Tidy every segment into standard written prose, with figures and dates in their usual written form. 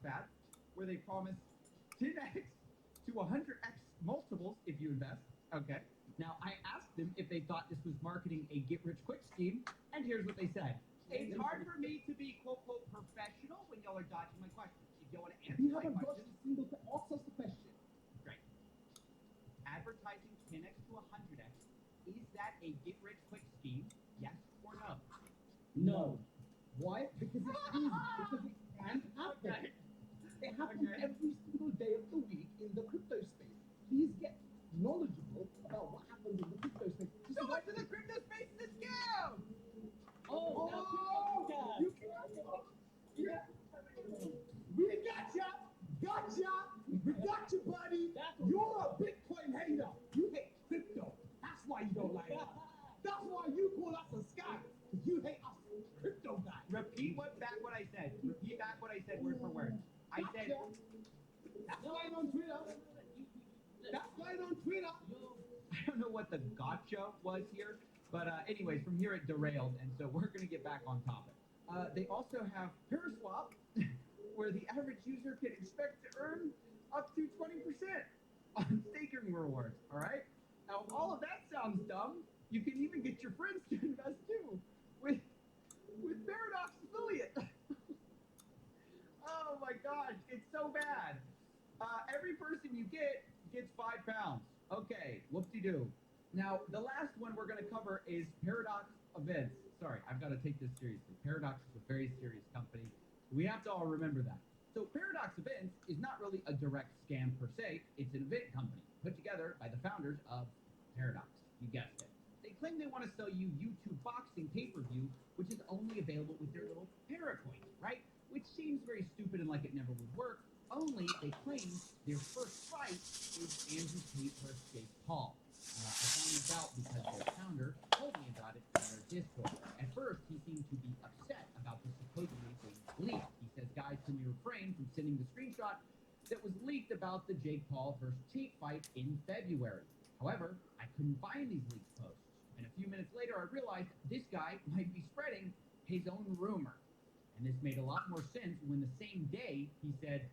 fat where they promise 10x to 100x multiples if you invest. Okay. Now, I asked them if they thought this was marketing a get rich quick scheme, and here's what they said. It's hard for me to be quote quote professional when y'all are dodging my questions. If you want to answer We my haven't dodged questions, a single question. Ask us the question. great. Advertising 10x to 100x, is that a get rich quick scheme? Yes or no? No. Why? Because it's easy. Because it can happen. Okay. It happens Okay. every single day of the week in the crypto space. Please get knowledgeable about what happens in the crypto space. Just So like much of the crypto space is a scam! Oh, now you crypto podcast. can we gotcha! Gotcha! We got you, buddy! That's what- You're a Bitcoin hater! You hate crypto! That's why you don't like us! That's why you call us a scam! Because you hate us crypto guys! Repeat back what I said. Repeat back what I said word for word. I said, Gotcha. That's going on Twitter! That's going on Twitter! I don't know what the gotcha was here, but anyways, from here it derailed, and so we're going to get back on topic. They also have Paraswap, where the average user can expect to earn up to 20% on staking rewards, all right? Now, if all of that sounds dumb, you can even get your friends to invest too with Paradox Affiliate. Oh my gosh, it's so bad. Every person you get gets £5. Okay, whoop-de-doo. Now, the last one we're going to cover is Paradox Events. Sorry, I've got to take this seriously. Paradox is a very serious company. We have to all remember that. So Paradox Events is not really a direct scam per se. It's an event company put together by the founders of Paradox. You guessed it. They claim they want to sell you YouTube boxing pay-per-view, which is only available with their little Paracoins, right? Which seems very stupid and like it never would work. Only they claim their first fight is Andrew Tate versus Jake Paul. I found this out because their founder told me about it in their Discord. At first, he seemed to be upset about this supposedly being leaked. He says, guys, can we refrain from sending the screenshot that was leaked about the Jake Paul versus Tate fight in February? However, I couldn't find these leaked posts. And a few minutes later, I realized this guy might be spreading his own rumor. And this made a lot more sense when the same day he said,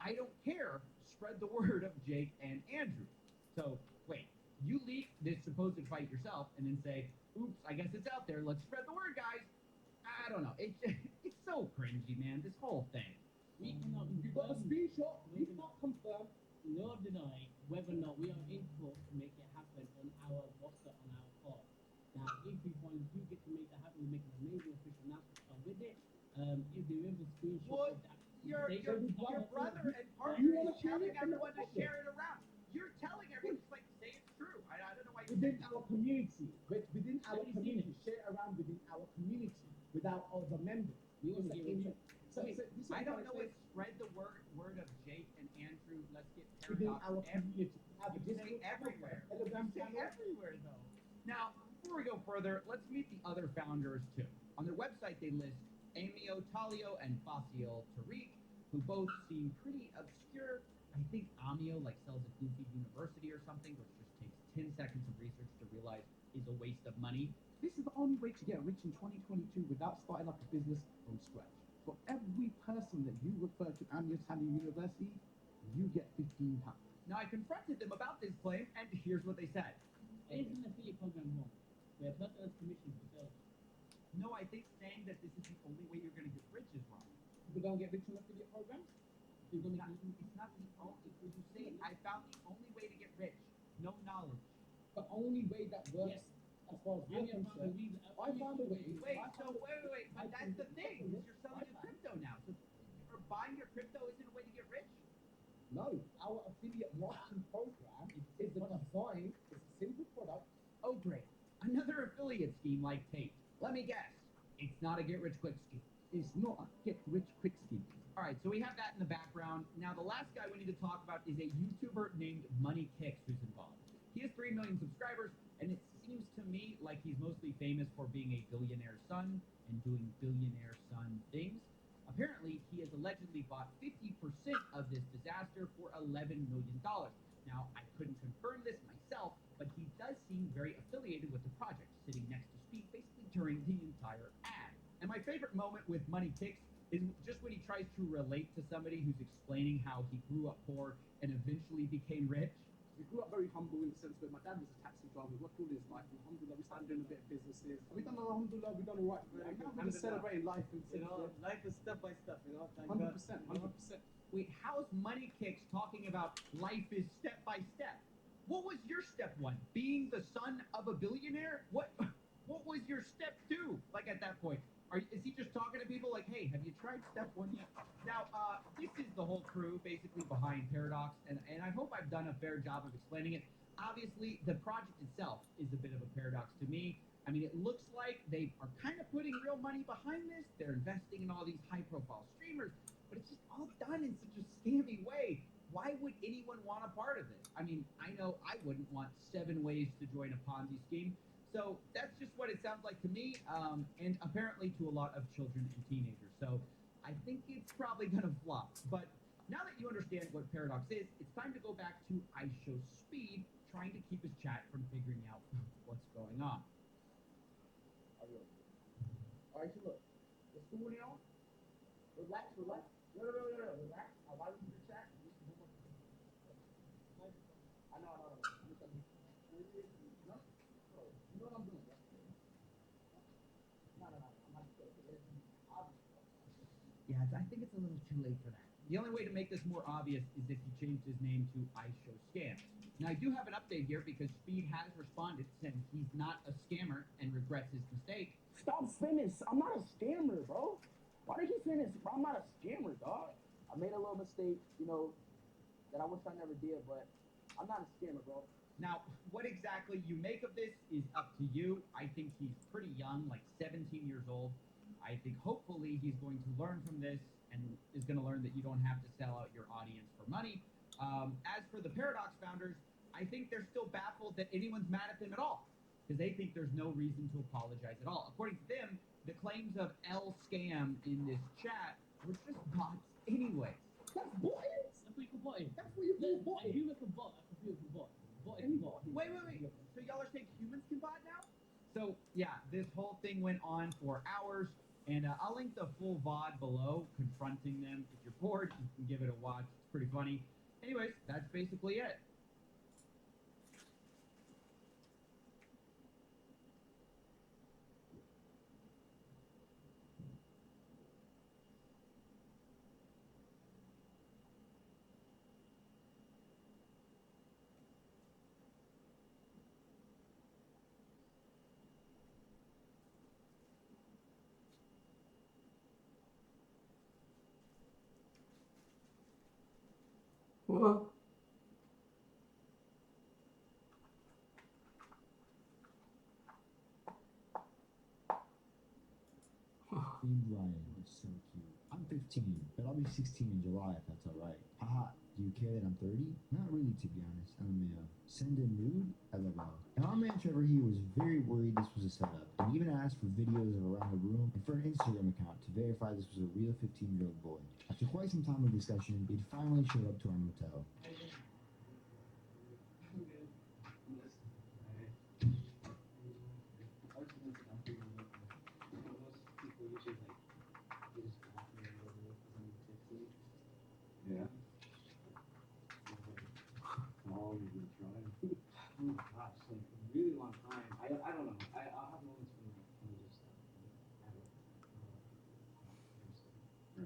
I don't care, spread the word of Jake and Andrew. So, wait, you leak this supposed fight yourself and then say, oops, I guess it's out there, let's spread the word, guys. I don't know, it's so cringy, man, this whole thing. We cannot You got a confirm, screenshot? You can't confirm. nor deny whether or not we are in talks to make it happen on our roster, on our card. Now, if we finally do get to make that happen, we make an amazing official announcement with it. If there is a screenshot Well, of that, Your brother and partner You wanna is share telling it? everyone to share it around. You're telling everyone, just like, say it's true. I don't know why you're Within saying our community, within our Let me see community, share it around within our community without other members. We wanna So get in- rid of so- Wait, so this is I don't what know I'm what spread the word of Jake and Andrew. Let's get within Paradox our community. Have a You say Discord channel, everywhere. Telegram You say channel. everywhere, though. Now, before we go further, let's meet the other founders, too. On their website, they list Amio Talio and Faciel Tariq, who both seem pretty obscure. I think Amio, sells at Goofy University or something, which just takes 10 seconds of research to realize is a waste of money. This is the only way to get rich in 2022 without starting up a business from scratch. For every person that you refer to Amir Tali University, you get £15. Now, I confronted them about this claim, and here's what they said. Is an affiliate program wrong? Where a person earns commission for sales. No, I think saying that this is the only way you're going to get rich is wrong. People don't get rich on affiliate programs. It's not the only. Would you say I found the only way to get rich? No knowledge. The only way that works, Yes. as far as we're Amir found a concerned, reason. I found a way. Wait, I so found a- wait. But that's the thing. Is you're selling your crypto now. So or buying your crypto isn't a way to get rich. No, our affiliate marketing program is a design. It's a simple product. Oh, great. Another affiliate scheme like Tate. Let me guess. It's not a get rich quick scheme. It's not a get rich quick scheme. All right, so we have that in the background. Now, the last guy we need to talk about is a YouTuber named Money Kicks who's involved. He has 3 million subscribers, and it seems to me like he's mostly famous for being a billionaire son and doing billionaire son things. Apparently, he has allegedly bought 50% of this disaster for $11 million. Now, I couldn't confirm this myself, but he does seem very affiliated with the project, sitting next to Speed basically during the entire ad. And my favorite moment with Money Kicks is just when he tries to relate to somebody who's explaining how he grew up poor and eventually became rich. We grew up very humble in the sense that my dad was a taxi driver. We worked all his life. Alhamdulillah, we started doing a bit of businesses. We done alhamdulillah, we done all right. Very And good. now we're just celebrating life and You know, life is step by step. You know, thank 100%, God. 100%. Wait, how's Money Kicks talking about life is step by step? What was your step one? Being the son of a billionaire? What was your step two? Like at that point, is he just talking to people like, hey, have you tried step one yet? Now, this is the whole crew basically behind Paradox, and I hope I've done a fair job of explaining it. Obviously, the project itself is a bit of a paradox to me. I mean, it looks like they are kind of putting real money behind this. They're investing in all these high-profile streamers, but it's just all done in such a scammy way. Why would anyone want a part of this? I mean, I know I wouldn't want 7 ways to join a Ponzi scheme. So that's just what it sounds like to me, and apparently to a lot of children and teenagers. So I think it's probably going to flop. But now that you understand what Paradox is, it's time to go back to iShow Speed, trying to keep his chat from figuring out what's going on. All right, so look, what's going on? Relax. No, relax. I want you to chat. I know. No, you know what I'm doing, right? No, I'm not doing it. Yeah, I think it's a little too late for that. The only way to make this more obvious is if he changed his name to iShow Scams. Now, I do have an update here because Speed has responded saying he's not a scammer and regrets his mistake. Stop saying this. I'm not a scammer, bro. Why do you keep saying this? I'm not a scammer, dog. I made a little mistake, you know, that I wish I never did, but I'm not a scammer, bro. Now, what exactly you make of this is up to you. I think he's pretty young, like 17 years old. I think hopefully he's going to learn from this and is going to learn that you don't have to sell out your audience for money. As for the Paradox founders, I think they're still baffled that anyone's mad at them at all, because they think there's no reason to apologize at all. According to them, the claims of L scam in this chat were just bots anyway. That's boys. That's what you can bot in. That's what you call bot. If you make a bot, a computer can bot. Bot is bot. Wait. So y'all are saying humans can bot now? So yeah, this whole thing went on for hours, and I'll link the full VOD below, confronting them. If you're bored, you can give it a watch. It's pretty funny. Anyways, that's basically it. What? Named Ryan, it's so cute. I'm 15, but I'll be 16 in July if that's alright. Haha, do you care that I'm 30? Not really, to be honest. LMAO. Send a nude? LMAO. Now, our man Trevor, he was very worried this was a setup, and even asked for videos of around the room and for an Instagram account to verify this was a real 15-year-old boy. After quite some time of discussion, it finally showed up to our motel. Yeah. How long have you been trying? Oh my gosh, like a really long time. I don't know. I'll have moments when I just have it.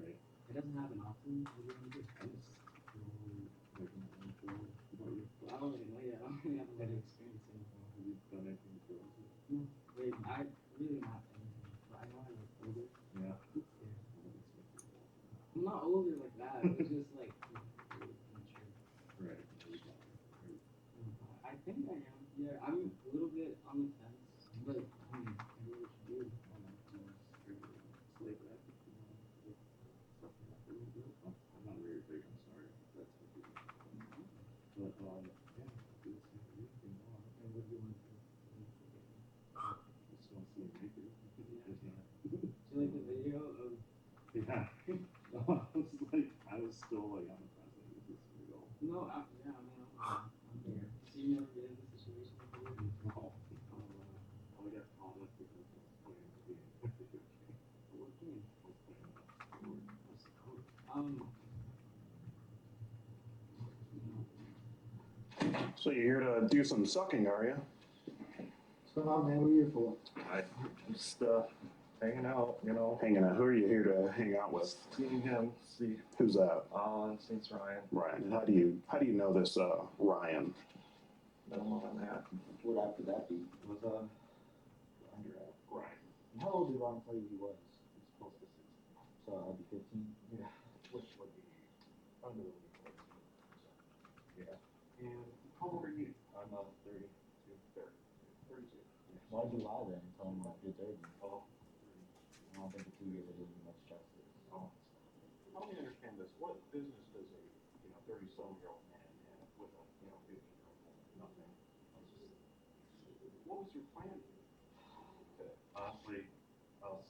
Right. It doesn't happen often. I just slowly Like, I don't really know yet. I don't really have a lot of experience in it. have you done anything to girls? No, wait, I really not anything. But I know I'm like older. Yeah. I'm not older like that. It's just like really immature. Right. I think I am. Yeah, I'm a little bit on the fence, but I mean, I know what you do. Slave rap, you know, like, stuff like that a little bit. I'm not very big, I'm sorry. That's what you do. But, yeah, do the same thing if you want. And what do you want to do? Just want to see it naked. Yeah. Do you like the video of? Yeah. I was still like, I'm impressed that this is real. No, yeah, I mean, I'm here. So you never been in this situation before? No. I got caught up because I was playing the game. What game? I was playing Sword. So you're here to do some sucking, are you? What's going on, man? What are you here for? Just hanging out, you know. Hanging out. Who are you here to hang out with? Seeing him, see, Who's that? Saints Ryan. Ryan. And how do you know this Ryan? Met him on that. What app would that be? It was under Ryan. How old did Ron tell you he was? He's close to 60. So I'd be 15. Yeah. Which would be under the legal age. Yeah. And how old are you? I'm 32. 32. Yeah. Why'd you lie then and tell him like you're 30? Oh, I don't think the 2 years are doing much justice. oh. Help me understand this. What business does a 37-year-old man have with a 15-year-old woman? Nothing. What was your plan? Honestly, us.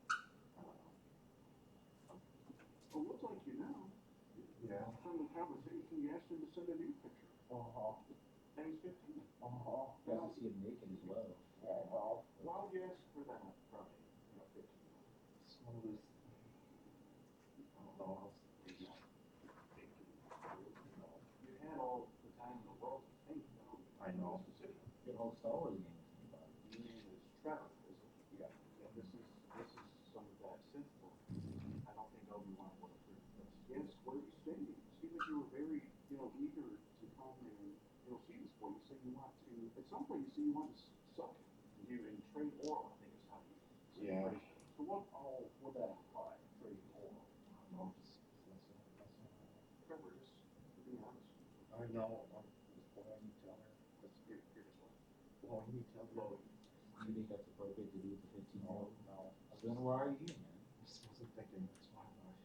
I don't know. Well, looks like you know. Yeah. From the conversation, you asked him to send a new picture. And he's 15. You have to see him naked as well. Yeah, well, why would you ask for that from a 15? It's one of those. I don't know. I was maybe 18. You had all the time in the world to think about I know. this decision. Good whole Star Wars game to think about. Your name is Trevor, is it? Yeah. And this is some of that Sith book. I don't think Obi-Wan would approve of this. Yes, where are you staying? It seemed like you were very, eager to come and, see this boy. You said you want to, at some point you said you want to suck it. You and trade oral, I think is how you say Yeah. it. So what all would that imply? Trade oral. No, just Trevor, just to be honest. I know. Just blowing each other. You're just like, Blowing each other. blowing. Do you think that's appropriate to do with a 15-year-old? No. So then why are you here, man? I just wasn't thinking that's why I'm not.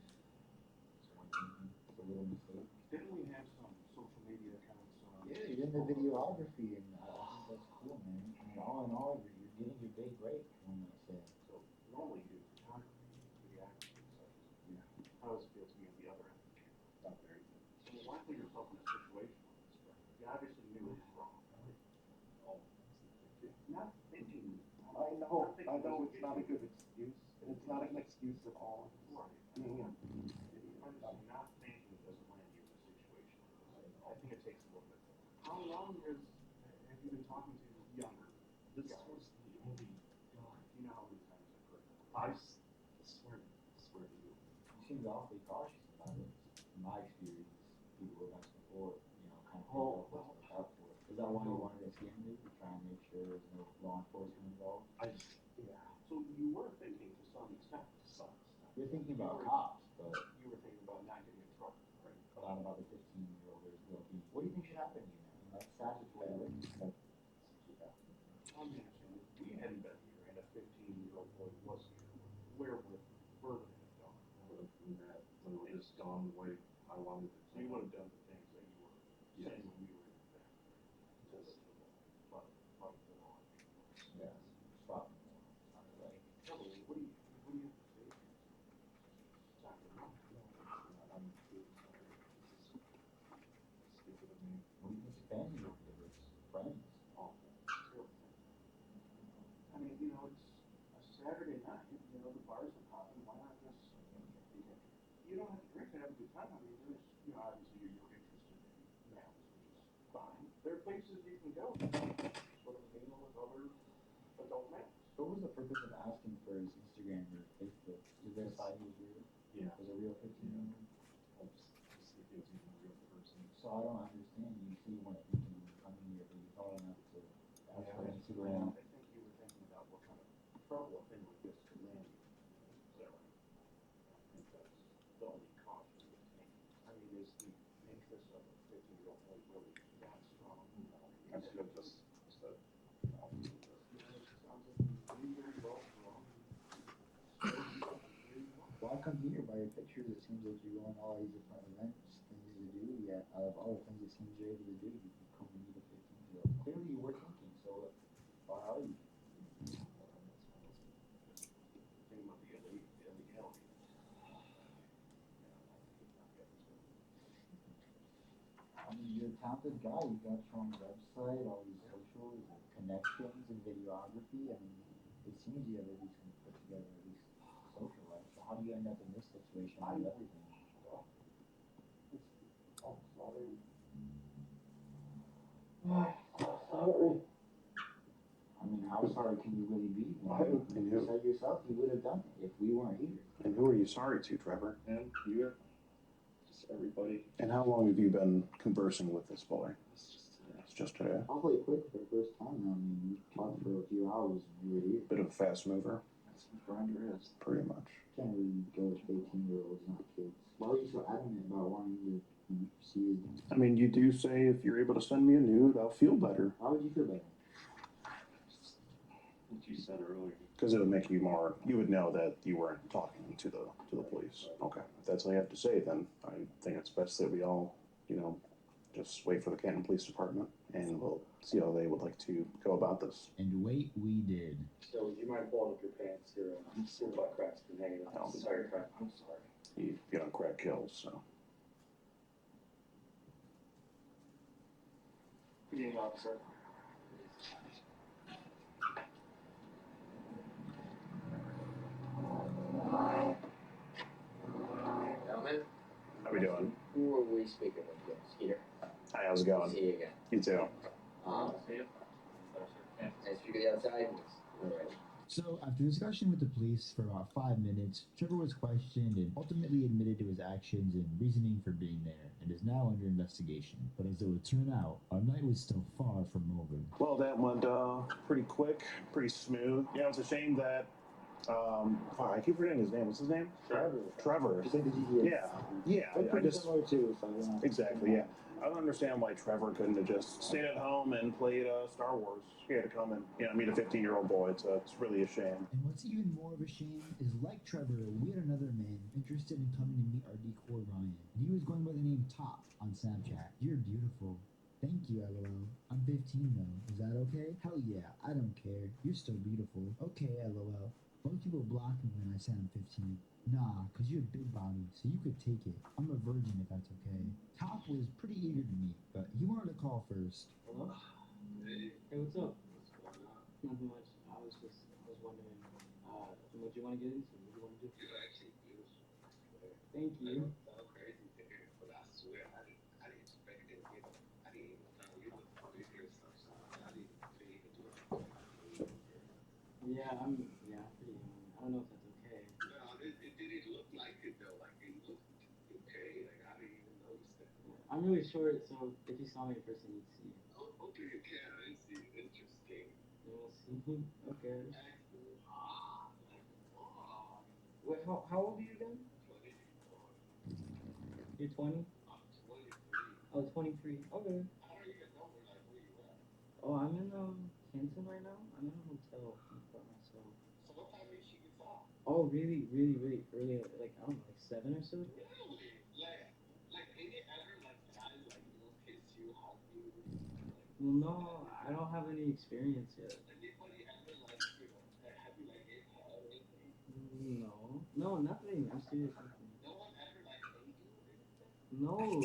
It's a little mistake. Didn't we have some social media accounts? Yeah, you're in the videography, and I think that's cool, man. I mean, all in all, you're getting your big break, one might say. So normally you do photography, videography, and such. Yeah. How does it feel to be on the other end of the camera? Not very good. So why put yourself in a situation like this, bro? You obviously knew it was wrong. Oh, Not thinking. I know. I know it's not a good excuse. And it's not an excuse at all. Right. Being a Obviously not thinking doesn't land you in a situation like this. I think it takes a little bit. How long have you been talking to younger? This guys? was the only. God, You know how many times I've heard that. I swear to you. He seems awfully cautious about it. In my experience, people who have asked before, kind of Well, look out for it. Is that why you wanted to see him, to try and make sure there's no law enforcement involved? Yeah. So you were thinking to some extent. You're thinking about cops, but You were thinking about not getting in trouble, right? not about the 15-year-old or his well-being. What do you think should happen to you, man? That's statutory rape. Yeah. I'm asking, if we hadn't been here and a 15-year-old boy was here, where would further have gone? Would have just gone the way I wanted it So to. you would have done the things that you were Yes. saying when we were in the back. Just- But the law. Yeah. Stop. Not right. What do you have to say? Talk to them. I'm really sorry. This is stupid of me. What do you think the family would do? It's friends. Awful. Terrible. I mean, it's a Saturday night, the bars are popping, why not just, you don't have to drink to have a good time. I mean, there's, obviously you're interested in males, which is fine. There are places you can go, sort of mingle with other adult males. What was the purpose of asking for his Instagram or Facebook? To verify he was real? Yeah. Was a real 15-year-old? I'll just see if he was even a real person. So I don't understand. You say you want to meet him and come here, but you thought enough to ask for Instagram. I think you were thinking about what kind of trouble a thing like this could land you. Is that right? I think that's the only caution you would take. I mean, is the interest of a 15-year-old boy really that strong? I should have just said, I'll do this. Sounds like you knew very well wrong. Why come here? By your pictures, it seems like you're going to all these different events, things to do. Yet, out of all the things it seems you're able to do, you can come and meet a 15-year-old. Clearly, you were thinking. So, why are you? Think about the illegality. I mean, you're a talented guy. You got your own website, all these socials, connections, and videography. I mean, it seems you have at least put together at least social life. So how do you end up in this situation with everything? Oh, sorry. Sorry. I mean, how sorry can you really be? Why? When And you who? said yourself you would have done it if we weren't here. And who are you sorry to, Trevor? And you, just everybody. And how long have you been conversing with this boy? It's just It's just today. Awfully quick for the first time. I mean, we talked for a few hours and we were here. Bit of a fast mover, that's what grinder is. pretty much. Can't really go with 18-year-olds, not kids. Why were you so adamant about wanting to see his? I mean, you do say if you're able to send me a nude, I'll feel better. How would you feel better? What you said earlier. Because it would make you more, you would know that you weren't talking to the police. Okay, if that's all you have to say, then I think it's best that we all, just wait for the Canton Police Department, and we'll see how they would like to go about this. And wait, we did. So, do you mind pulling up your pants? Your butt crack's been hanging out. Oh. Sorry, crack. I'm sorry. You get on crack kills, so. Good evening, officer. Gentlemen, How we doing? who are we speaking with here? Skeeter. Hi, how's it going? See you again. You too. Nice to the other side. Alright. So, after discussion with the police for about 5 minutes, Trevor was questioned and ultimately admitted to his actions and reasoning for being there, and is now under investigation. But as it would turn out, our night was still far from over. Well, that went pretty quick, pretty smooth. Yeah, it's a shame that, I keep forgetting his name. What's his name? Trevor. You said the GTA. Yeah, They're I pretty just, similar too, so yeah. exactly, yeah. I don't understand why Trevor couldn't have just stayed at home and played Star Wars. He had to come and meet a 15-year-old boy. It's really a shame. And what's even more of a shame is, like Trevor, we had another man interested in coming to meet our decoy Ryan. He was going by the name Top on Snapchat. You're beautiful. Thank you, LOL. I'm 15 though. Is that okay? Hell yeah, I don't care. You're still beautiful. Okay, LOL. Most people block me when I say I'm 15. Nah, cause you have big body, so you could take it. I'm a virgin if that's okay. Top was pretty eager to meet, but he wanted to call first. Hello? Hey. Hey, what's up? What's going on? Nothing much. I was wondering, what do you want to get into? What do you want to do? You're actually beautiful. Thank you. That's crazy to hear, but I swear I didn't expect it. I didn't even know you would probably hear stuff. So I didn't even do it. Yeah, I'm pretty young. I don't know if that's okay. No, did it look like it though? Like it looked okay. Like I didn't even notice that. I'm really short, so if you saw me in person, you'd see. Oh, okay, you can. I see. Interesting. You'll see. Okay. Ah, like, wow. Wait, how old are you again? 24. You're 20? I'm 23. Oh, 23. Okay. I don't even know where you at. Oh, I'm in Canton right now. I'm in a hotel by myself. So what time is she gets off? Oh, really, really, really early. Like I don't know, like 7 or so. Really? Like any ever like guys like kiss you, hug you? Well, no, I don't have any experience yet. Anybody ever like have you like get hard or anything? No, nothing. I'm serious. Nothing. No one ever like hate you or anything? No, I'm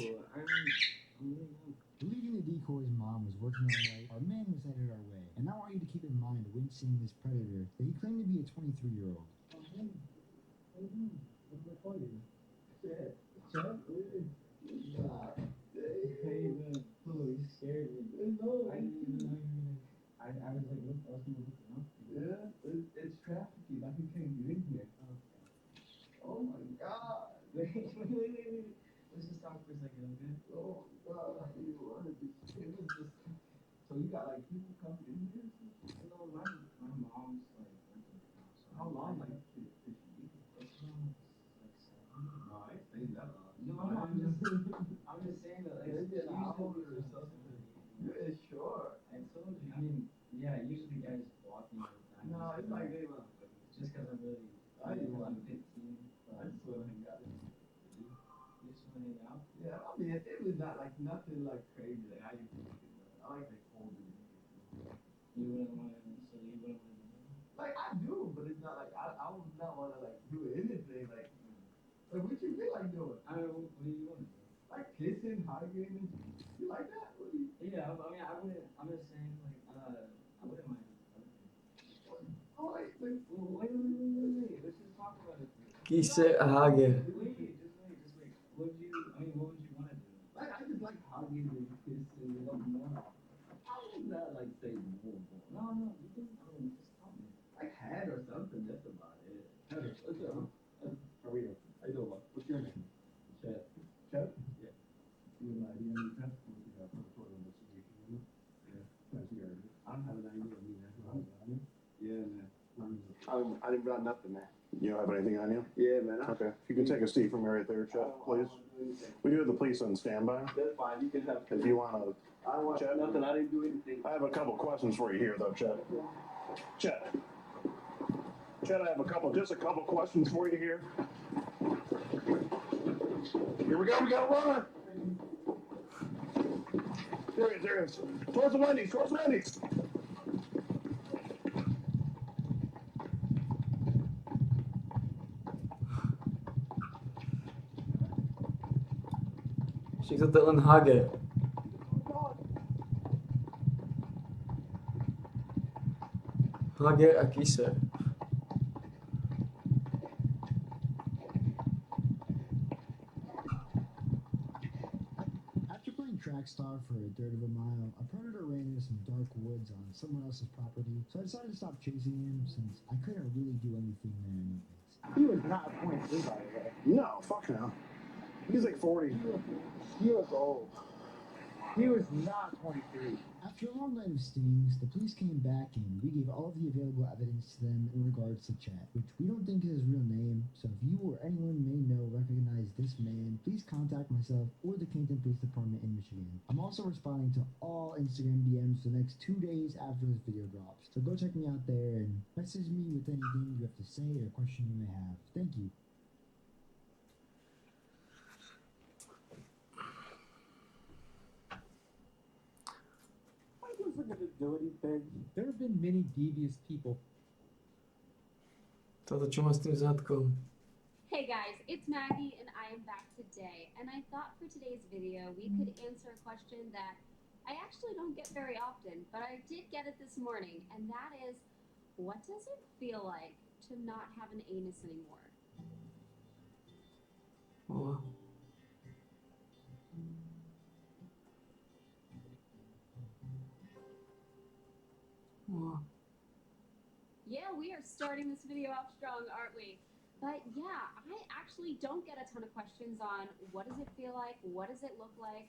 really young. Believing the decoy's mom was working all night, our man was headed our way. And I want you to keep in mind when seeing this predator that he claimed to be a 23-year-old. Oh, hey. Hey, what do I call you? Chad. Chad? Hey, man. Oh, you scared me. No, I didn't even know you were. I was like, look, I was gonna look around. yeah, it's trafficking. Like you can't get in here. Oh my God. Wait. Let's just talk for a second, okay? Oh God. It was just. So you got like people coming in here? No, my mom's like working now. So How long? Like 50 It's around like 7. No, I ain't saying that long. No, I'm just saying that like Maybe an hour usually or something. Yeah, sure. I told you. I mean, yeah, usually guys block me all the time. No, it's like they were. Just because I'm really. I didn't I'm want 15. I just want to got it. You just want to hang out. Yeah, I mean, it was not like nothing like crazy. Like how you think it was. I like the cold. You wouldn't want to. So you wouldn't want to. Like I do, but it's not like I would not want to like do anything like what you feel like doing? I don't know. What do you want to do? Like kissing, hugging. You like that? What do you? Yeah, I mean, I wouldn't. I'm just saying, like, I wouldn't mind. Oh, like, Wait. Let's just talk about it. He said hugging. Wait. Just wait. What would you want to do? like I just like hugging and kissing. What more? no, you didn't. I mean, just tell me. Like head or something, that's about it. How are you? How you doing? What's your name? Chet. Chet? Yeah. You have an idea on your Chet? What do you got for a total investigation on it? Yeah. That's your idea. I don't have an idea of me, man. Yeah, man. I didn't got nothing, man. You don't have anything on you? Yeah, man. Okay. If you can take a seat from me right there, Chet, please. We do have the police on standby. That's fine. You can have. If you want to, I don't want Chet? nothing. I didn't do anything. I have a couple questions for you here, though, Chet. Chet. Chet, I have just a couple questions for you here. Here we go. We got a runner. There he is. Towards the Wendy's. Şirkette lan Hage. Hage Akise. After playing Trackstar for a third of a mile, a predator ran into some dark woods on someone else's property, so I decided to stop chasing him since I couldn't really do anything there anyways. He was not 23, by the way. No, fuck no. He's like 40. He was old. He was not 23. After a long night of stings, the police came back and we gave all of the available evidence to them in regards to Chad, which we don't think is his real name, so if you or anyone may know recognize this man, please contact myself or the Kington Police Department in Michigan. I'm also responding to all Instagram DMs the next 2 days after this video drops, so go check me out there and message me with anything you have to say or question you may have. Thank you. There have been many devious people. Tato čo má s tým zadkom? Hey guys, it's Maggie and I am back today, and I thought for today's video we could answer a question that I actually don't get very often, but I did get it this morning, and that is, what does it feel like to not have an anus anymore? O. O. Yeah, we are starting this video off strong, aren't we? But yeah, I actually don't get a ton of questions on what does it feel like, what does it look like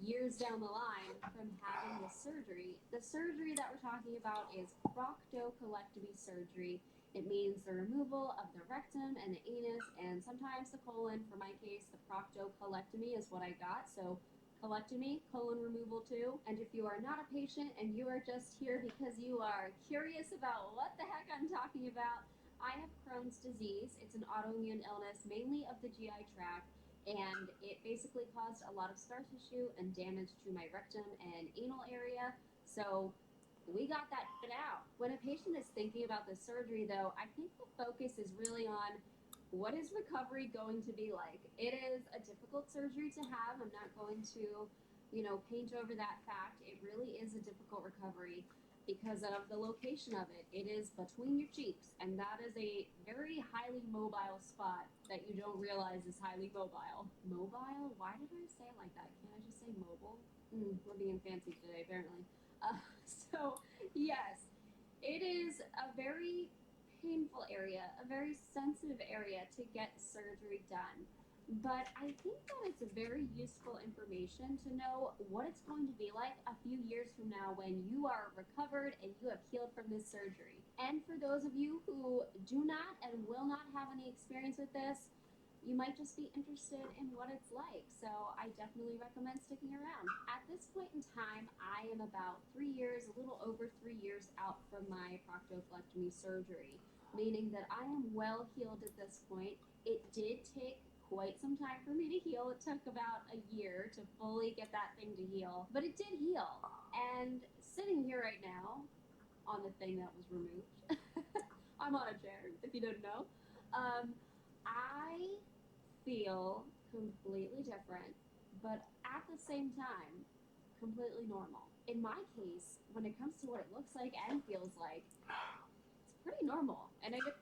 years down the line from having this surgery. The surgery that we're talking about is proctocolectomy surgery. It means the removal of the rectum and the anus and sometimes the colon. For my case, the proctocolectomy is what I got. So colectomy, colon removal too. And if you are not a patient and you are just here because you are curious about what the heck I'm talking about, I have Crohn's disease. It's an autoimmune illness, mainly of the GI tract, and it basically caused a lot of scar tissue and damage to my rectum and anal area. So we got that shit out. When a patient is thinking about this surgery, though, I think the focus is really on what is recovery going to be like. It is a difficult surgery to have. I'm not going to, paint over that fact. It really is a difficult recovery because of the location of it. It is between your cheeks, and that is a very highly mobile spot that you don't realize is highly mobile. Mobile? Why did I say it like that? Can't I just say mobile? We're being fancy today, apparently. So, yes, it is a very painful area, a very sensitive area to get surgery done. But I think that it's a very useful information to know what it's going to be like a few years from now when you are recovered and you have healed from this surgery. And for those of you who do not and will not have any experience with this, you might just be interested in what it's like. So I definitely recommend sticking around. At this point in time, I am about 3 years, a little over 3 years out from my proctocolectomy surgery, meaning that I am well healed at this point. It did take quite some time for me to heal. It took about a year to fully get that thing to heal, but it did heal. And sitting here right now on the thing that was removed, I'm on a chair, if you didn't know, I feel completely different, but at the same time, completely normal. In my case, when it comes to what it looks like and feels like, it's pretty normal. And I just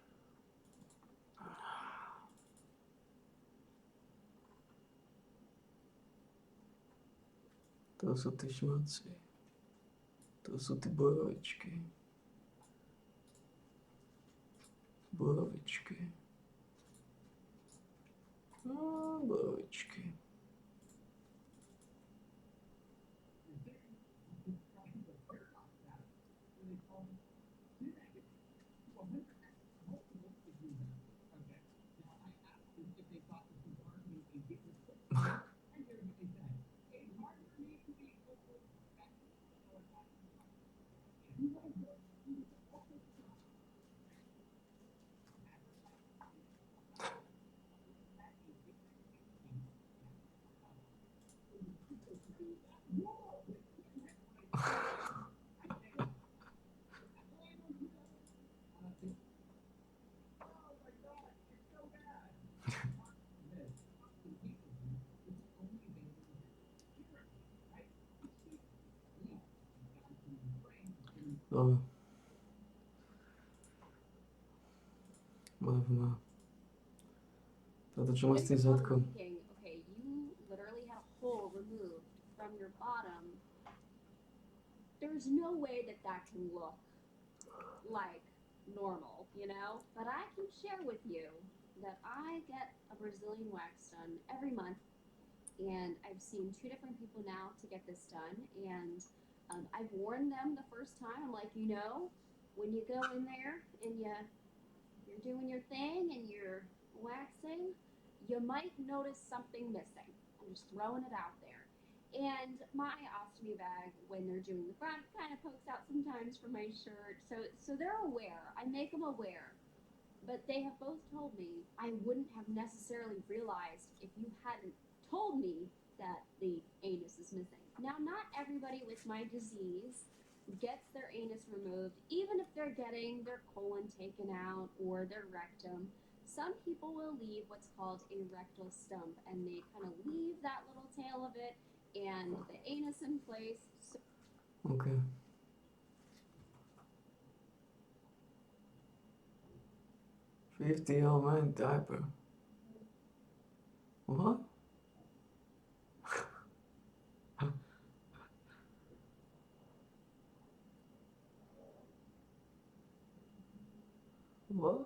To sú tí šmáci. To sú ty borovičky. Borovičky. Borovičky. Dobre. Whatever. Toto čo má s tým zadkom? Thinking, okay, you literally had a hole removed from your bottom. There's no way that that can look like normal, you know? But I can share with you that I get a Brazilian wax done every month, and I've seen 2 different people now to get this done, and I've warned them the first time. I'm like, you know, when you go in there and you're doing your thing and you're waxing, you might notice something missing. I'm just throwing it out there. And my ostomy bag, when they're doing the front, kind of pokes out sometimes from my shirt. So they're aware. I make them aware. But they have both told me I wouldn't have necessarily realized if you hadn't told me that the anus is missing. Now, not everybody with my disease gets their anus removed, even if they're getting their colon taken out or their rectum. Some people will leave what's called a rectal stump, and they kind of leave that little tail of it and the anus in place. So Okay. $50 man diaper. What? What?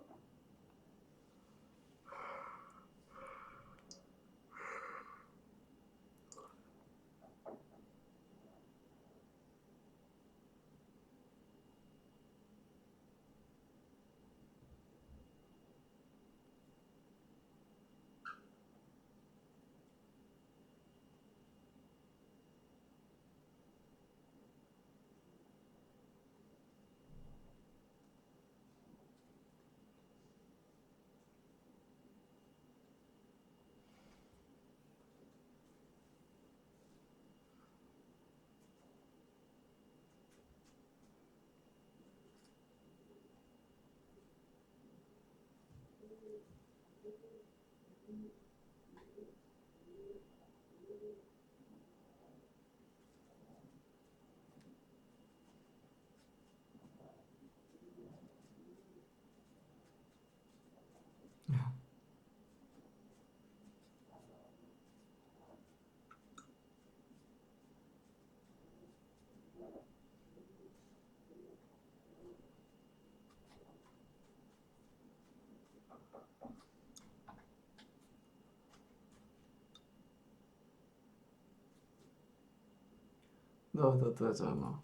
No, toto je zaujímavé.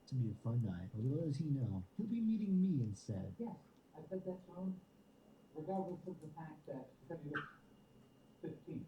To be a fun night. But little does he know, he'll be meeting me instead. Yes, I think that's wrong. Regardless of the fact that Freddie looks 15.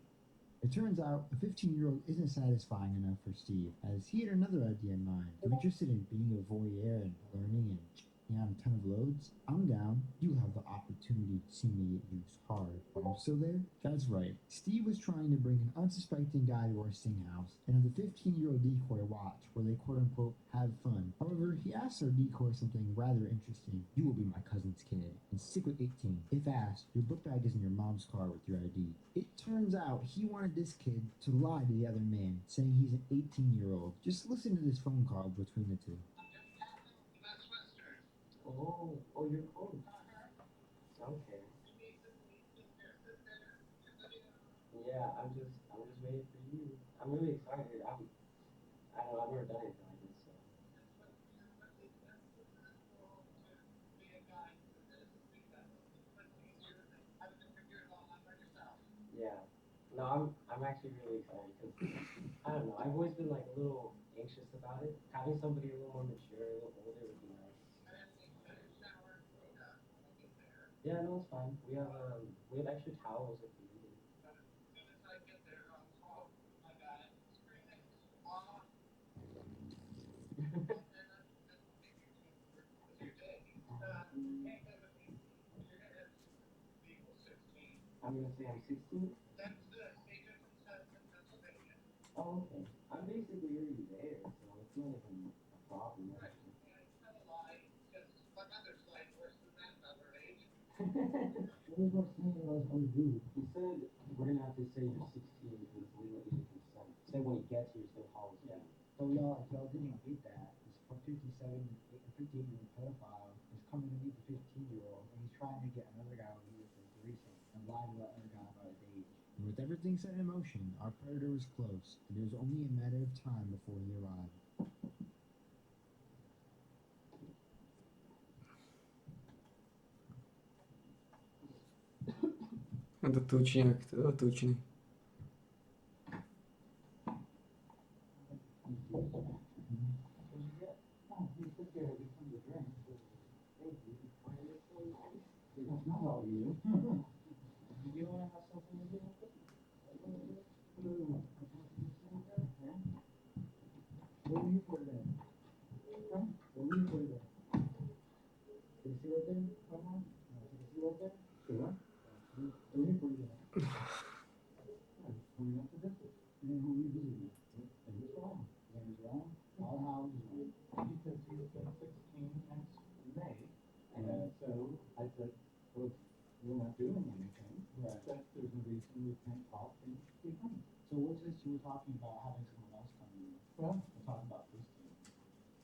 It turns out a 15-year-old isn't satisfying enough for Steve, as he had another idea in mind. If you're interested in being a voyeur and learning and checking out a ton of loads, I'm down. You have the opportunity to see me get used hard. Are you still there? That's right. Steve was trying to bring an unsuspecting guy to our sing house and have the 15-year-old decoy watch where they quote-unquote have fun. However, he asked our decoy something rather interesting. You will be my cousin's kid and stick with 18. If asked, your book bag is in your mom's car with your ID. It turns out he wanted this kid to lie to the other man, saying he's an 18-year-old. Just listen to this phone call between the two. Oh, you're close. Okay. Yeah, I'm just waiting for you. I'm really excited. I've never done anything like this, so. No, I'm actually really excited because I don't know. I've always been like a little anxious about it. Having somebody a little more mature, a little older would be nice. Yeah, no, it's fine. We have extra towels if you need it. I'm gonna say I'm 16. Oh, okay. I'm basically already there, so it's not even a problem. Actually. What was Roxanne and I was going to do? He said we're gonna have to say you're 16 because we want you to consent. Say when he gets here, still calls you. So y'all didn't get that. This 58-year-old pedophile is coming to meet the 15-year-old, and he's trying to get another guy over here for threesome and lie to that other guy about his age. And with everything set in motion, our predator was close, and it was only a matter of time before he arrived. Это точняк, это точный. That's not all you. You wanna have something to do with it? What are you for then? Huh? What are you for then? Can you see right there? Can you see right there? Sure. What are you for then? Coming up to visit. And then who are you visiting? And who's wrong? And who's wrong? Our house is wrong. Because he's been 16 next May, and so I said, well, we're not doing anything. Right. That there's a reason we can't talk and be friends. So what's this you were talking about having someone else come in? Well, We're talking about this thing.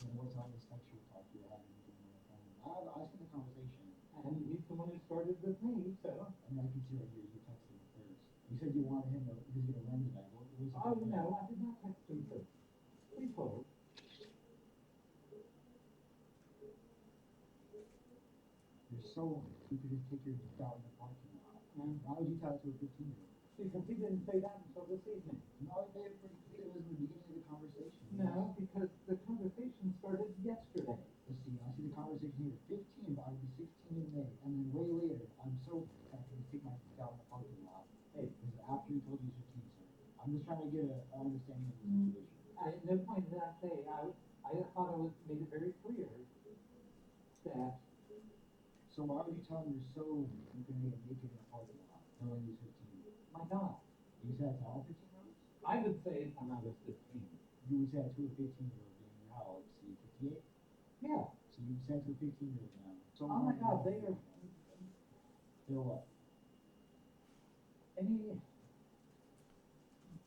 And what's all this sexual talk you're having with him on the phone? I seen the conversation. and he's the one who started with me, so. I mean, I can see right here, you texted him first. You said you wanted him to, he was gonna run today. What was it? Oh, no, I did not text him first. We told. You're so, you could just take your dog in the parking lot. Why would you tell it to a 15-year-old? Because he didn't say that until this evening. No, it made it pretty clear it was in the beginning of the conversation. No, because the conversation started yesterday. Let's see, I see the conversation here, 15, but I would be 16 in May, and then way later, I'm so, I can take my dog in the parking lot. Hey, this is after he told you he's 15, sir. I'm just trying to get an understanding of the situation. At no point did I say, I thought I was made it very clear that. So why would you tell him you're so, you can make it naked in a parking lot, knowing he's 15? My God. You said that to all 15-year-olds? I would say it when I was 15. You would say that to a 15-year-old being your how old? So you 58? Yeah. So you said to a 15-year-old now. So Oh my God, they are. They're what?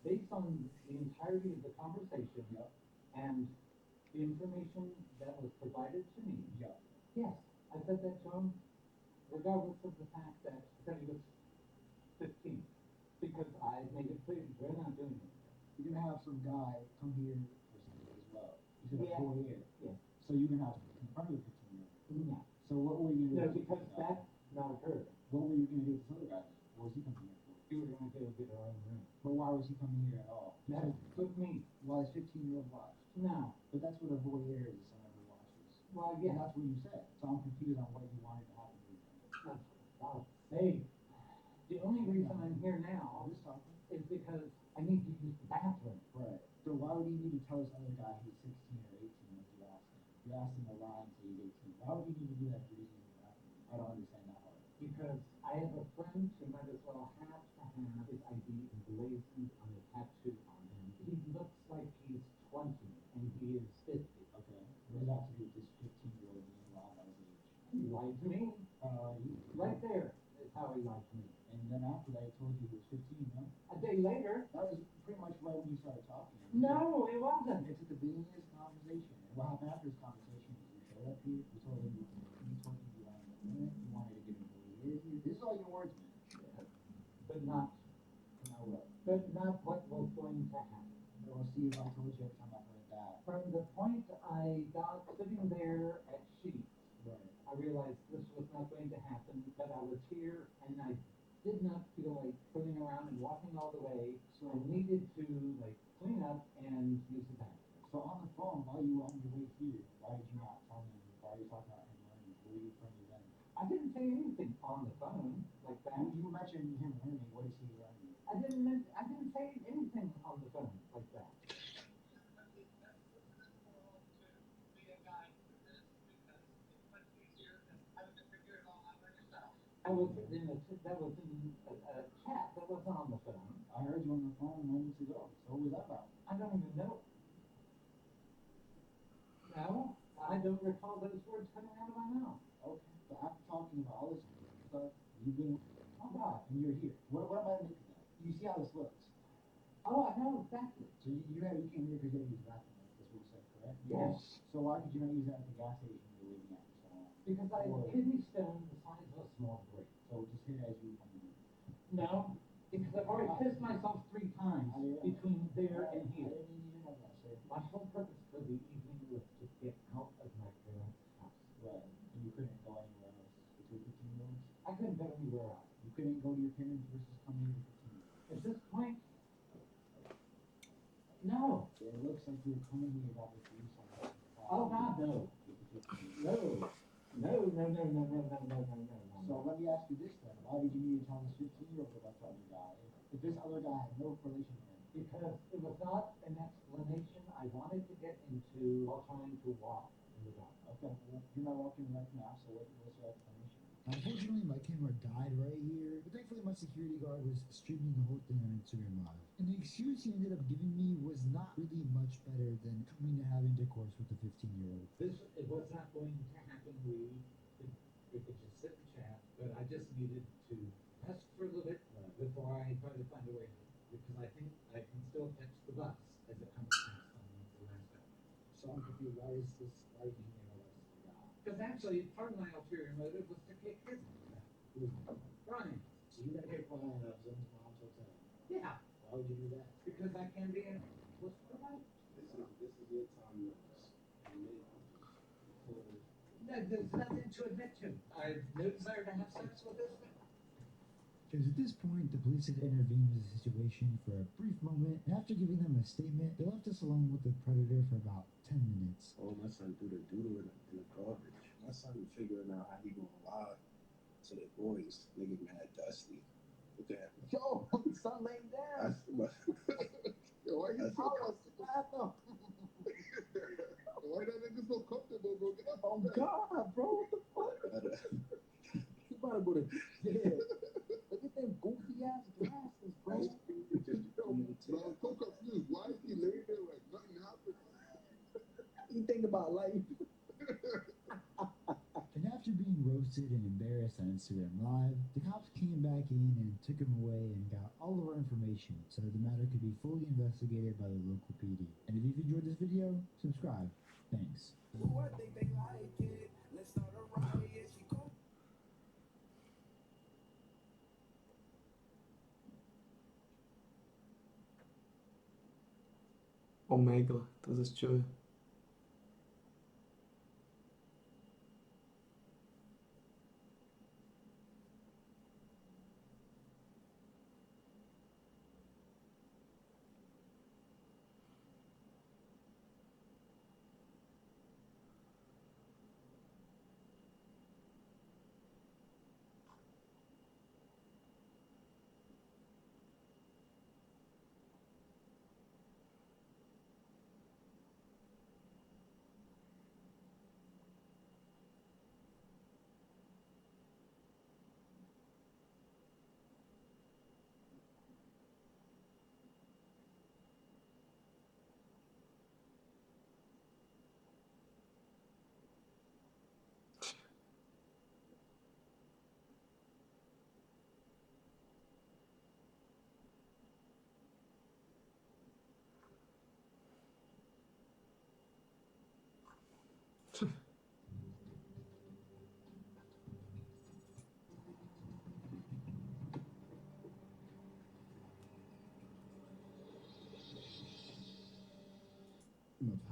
Based on the entirety of the conversation and the information that was provided to me, yes, I said that to him, regardless of the fact that he was 15, because I made it clear we're not doing it. You're gonna have some guy come here for something as well. You said Yeah. a 4 year. Yeah. So you're gonna have to confront the 15-year-old. No. So what were you No, gonna do? because that's not occurred. What were you gonna do with this other guy? What was he coming here for? We were going to go get our own room. But why was he coming here at all? That took me. Why is 15-year-old watch? No. But that's what a voyeur is, someone who watches. Well, And yeah. that's what you said. So I'm confused on what you wanted to happen with him. Hey, the only reason I'm here now Who's talking? is because I need to use the bathroom. Right. So why would he need to tell this other guy he's 16 or 18 like you asked him? You asked him to lie until he's 18. Why would he need to do that if you're using the bathroom? I don't understand that part. Because I have a friend who might as well have to have his ID emblazoned on a tattoo on him. He looks like he's 20 and he is 50. Okay. What does that have to do with this 15-year-old being lied about his age? He lied to me. Right there is how he lied to me. And then after that, he told you he was 15, no? A day later. That was pretty much right when you started talking. No, it wasn't. It's at the beginning of this conversation. And what happened after this conversation is you showed up here, you told him you wanted to limit, you wanted to get him who he is. This is all your words, man. But not. But not what was going to happen. We'll see if I told you every time I heard that. From the point I got sitting there at Sheets, Right. I realized this was not going to happen, but I was here and I did not feel like turning around and walking all the way, so I needed to like clean up and use the bathroom. So on the phone, while you were on your way here, why did you not tell me? Why are you talking about him learning? What are you trying to learn? I didn't say anything on the phone like that. You mentioned him learning. What is he learning? I didn't say anything on the phone like that. I was in that was in a chat that wasn't on the phone. I heard you on the phone moments ago. So what was that about? I don't even know. No, I don't recall those words coming out of my mouth. Okay, but after talking about all this stuff, you've been, oh God, and you're here. What am I making of that? You see how this looks? Oh, I know exactly. So you came here because you had to use the bathroom. That's what you said, correct? Yes. So why could you not use that at the gas station you were waiting at for so long? Because I had a kidney stone the size of a small grape. So just hit it as you come in. No, because I've already pissed myself 3 times between there and here. I didn't even know that, sir. My whole purpose for the evening was to get out of my parents' house. Right. And you couldn't go anywhere else between 15 years? I couldn't go anywhere else. You couldn't go to your parents versus coming here to 15 years? At this point, no. It looks like you're coming here about to do something. Oh God, no. No. No. So let me ask you this then. Why did you need to tell this 15-year-old about the other guy? If this other guy had no relation to him? Because it was not an explanation I wanted to get into while trying to walk in the dark. Okay, well, you're not walking right now, so what's your explanation? Unfortunately, my camera died right here, but thankfully my security guard was streaming the whole thing on Instagram Live. And the excuse he ended up giving me was not really much better than coming to have intercourse with a 15-year-old. It was not going to happen. We could just sit and chat, but I just needed to rest for a little bit before I try to find a way home. Because I think I can still catch the bus as it comes past on the last hour. So I'm confused, why did you need to know this? Because actually, part of my ulterior motive was to kick his ass out. Brian. So you got hit by Zone's mom's hotel? Yeah. Why would you do that? Because I can be in. What's the right? This is your time to admit. No, there's nothing to admit to. I have no desire to have sex with this man. Because at this point, the police had intervened in the situation for a brief moment, and after giving them a statement, they left us alone with the predator for about 10 minutes. Oh, my son threw the doodle in the garbage. My son figuring out how he gonna lie to the boys. Nigga mad dusty. Look at him. Yo, son laying down. Yo, why you Tell us, bathroom. Why that nigga so comfortable, bro? Get up. Oh God, bro, what the fuck? You about to go to jail. Look at them goofy ass glasses, bro. Bro, so confused. Why is he laying there like nothing happened? You think about life. And after being roasted and embarrassed on Instagram Live, the cops came back in and took him away and got all of our information so that the matter could be fully investigated by the local PD. And if you've enjoyed this video, subscribe. Thanks. Omega, to zesťuje.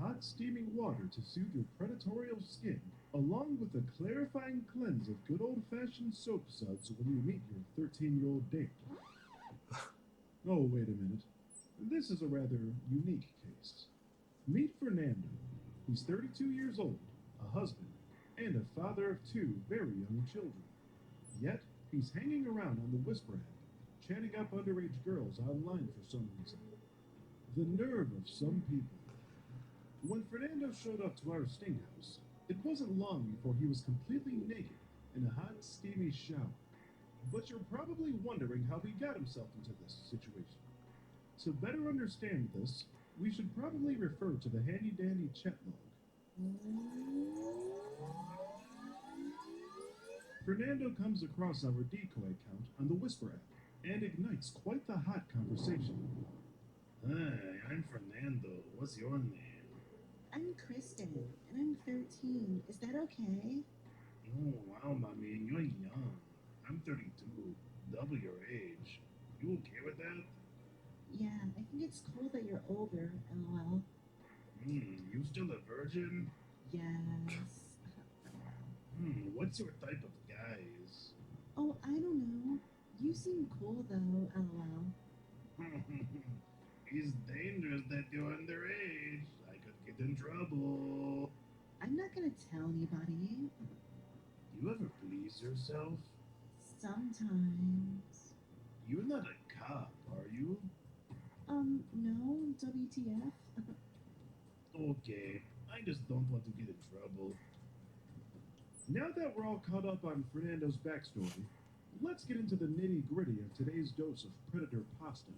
hot steaming water to soothe your predatorial skin, along with a clarifying cleanse of good old-fashioned soap suds when you meet your 13-year-old date. Oh, wait a minute. This is a rather unique case. Meet Fernando. He's 32 years old, a husband, and a father of 2 very young children. Yet, he's hanging around on the Whisper app, chatting up underage girls online for some reason. The nerve of some people. When Fernando showed up to our sting house, it wasn't long before he was completely naked in a hot, steamy shower. But you're probably wondering how he got himself into this situation. To better understand this, we should probably refer to the handy-dandy chat log. Fernando comes across our decoy account on the Whisper app and ignites quite the hot conversation. Hi, I'm Fernando. What's your name? I'm Kristen, and I'm 13. Is that okay? Oh, wow, mommy, you're young. I'm 32, double your age. You okay with that? Yeah, I think it's cool that you're older, lol. You still a virgin? Yes. What's your type of guys? Oh, I don't know. You seem cool, though, lol. It's dangerous that you're underage. I could get in trouble. I'm not gonna tell anybody. You ever please yourself? Sometimes. You're not a cop, are you? No, WTF? Okay, I just don't want to get in trouble. Now that we're all caught up on Fernando's backstory, let's get into the nitty-gritty of today's dose of Predator pasta.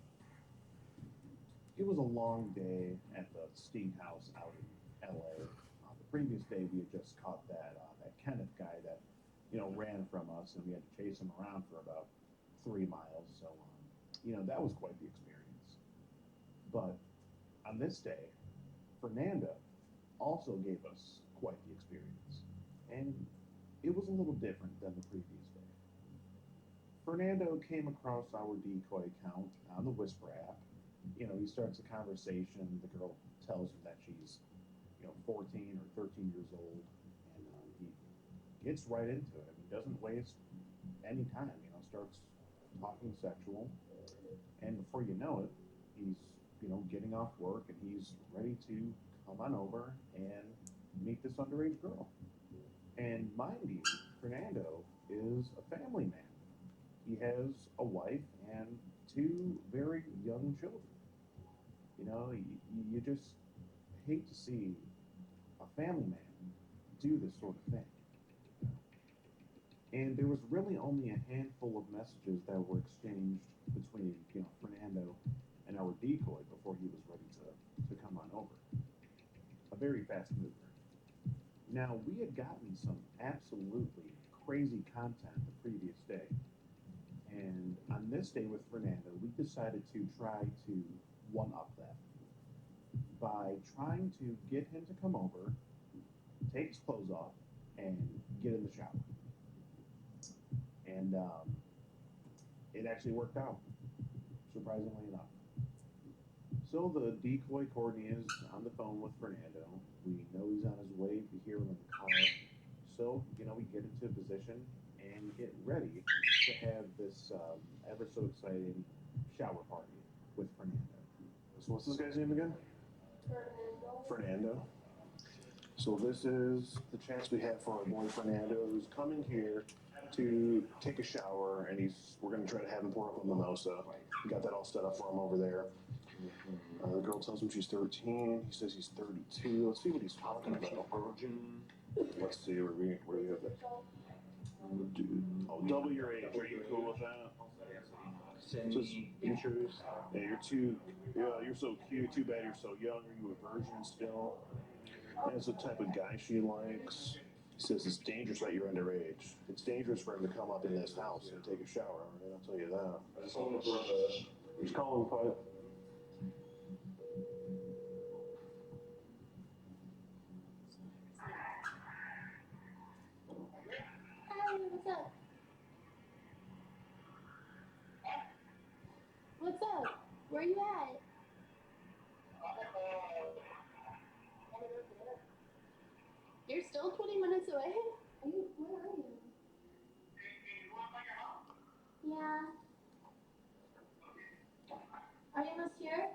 It was a long day at the Sting House out in LA. The previous day we had just caught that Kenneth guy that, ran from us, and we had to chase him around for about 3 miles. So, that was quite the experience. But on this day, Fernando also gave us quite the experience. And it was a little different than the previous day. Fernando came across our decoy account on the Whisper app. He starts a conversation. The girl tells him that she's, 14 or 13 years old, and he gets right into it. He doesn't waste any time. Starts talking sexual, and before you know it, he's, getting off work, and he's ready to come on over and meet this underage girl. And mind you, Fernando is a family man. He has a wife and 2 very young children. You just hate to see a family man do this sort of thing. And there was really only a handful of messages that were exchanged between, Fernando and our decoy before he was ready to come on over. A very fast mover. Now, we had gotten some absolutely crazy content the previous day. And on this day with Fernando, we decided to try to one-up that by trying to get him to come over, take his clothes off, and get in the shower. And it actually worked out, surprisingly enough. So the decoy Courtney is on the phone with Fernando. We know he's on his way to hear him in the car. So, we get into position and get ready to have this ever so exciting shower party with Fernando. So what's this guy's name again? Fernando. So this is the chance we have for our boy Fernando, who's coming here to take a shower, and we're going to try to have him pour up a mimosa. We got that all set up for him over there. The girl tells him she's 13. He says he's 32. Let's see what he's talking about. Let's see where we have that. Oh, double your age. Are you cool with that? Semi-features. Yeah, you're so cute. Too bad you're so young. Are you a virgin still? That's the type of guy she likes. He says it's dangerous that you're underage. It's dangerous for him to come up in this house and take a shower. I'll tell you that. He's calling pipe. Hi, what's up? What's up? Where you at? You're still 20 minutes away? Where are you? Yeah. Are you almost here?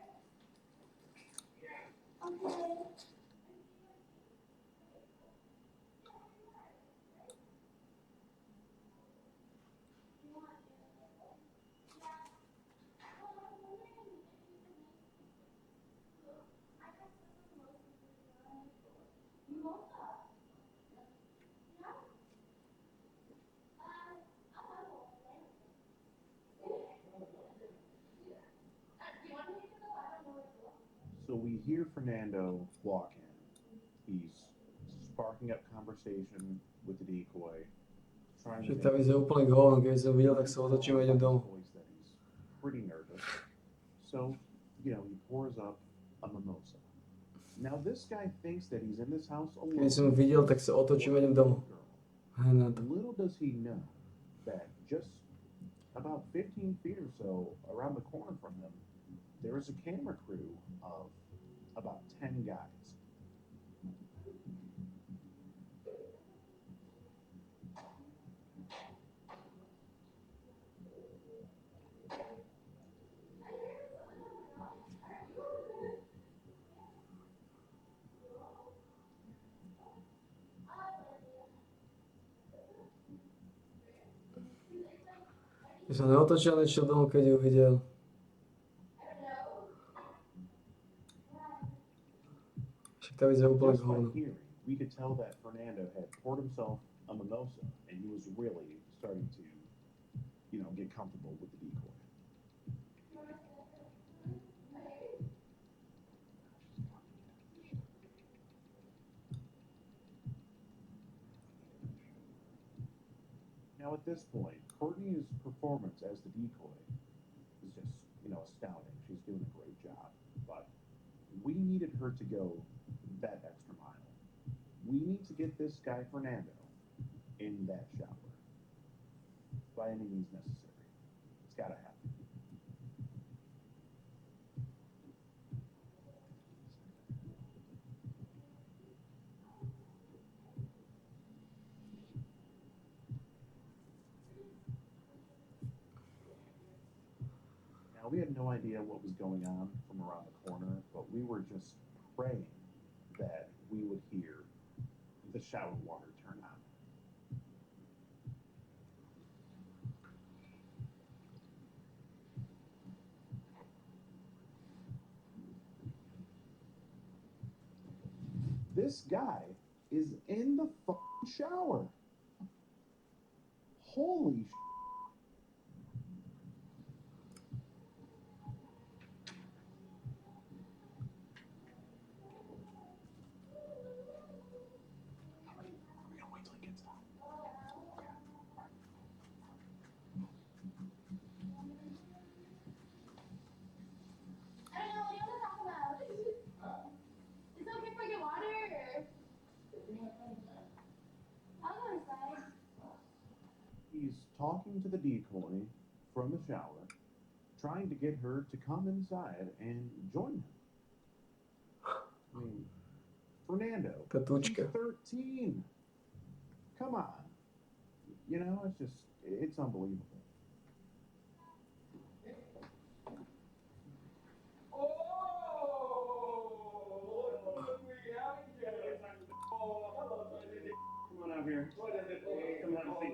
Okay. So we hear Fernando walk in. He's sparking up conversation with the decoy, trying to Že make ta vize je úplně gól, když jsem viděl, tak se otočím a jdem domů. voice that he's pretty nervous. So, he pours up a mimosa. Now this guy thinks that he's in this house alone. Když jsem ho viděl, tak se otočím a jdem domů. Hned. Little does he know that just about 15 feet or so around the corner from him, there is a camera crew of about 10 guys. Když jsem neotočil, nešel domů, keď ho viděl. Však ta vize je úplně Just by hovno. hearing, we could tell that Fernando had poured himself a mimosa and he was really starting to, get comfortable with the decoy. Now at this point, Courtney's performance as the decoy is just, astounding. She's doing a great job. But we needed her to go that extra mile. We need to get this guy Fernando in that shower. By any means necessary. It's gotta happen. Now, we had no idea what was going on from around the corner, but we were just praying that we would hear the shower water turn on. This guy is in the fucking shower. Holy sh**. I don't know, what do you want to talk about? Is it okay if I get water or? I'll go inside. He's talking to the decoy from the shower, trying to get her to come inside and join him. I mean, Fernando, she's Katučka. 13. Come on. It's unbelievable. Come on out here. What is it? Come on, see.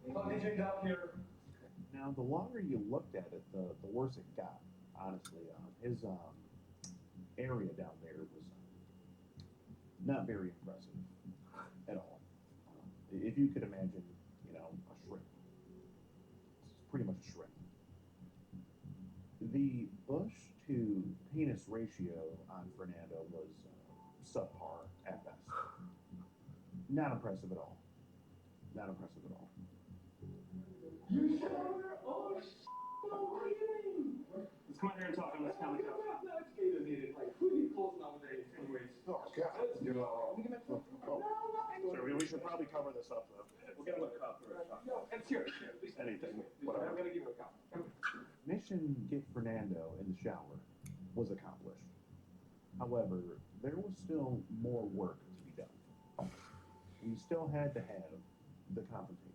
What did you down here? Now, the longer you looked at it, the worse it got, honestly. His area down there was not very impressive at all. If you could imagine, a shrimp. It's pretty much a shrimp. The bush to penis ratio on Fernando was subpar at best. Not impressive at all. Not impressive at all. You shower? Oh, what do you mean? Let's come out here and talk on this comic couch. No, it's gator-needed. Like, who needs clothes nowadays? Anyways. Oh, God. Let's go. Sir, we should probably cover this up, though. We'll get him a cup or a cup. No, it's here. Anything, I'm whatever. gonna give you a cup. Mission Get Fernando in the shower was accomplished. However, there was still more work to be done. We still had to have the confrontation.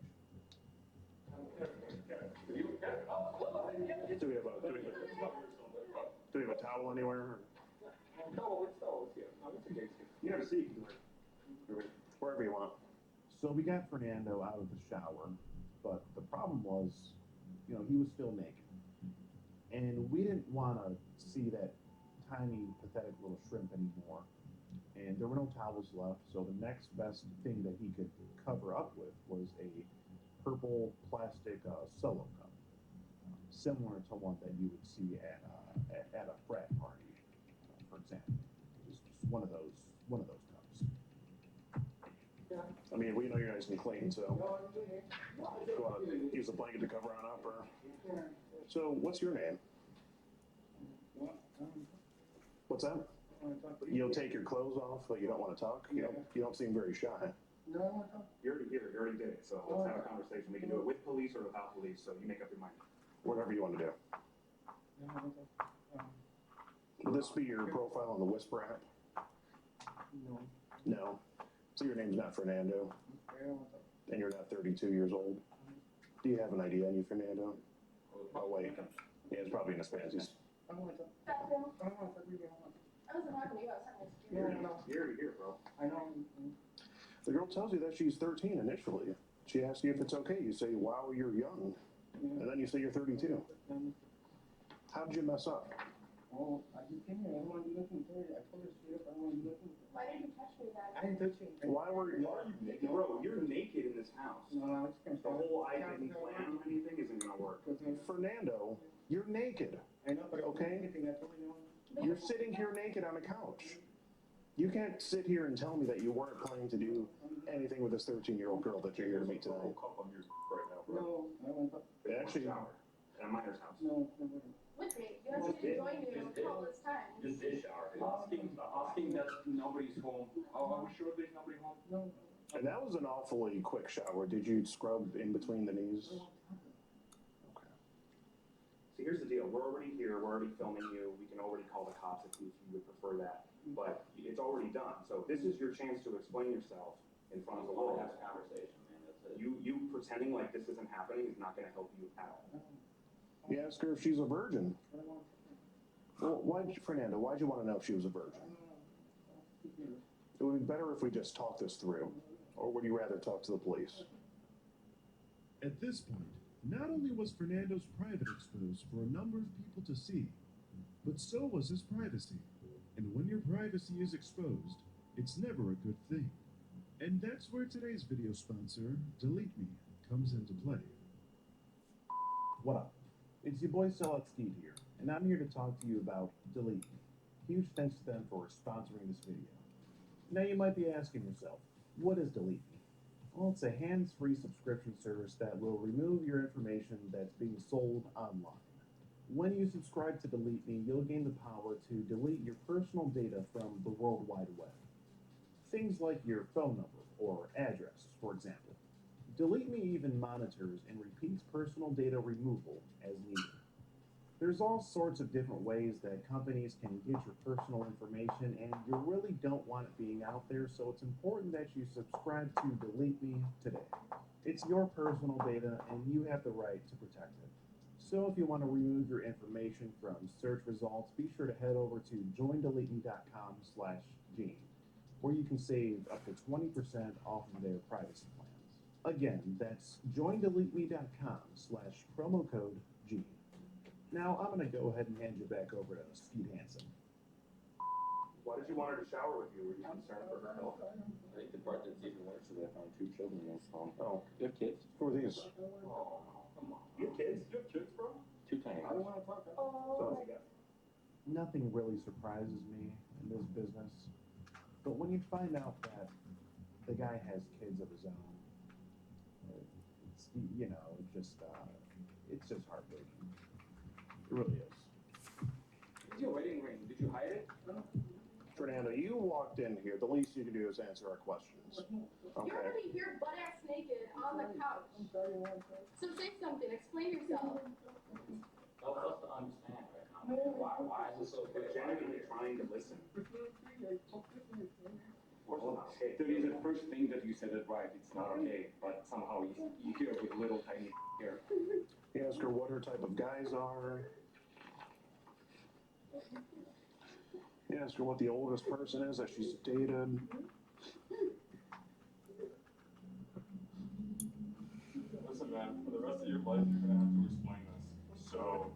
Do we have a towel anywhere? You never see. Wherever you want. So we got Fernando out of the shower, but the problem was, you know, he was still naked. And we didn't want to see that tiny, pathetic little shrimp anymore. And there were no towels left, so the next best thing that he could cover up with was a purple plastic solo cup, similar to one that you would see at a frat party, for example. Just one of those cups. I mean, we know you're nice and clean, so you want to use a blanket to cover on up, or? So, what's your name? What's that? You'll take your clothes off, but you don't want to talk? You don't seem very shy. No, I want to talk. You already here. You already did it. So let's have a conversation. We can do it with police or without police. So you make up your mind. Whatever you want to do. Will this be your profile on the Whisper app? No. No. So your name's not Fernando, and you're not 32 years old. Do you have an ID on you, Fernando? Oh wait, yeah, it's probably in his panties. I don't want to talk. I don't want to talk. I wasn't talking to you, I was talking to you. You're already here, bro. I know. The girl tells you that she's 13 initially. She asks you if it's okay. You say, wow, you're young. And then you say you're 32. How did you mess up? Oh, I just came here. I don't want to do nothing. I told her straight up I don't want to do nothing. Why did you touch me then? I didn't touch you. Why were you? Naked, bro. You're naked in this house. No, I was just The whole I didn't plan anything isn't gonna work. Fernando, you're naked. I know, but okay? Anything, I told you. You're sitting here naked on a couch. You can't sit here and tell me that you weren't planning to do anything with this 13-year-old girl that you're here to meet tonight. Right now, bro. No, I don't want to talk. Actually, At a miner's house. No. With me. You asked me to join you all this time. Just did shower. Asking that nobody's home. Oh, are we sure there's nobody home? No. And that was an awfully quick shower. Did you scrub in between the knees? Okay. So here's the deal. We're already here. We're already filming you. We can already call the cops if you would prefer that. But it's already done. So this is your chance to explain yourself in front of the world. Have a conversation, man. That's it. You pretending like this isn't happening is not going to help you at all. You ask her if she's a virgin. Well, Fernando, why'd you want to know if she was a virgin? It would be better if we just talked this through. Or would you rather talk to the police? At this point, not only was Fernando's private exposed for a number of people to see, but so was his privacy. And when your privacy is exposed, it's never a good thing. And that's where today's video sponsor, Delete Me, comes into play. What up? It's your boy Sellout Steve here, and I'm here to talk to you about Delete Me. Huge thanks to them for sponsoring this video. Now you might be asking yourself, what is Delete Me? Well, it's a hands-free subscription service that will remove your information that's being sold online. When you subscribe to Delete Me, you'll gain the power to delete your personal data from the World Wide Web. Things like your phone number or address, for example. Delete Me even monitors and repeats personal data removal as needed. There's all sorts of different ways that companies can get your personal information, and you really don't want it being out there, so it's important that you subscribe to Delete Me today. It's your personal data, and you have the right to protect it. So if you want to remove your information from search results, be sure to head over to joindeleteme.com/Gene, where you can save up to 20% off of their privacy plans. Again, that's joindeleteme.com/promo code Gene. Now I'm going to go ahead and hand you back over to Skeet Hansen. Why did you want her to shower with you? Were you concerned for her health? I think the part that's even worse is I found 2 children in this home. Oh. You have kids? Who are these? Oh, come on. You have kids? You have kids, bro? 2 tiny I don't ones. want to talk. So what's he got? Nothing really surprises me in this business, but when you find out that the guy has kids of his own, it's, you know, it's just heartbreaking. It really is. Where's your wedding ring? Did you hide it? Fernando, you walked in here. The least you can do is answer our questions. You're Okay. already here butt ass naked on the couch. So say something, explain yourself. Help us to understand right now. Why is this so good? Genuinely trying to listen. first thing that you said it right, it's not okay, but somehow you hear with little tiny here. You ask her what her type of guys are. You ask her what the oldest person is that she's dated. Listen, man, for the rest of your life, you're gonna have to explain this. So,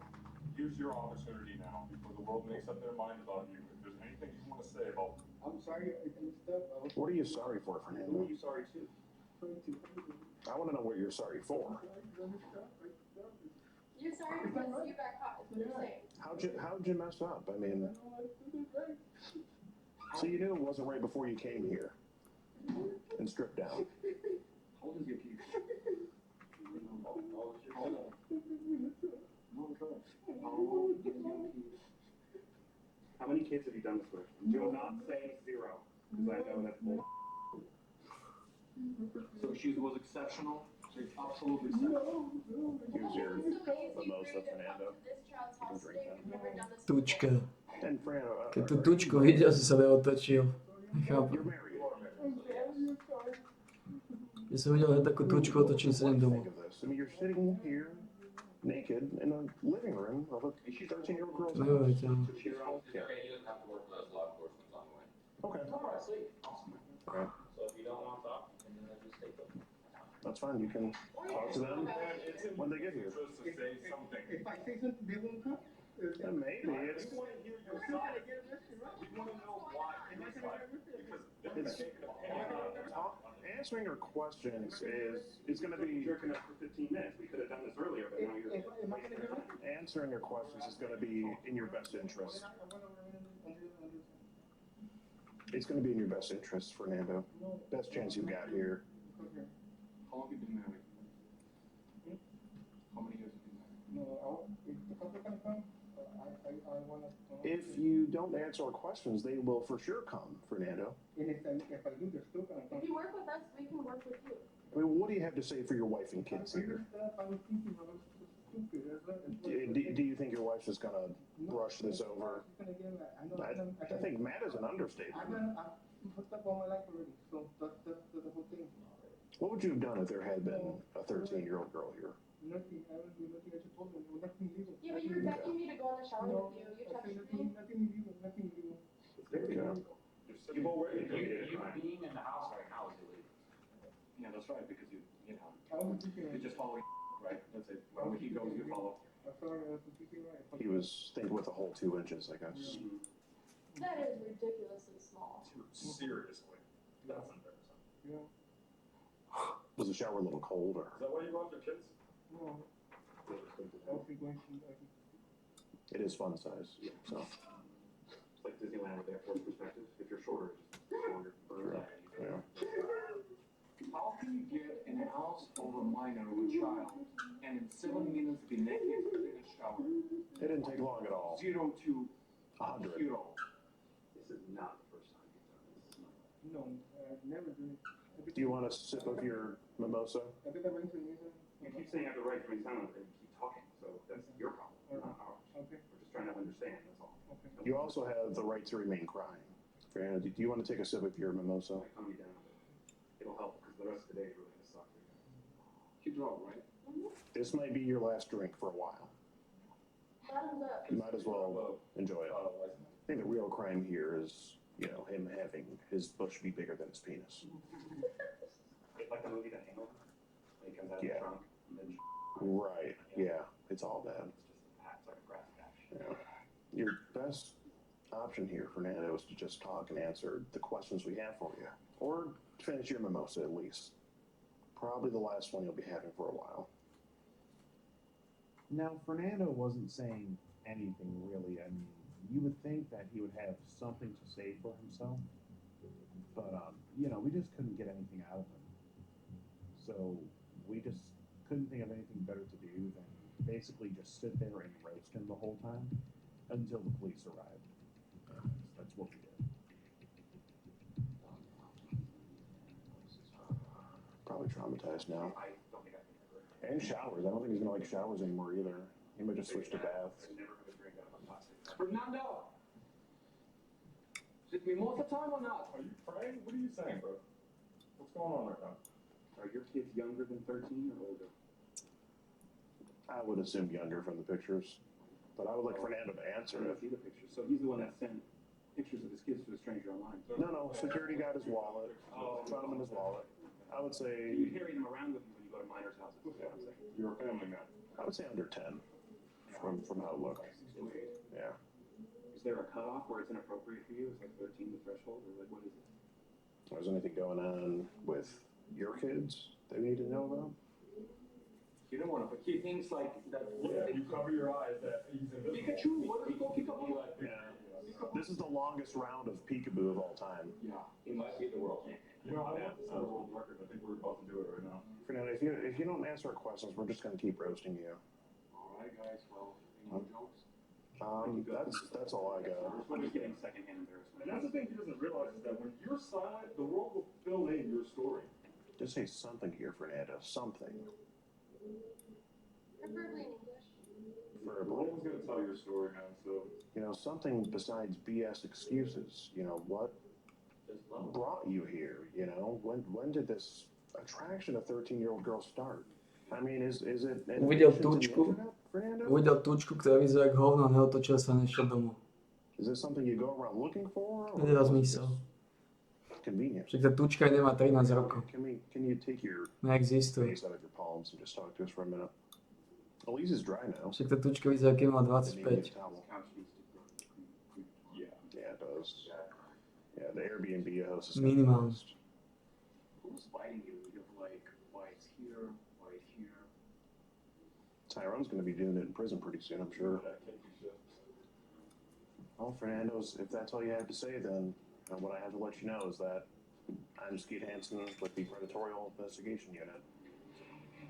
here's your opportunity now, before the world makes up their mind about you. If there's anything you want to say about I'm sorry, I messed up. What are you sorry for, Fernando? Who are you sorry to? I want to know what you're sorry for. You're sorry because you got caught, is what you're saying. How'd you mess up? I mean, so you knew it wasn't right before you came here and stripped down. How old is your kid? How many kids have you done this with? Do not say 0, because I know that's bull. So she was exceptional. She's absolutely exceptional. Here's your mimosa, Fernando. You can drink that. Tučka. And Fernando, Keď tú tučku videl, si sa neotočil. Chápem. you're married. Ja som videl len takú tučku, otočil sa nem domov. Think of this. I mean, you're sitting here naked in a living room of a 13-year-old girl's No, house. veď áno. He doesn't have to work for those law enforcement on the way. Okay. Alright, sweet. Awesome. Okay. So if you don't want to talk, then just stay put. That's fine. You can talk to them when they get here. just to say something. If I say something, they won't come? Yeah, maybe. It's, We want to hear your side. We want to know why you're right. Because they're taking a opinion on it. answering your questions is going to be jerking us for 15 minutes. We could have done this earlier, but now you're Am I gonna do it? answering your questions is going to be in your best interest. It's going to be in your best interest, Fernando. Best chance you got here. How long have you been married? How many years have you been married? No, if the couple can come, I wanna. If you don't answer our questions, they will for sure come, Fernando. And if I do, they're still gonna come. If you work with us, we can work with you. I mean, what do you have to say for your wife and kids here? I was thinking, I was stupid. Do you think your wife's just going to brush this over? I think Matt is an understatement. I'm hooked up all my life already, so that's the whole thing. What would you have done if there had been a 13-year-old girl here? Nothing, I haven't do nothing, I just told them, nothing illegal. Yeah, but you were begging me to go in the shower with you. You touched me. Nothing illegal, nothing illegal. You've already You being in the house right now is illegal. Yeah, that's right, because you know, I was thinking, you're just following, right? That's it. Wherever he goes, you follow. I'm sorry, I was thinking right. He was thinking with a whole 2 inches, I guess. That is ridiculously small. Seriously. That's embarrassing. Yeah. Was the shower a little cold, or? Is that why you brought your kids? No. I was going to, It is fun size, so. It's like Disneyland with the Air Force perspective. If you're shorter, it's shorter. Yeah. How can you get in a house of a minor or a child and in 7 minutes be naked in a shower? It didn't take long at all. 0 to 100. hero. This is not the first time you've done this. no, I've never done it. Do you want a sip of your mimosa? I think I went to Lisa. You keep saying I have the right to remain silent and you keep talking, so that's your problem, not ours. Okay. We're just trying to understand, that's all. Okay. You also have the right to remain crying. Fernando, do you want to take a sip of your mimosa? Calm you down a bit. It'll help, because the rest of the day is really going to suck for you. Keep drawing, right? This might be your last drink for a while. Bottoms up. You might as well enjoy it. I think the real crime here is, him having his bush be bigger than his penis. It's like the movie The Hangover. When he comes out of the Yeah. trunk and then Right, yeah, it's all bad. it's just a patch, like a grass patch. Yeah. Your best option here, Fernando, is to just talk and answer the questions we have for you. Or finish your mimosa at least. Probably the last one you'll be having for a while. Now, Fernando wasn't saying anything really. I mean, you would think that he would have something to say for himself, but we just couldn't get anything out of him. So we just couldn't think of anything better to do than basically just sit there and roast him the whole time until the police arrived. That's what we did. Probably traumatized now. I don't think I can ever. And showers. I don't think he's gonna like showers anymore either. He might just switch to baths. I'm never going to drink out of a plastic. Fernando! Is it mimosa time or not? Are you crying? What are you saying, bro? What's going on right now? Are your kids younger than 13 or older? I would assume younger from the pictures, but I would like Fernando to answer I it. don't see the pictures. So he's the one that sent pictures of his kids to a stranger online. No, security got his wallet, found him in his wallet. I would So say, you carry them around with you when you go to minors' houses. Is what I'm saying. You're a family man. I would say under 10, from how it looked. Yeah. Is there a cutoff where it's inappropriate for you? Is like 13 the threshold, or like what is it? Is there anything going on with your kids that we need to know about? You don't want to put things like that. Yeah, you cover your eyes that he's invisible. Pikachu, what are you going to pick up? Yeah. This is the longest round of peekaboo of all time. Yeah, he might be the world champion. You know, I want to set a world record. I think we're about to do it right now. Fernando, if you don't answer our questions, we're just gonna keep roasting you. All right, guys. Well, any jokes? That's all I got. I'm just getting secondhand embarrassment. And that's the thing he doesn't realize is that when you're silent, the world will fill in your story. Just say something here, Fernando. Something. Preferably in English. No one's gonna tell your story, man. So You know, something besides BS excuses. You know, what brought you here? You know, when did this attraction of 13-year-old girls start? I mean, is it Uvidel addiction to the tučku, internet, Fernando? uvidel tučku, ktorá vyzerá jak hovno a neotočil sa a nešiel domov. Is this something you go around looking for? or Nedá is it zmysel. just convenient? Však tá tučka aj nemá 13 rokov. Can you take your Neexistuje. face out of your palms and just talk to us for a minute? Elise is dry now. Však tá tučka vyzerá, keď má Didn't even 25. get a towel. yeah. Yeah, it does. Yeah, the Airbnb host is Minimum. confused. Who's fighting you? You're like, why it's here, why it's here. Tyrone's going to be doing it in prison pretty soon, I'm sure. Well, Fernando's, if that's all you have to say, then what I have to let you know is that I'm Skeet Hansen with the Predatorial Investigation Unit.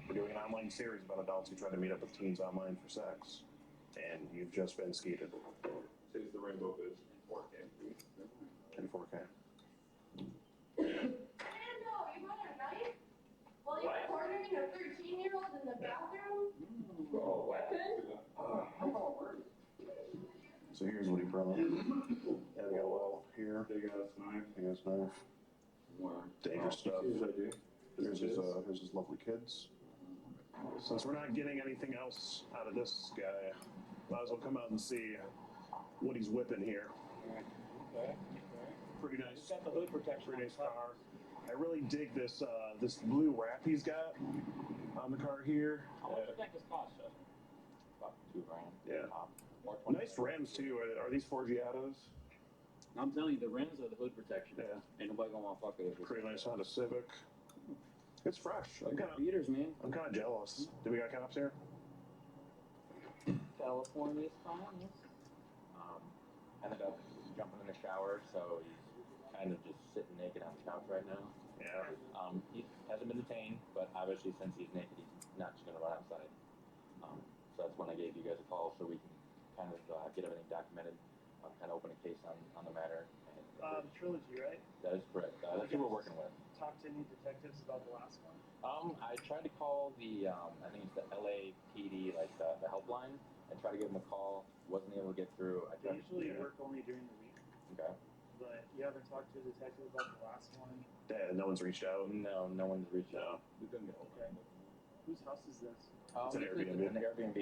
We're doing an online series about adults who try to meet up with teens online for sex. And you've just been skeeted. Saves the rainbow fish. 4K. In 4K. Fernando, you got a knife? While you're cornering a 13-year-old in the bathroom? Oh, Weapon? So here's what he brought. Yeah, we got a well here. Big ass knife. Big ass knife. Wow. Dangerous stuff. Here's what I do. Here's his lovely kids. Since we're not getting anything else out of this guy, might as well come out and see what he's whipping here. Okay. Pretty nice. He's got the hood protection. Pretty nice car. I really dig this this blue wrap he's got on the car here. How much does that cost, Jeff? About $2 grand. Yeah. Or 20. Nice rims too. Are these Forgiatos? I'm telling you, the rims are the hood protection. Yeah. Ain't nobody gonna want to fuck with it. Pretty nice Honda Civic. It's fresh. I'm kind of beaters, man. I'm kind of jealous. Do we got cops here? California's finest. Ended up jumping in the shower, so he's kind of just sitting naked on the couch right now. Yeah. He hasn't been detained, but obviously since he's naked, he's not just gonna run outside. So that's when I gave you guys a call so we can kind of get everything documented, kind of open a case on the matter. And, Trilogy, right? that is correct. That's who we're working with. Talk to any detectives about the last one? I tried to call the, I think it's the LAPD, like the helpline, and try to give them a call. Wasn't able to get through. I They tried usually work only during the week, Okay. but you haven't talked to a detective about the last one. Yeah, no one's reached out. No one's reached out. We couldn't get hold of Okay. them. Whose house is this? It's an This is Airbnb. An Airbnb.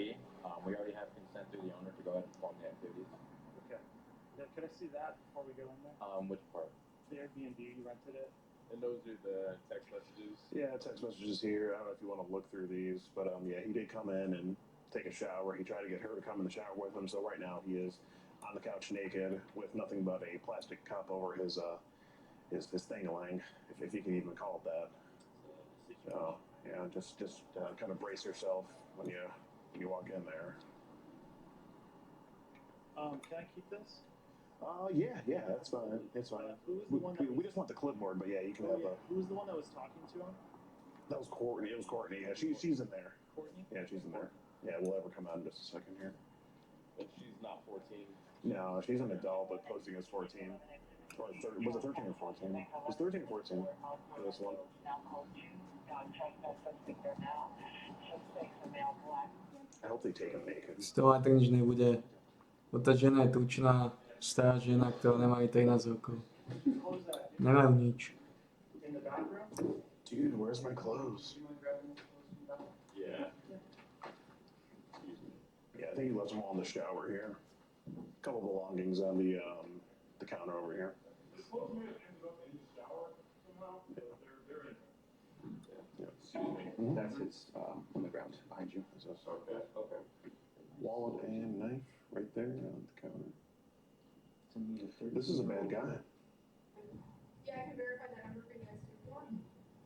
We already have consent through the owner to go ahead and perform the activities. Okay. Yeah, could I see that before we go in there? Which part? The Airbnb, you rented it? And those are the text messages. Yeah, text messages here. I don't know if you want to look through these, but yeah, he did come in and take a shower. He tried to get her to come in the shower with him, so right now he is on the couch naked with nothing but a plastic cup over his thing-a-lang, if you can even call it that. So yeah, just kind of brace yourself when you walk in there. Can I keep this? Yeah, that's fine. It's fine. Who was the one that We just want the clipboard, but yeah, you can have a. Who was the one that was talking to him? That was Courtney. It was Courtney. Yeah, she's in there. Courtney? Yeah, she's in there. Yeah, we'll have her come out in just a second here. But she's not 14. No, she's an adult, but posting as 14. Or was it 13 or 14? It was 13 or 14 for this one. I hope they take him naked. Z toho aj tak nič nebude. Bo tá žena je tučná, stará žena, ktorá nemá ani 13 rokov. Nemajú nič. In the bathroom? Dude, where's my clothes? Do you mind grabbing those clothes from the back? Yeah. Yeah, I think he left them all in the shower here. A couple belongings on the counter over here. The clothes may have ended up in the shower somehow, but they're in there. Yeah. Excuse me. That's his, on the ground behind you. Is this Okay, okay. wallet and knife right there on the counter. This is a bad guy. Yeah, I can verify that number for you guys too. if you want.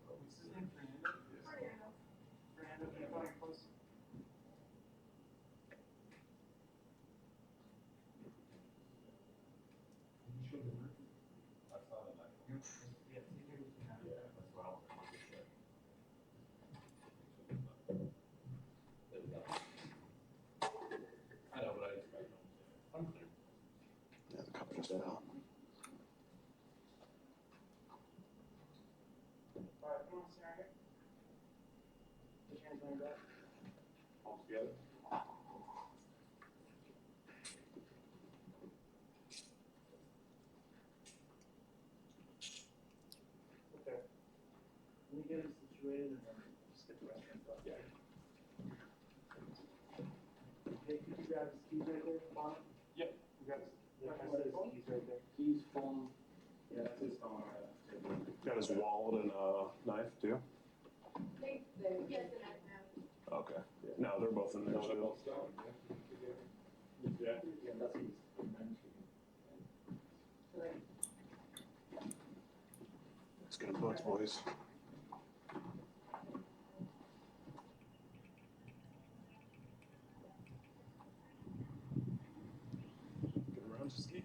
What's his name? Fernando? Fernando. Fernando, can you find your clothes? Can you show the knife? I saw the knife. Yeah, see if you can have it. That's what I'll check. I know, but I expect them. I'm clear. Yeah, the cup just fell. Alright, come on, sit right here. Put your hands on your back. Palms together. Okay. Let me get him situated and then just get the rest of the Yeah. Hey, could you grab his keys right there, Bonnie? Yep. You grab his, yeah, I said his keys right there. Keys, phone. Yeah, that's his phone. Got his wallet and knife too. He has the knife now. Okay. No, they're both in there No, they're still. both stolen, yeah. Yeah. Yeah, that's his. Let's get him books, boys. Get around to skate.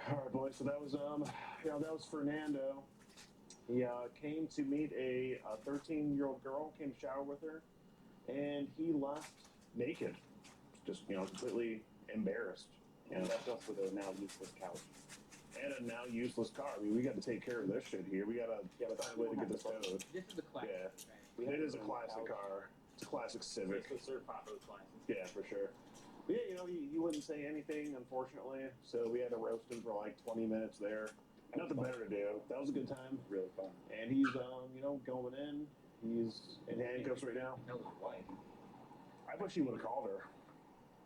All right, boys. So that was that was Fernando. He came to meet a 13-year-old girl. Came to shower with her, and he left naked, just completely embarrassed. And left us with a now useless couch and a now useless car. I mean, we got to take care of this shit here. We gotta find a way to get this towed. This is the classic. Yeah, it is a classic car. It's a classic Civic. It's the third popular classic. Yeah, for sure. But yeah, he wouldn't say anything, unfortunately. So we had to roast him for like 20 minutes there. Nothing better to do. That was a good time. Really fun. And he's, going in. He's in handcuffs right now. Hell, his wife. I wish he would have called her.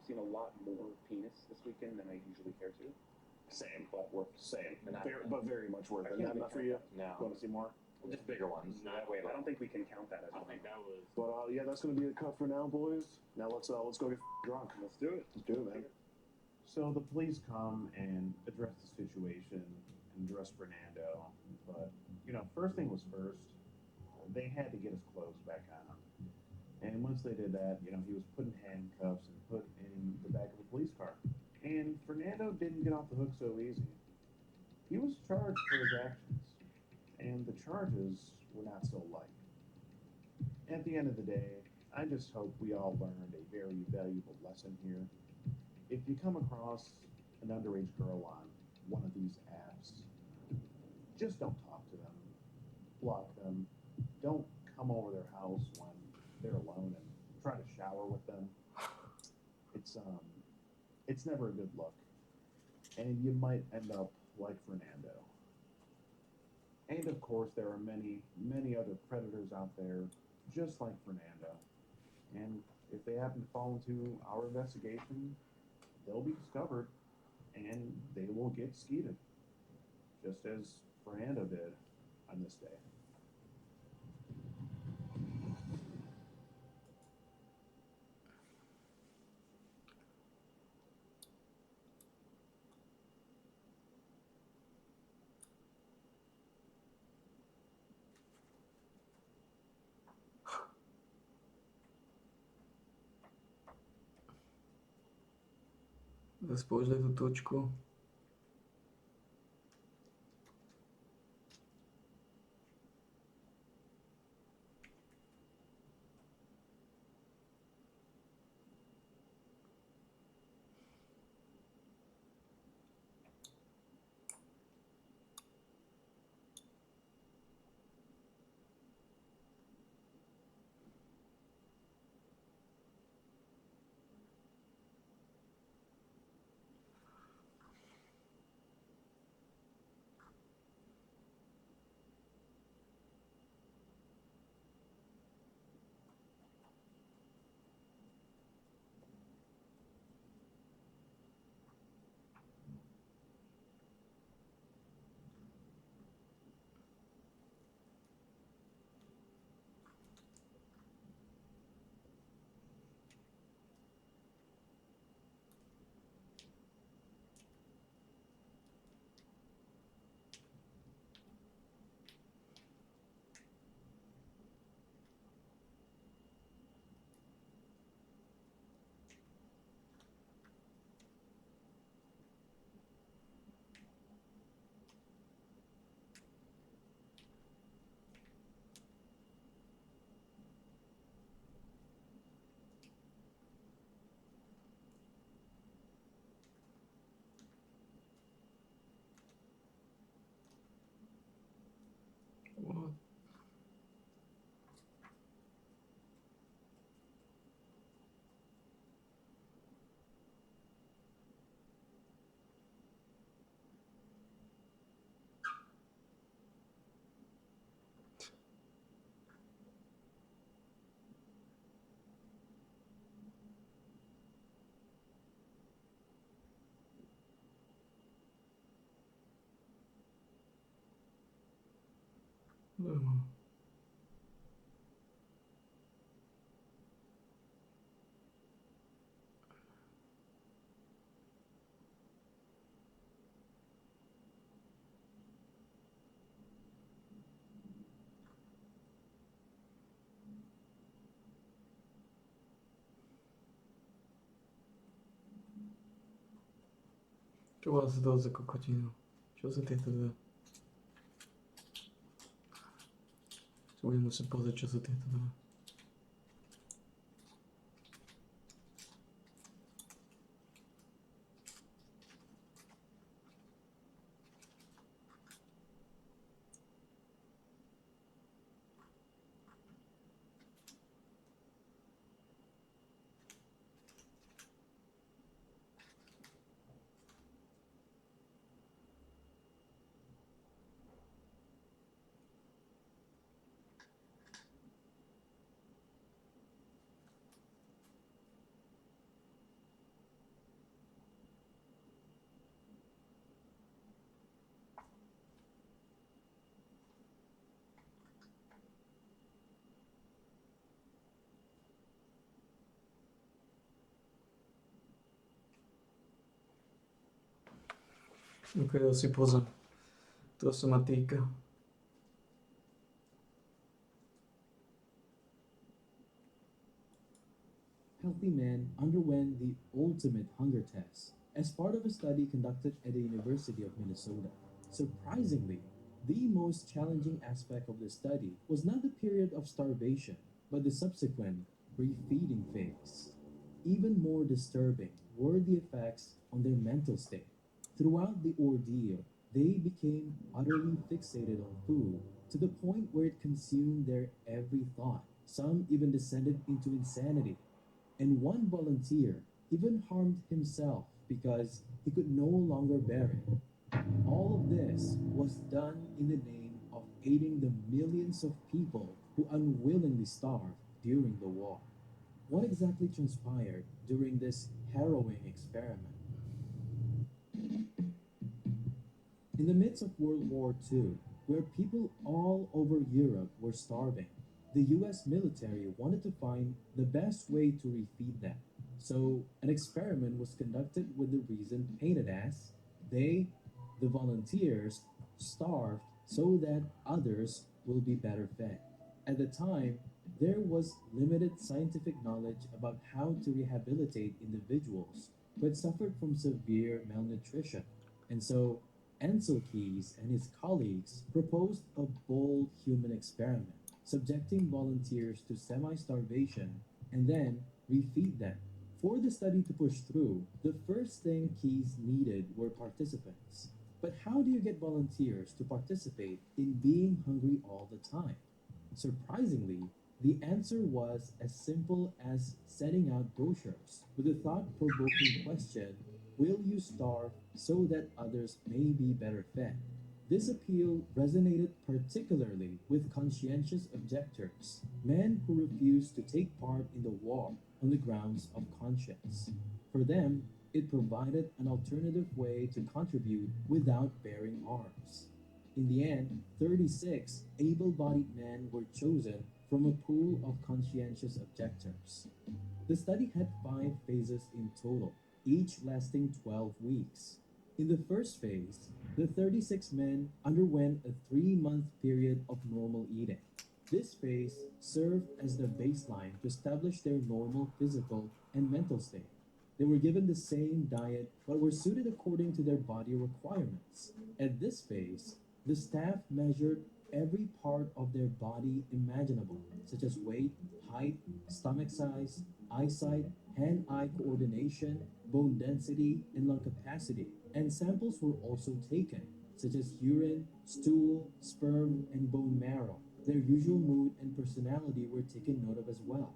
Seen a lot more penis this weekend than I usually care to. Same. But worth Same. Not- But very much worth it. Not enough for you? No. Want to see more? Just bigger ones. That way, I don't think we can count that as I one. think that was. But yeah, that's gonna be a cut for now, boys. Now let's go get drunk. Let's do it. Let's do it, man. So the police come and address the situation and address Fernando. But, first thing was first, they had to get his clothes back on. And once they did that, he was put in handcuffs and put in the back of a police car. And Fernando didn't get off the hook so easy. He was charged for his actions. And the charges were not so light. At the end of the day, I just hope we all learned a very valuable lesson here. If you come across an underage girl on one of these apps, just don't talk to them, block them, don't come over their house when they're alone and try to shower with them. It's never a good look, and you might end up like Fernando. And of course, there are many, many other predators out there just like Fernando. And if they happen to fall into our investigation, they'll be discovered and they will get skeeted, just as Fernando did on this day. Depois do Tuchko. What? Čo vás dal za kokotinu? Čo sa tieto dá? Budem musieť pozrieť, čo sa tieto dá. Ok, ja si pozriem. To sa ma týka. Healthy men underwent the ultimate hunger test as part of a study conducted at the University of Minnesota. Surprisingly, the most challenging aspect of the study was not the period of starvation, but the subsequent refeeding phase. Even more disturbing were the effects on their mental state. Throughout the ordeal, they became utterly fixated on food to the point where it consumed their every thought. Some even descended into insanity, and one volunteer even harmed himself because he could no longer bear it. All of this was done in the name of aiding the millions of people who unwillingly starved during the war. What exactly transpired during this harrowing experiment? In the midst of World War II, where people all over Europe were starving, the US military wanted to find the best way to refeed them. So an experiment was conducted with the reason painted as they, the volunteers, starved so that others will be better fed. At the time, there was limited scientific knowledge about how to rehabilitate individuals but suffered from severe malnutrition. And so Ansel Keys and his colleagues proposed a bold human experiment, subjecting volunteers to semi-starvation and then refeed them. For the study to push through, the first thing Keys needed were participants. But how do you get volunteers to participate in being hungry all the time? Surprisingly, the answer was as simple as setting out brochures with the thought-provoking question, will you starve so that others may be better fed? This appeal resonated particularly with conscientious objectors, men who refused to take part in the war on the grounds of conscience. For them, it provided an alternative way to contribute without bearing arms. In the end, 36 able-bodied men were chosen from a pool of conscientious objectors. The study had 5 phases in total, each lasting 12 weeks. In the first phase, the 36 men underwent a 3-month period of normal eating. This phase served as the baseline to establish their normal physical and mental state. They were given the same diet but were suited according to their body requirements. At this phase, the staff measured every part of their body imaginable, such as weight, height, stomach size, eyesight, hand-eye coordination, bone density, and lung capacity. And samples were also taken, such as urine, stool, sperm, and bone marrow. Their usual mood and personality were taken note of as well.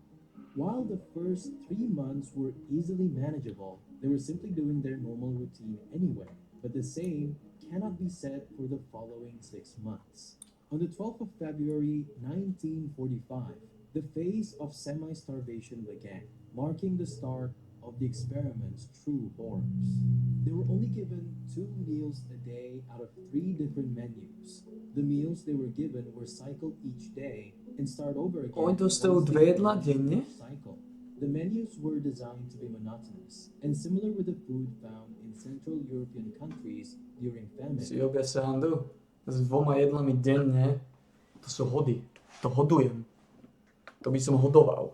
While the first 3 months were easily manageable, they were simply doing their normal routine anyway. But the same cannot be said for the following 6 months. On the 12th of February 1945, the phase of semi-starvation began, marking the start of the experiment's true horrors. They were only given 2 meals a day out of 3 different menus. The meals they were given were cycled each day and start over again. Oni dostaju 2 jedla denně. Cycle. The menus were designed to be monotonous and similar with the food found in Central European countries during famine. Si robia srandu s 2 jedlami denne. To sú hody. To hodujem. To by som hodoval.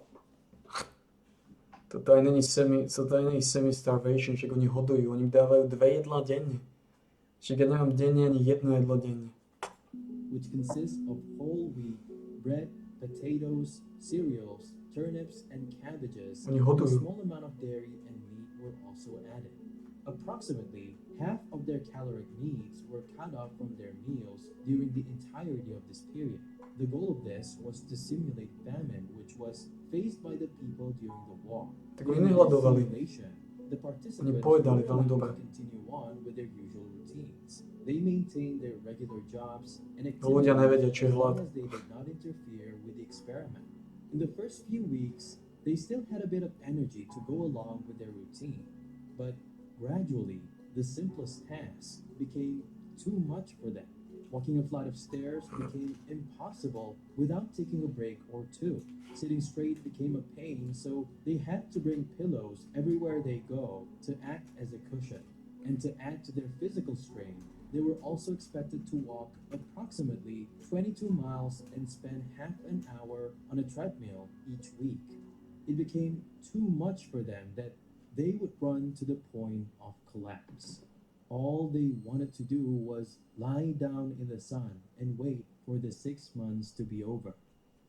Toto aj není semi-starvation, však oni hodujú. Oni dávajú 2 jedlá denne. Však ja nemám denne ani 1 jedlo denne. Which consists of whole wheat, bread, potatoes, cereals, turnips, and cabbages. Oni A hodujú. small amount of dairy and meat were also added. Approximately half of their caloric needs were cut off from their meals during the entirety of this period. The goal of this was to simulate famine, which was faced by the people during the war. Tak oni In this nehľadovali. simulation, the Oni participants povedali were veľmi allowed dobre. to continue on with their usual routines. They maintained their regular jobs and Ľudia nevedia, activities čo je as long hlad. as they did not interfere with the experiment. In the first few weeks, they still had a bit of energy to go along with their routine, but gradually, the simplest tasks became too much for them. Walking a flight of stairs became impossible without taking a break or 2. Sitting straight became a pain, so they had to bring pillows everywhere they go to act as a cushion. And to add to their physical strain, they were also expected to walk approximately 22 miles and spend half an hour on a treadmill each week. It became too much for them that they would run to the point of collapse. All they wanted to do was lie down in the sun and wait for the 6 months to be over.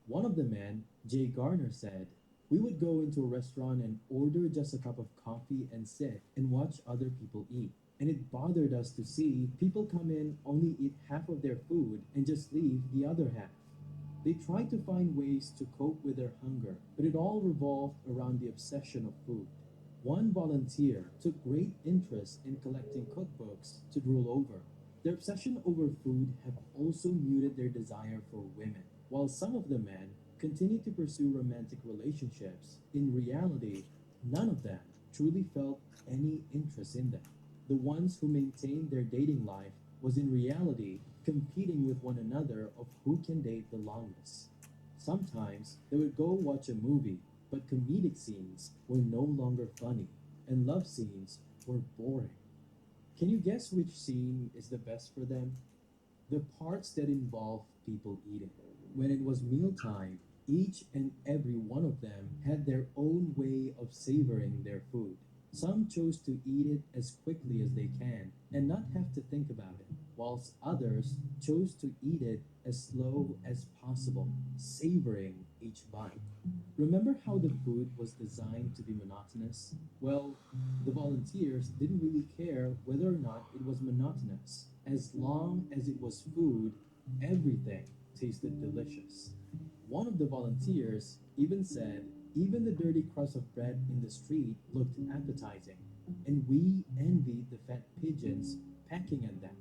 One of the men, Jay Garner, said, "We would go into a restaurant and order just a cup of coffee and sit and watch other people eat. And it bothered us to see people come in, only eat half of their food, and just leave the other half." They tried to find ways to cope with their hunger, but it all revolved around the obsession of food. One volunteer took great interest in collecting cookbooks to drool over. Their obsession over food had also muted their desire for women. While some of the men continued to pursue romantic relationships, in reality, none of them truly felt any interest in them. The ones who maintained their dating life was in reality competing with one another of who can date the longest. Sometimes they would go watch a movie, but comedic scenes were no longer funny, and love scenes were boring. Can you guess which scene is the best for them? The parts that involve people eating. When it was mealtime, each and every one of them had their own way of savoring their food. Some chose to eat it as quickly as they can and not have to think about it, whilst others chose to eat it as slow as possible, savoring each bite. Remember how the food was designed to be monotonous? Well, the volunteers didn't really care whether or not it was monotonous. As long as it was food, everything tasted delicious. One of the volunteers even said, even the dirty crust of bread in the street looked appetizing, and we envied the fat pigeons pecking at them.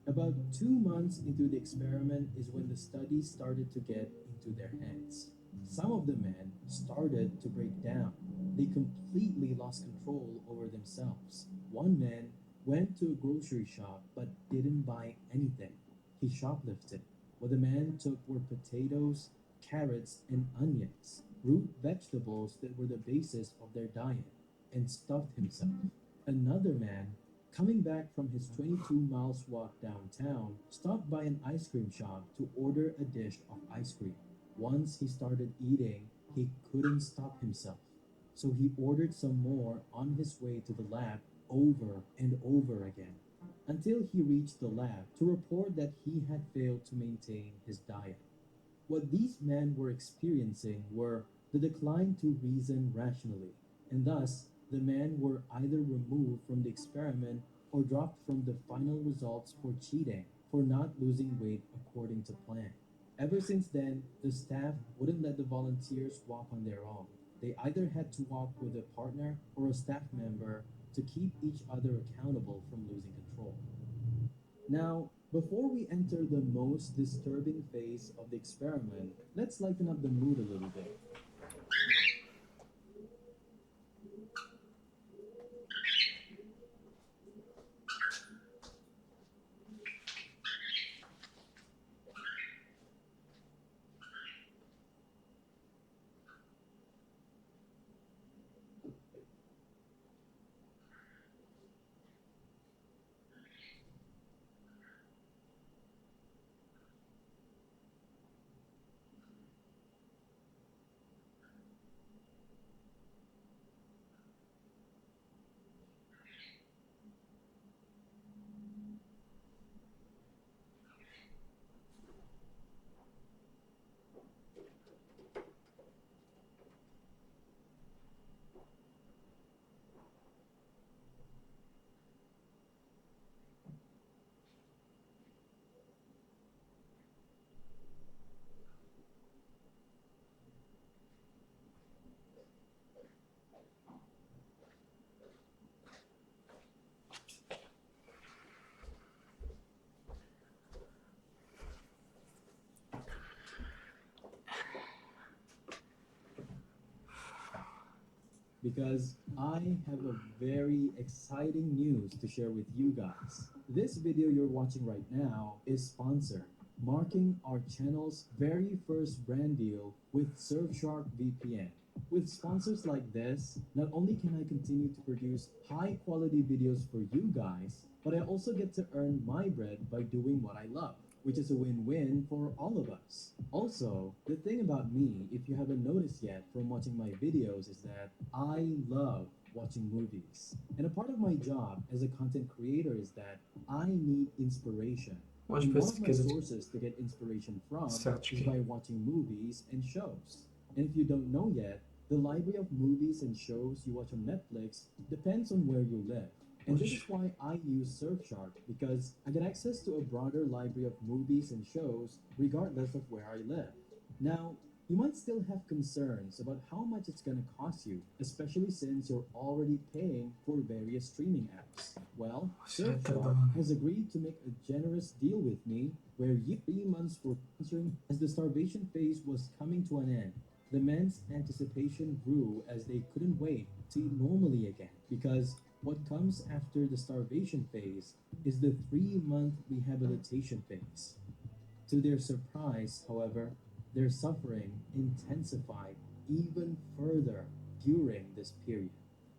About 2 months into the experiment is when the study started to get into their heads. Some of the men started to break down. They completely lost control over themselves. One man went to a grocery shop but didn't buy anything. He shoplifted. What the man took were potatoes, carrots, and onions, root vegetables that were the basis of their diet, and stuffed himself. Another man, coming back from his 22 miles walk downtown, stopped by an ice cream shop to order a dish of ice cream. Once he started eating, he couldn't stop himself. So he ordered some more on his way to the lab over and over again, until he reached the lab to report that he had failed to maintain his diet. What these men were experiencing were the decline to reason rationally, and thus the men were either removed from the experiment or dropped from the final results for cheating, for not losing weight according to plan. Ever since then, the staff wouldn't let the volunteers walk on their own. They either had to walk with a partner or a staff member to keep each other accountable from losing control. Now, before we enter the most disturbing phase of the experiment, let's lighten up the mood a little bit. Because I have a very exciting news to share with you guys. This video you're watching right now is sponsored, marking our channel's very first brand deal with Surfshark VPN. With sponsors like this, not only can I continue to produce high quality videos for you guys, but I also get to earn my bread by doing what I love, which is a win-win for all of us. Also, the thing about me, if you haven't noticed yet from watching my videos, is that I love watching movies. And a part of my job as a content creator is that I need inspiration. Moi, je And peux one of my expliquer ça. sources to get inspiration from Certo. is by watching movies and shows. And if you don't know yet, the library of movies and shows you watch on Netflix depends on where you live. And this is why I use Surfshark, because I get access to a broader library of movies and shows regardless of where I live. Now, you might still have concerns about how much it's going to cost you, especially since you're already paying for various streaming apps. Well, Surfshark has agreed to make a generous deal with me where 3 months for sponsoring as the starvation phase was coming to an end. The men's anticipation grew as they couldn't wait to eat normally again, because what comes after the starvation phase is the 3-month rehabilitation phase. To their surprise, however, their suffering intensified even further during this period.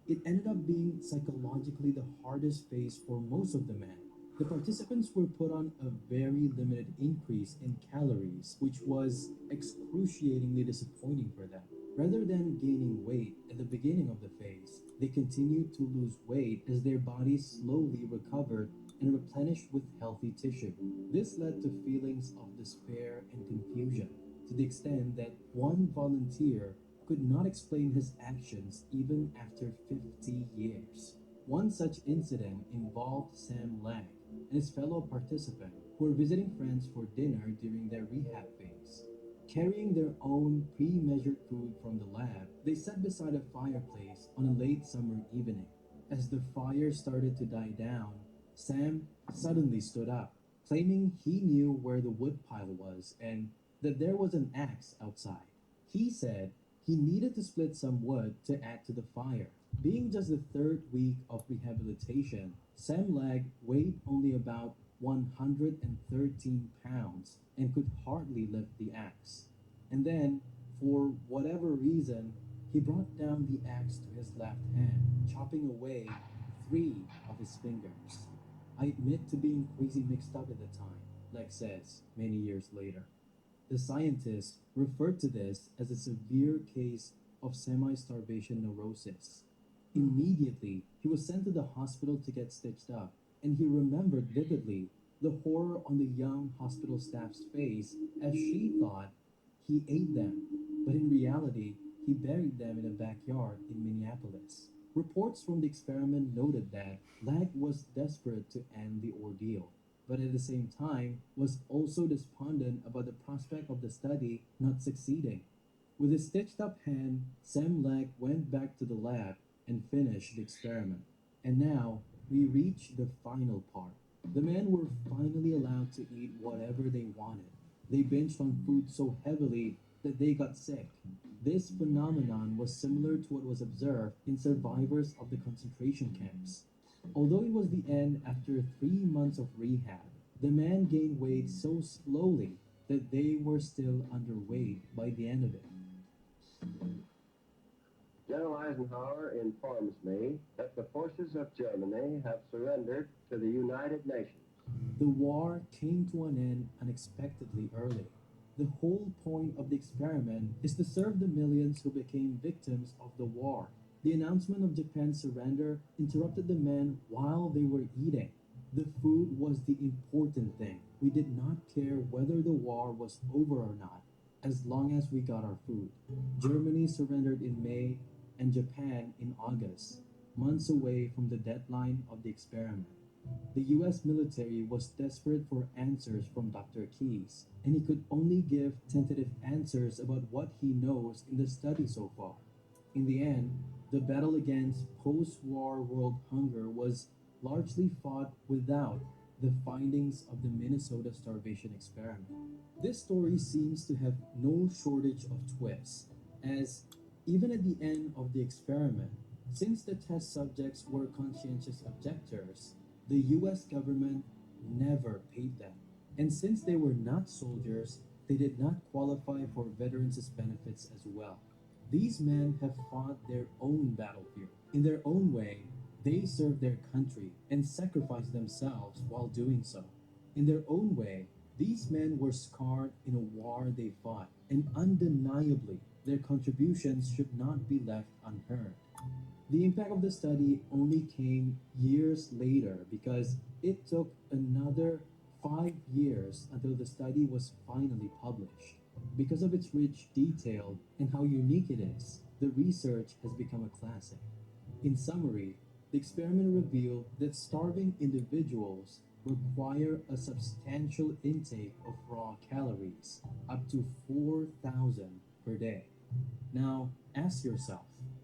It ended up being psychologically the hardest phase for most of the men. The participants were put on a very limited increase in calories, which was excruciatingly disappointing for them. Rather than gaining weight at the beginning of the phase, they continued to lose weight as their bodies slowly recovered and replenished with healthy tissue. This led to feelings of despair and confusion, to the extent that one volunteer could not explain his actions even after 50 years. One such incident involved Sam Lang and his fellow participant who were visiting friends for dinner during their rehab phase. Carrying their own pre-measured food from the lab, they sat beside a fireplace on a late summer evening. As the fire started to die down, Sam suddenly stood up, claiming he knew where the woodpile was and that there was an axe outside. He said he needed to split some wood to add to the fire. Being just the third week of rehabilitation, Sam Lag weighed only about 113 pounds and could hardly lift the axe. And then, for whatever reason, he brought down the axe to his left hand, chopping away 3 of his fingers. I admit to being crazy mixed up at the time, Lex says many years later. The scientists referred to this as a severe case of semi-starvation neurosis. Immediately, he was sent to the hospital to get stitched up, and he remembered vividly the horror on the young hospital staff's face as she thought he ate them, but in reality, he buried them in a backyard in Minneapolis. Reports from the experiment noted that Lag was desperate to end the ordeal, but at the same time was also despondent about the prospect of the study not succeeding. With his stitched up hand, Sam Lag went back to the lab and finished the experiment. And now we reach the final part. The men were finally allowed to eat whatever they wanted. They binged on food so heavily that they got sick. This phenomenon was similar to what was observed in survivors of the concentration camps. Although it was the end after 3 months of rehab, the men gained weight so slowly that they were still underweight by the end of it. General Eisenhower informs me that the forces of Germany have surrendered to the United Nations. The war came to an end unexpectedly early. The whole point of the experiment is to serve the millions who became victims of the war. The announcement of Japan's surrender interrupted the men while they were eating. The food was the important thing. We did not care whether the war was over or not, as long as we got our food. Germany surrendered in May and Japan in August, months away from the deadline of the experiment. The US military was desperate for answers from Dr. Keyes, and he could only give tentative answers about what he knows in the study so far. In the end, the battle against post-war world hunger was largely fought without the findings of the Minnesota starvation experiment. This story seems to have no shortage of twists, as even at the end of the experiment, since the test subjects were conscientious objectors, the US government never paid them. And since they were not soldiers, they did not qualify for veterans' benefits as well. These men have fought their own battlefield. In their own way, they served their country and sacrificed themselves while doing so. In their own way, these men were scarred in a war they fought, and undeniably, their contributions should not be left unheard. The impact of the study only came years later because it took another 5 years until the study was finally published. Because of its rich detail and how unique it is, the research has become a classic. In summary, the experiment revealed that starving individuals require a substantial intake of raw calories, up to 4,000 per day. Now, ask yourself,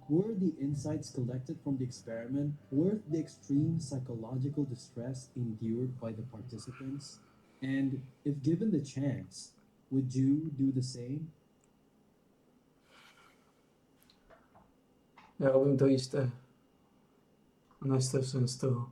were the insights collected from the experiment worth the extreme psychological distress endured by the participants? And if given the chance, would you do the same? Ja robím to isté. Nestresujem z toho.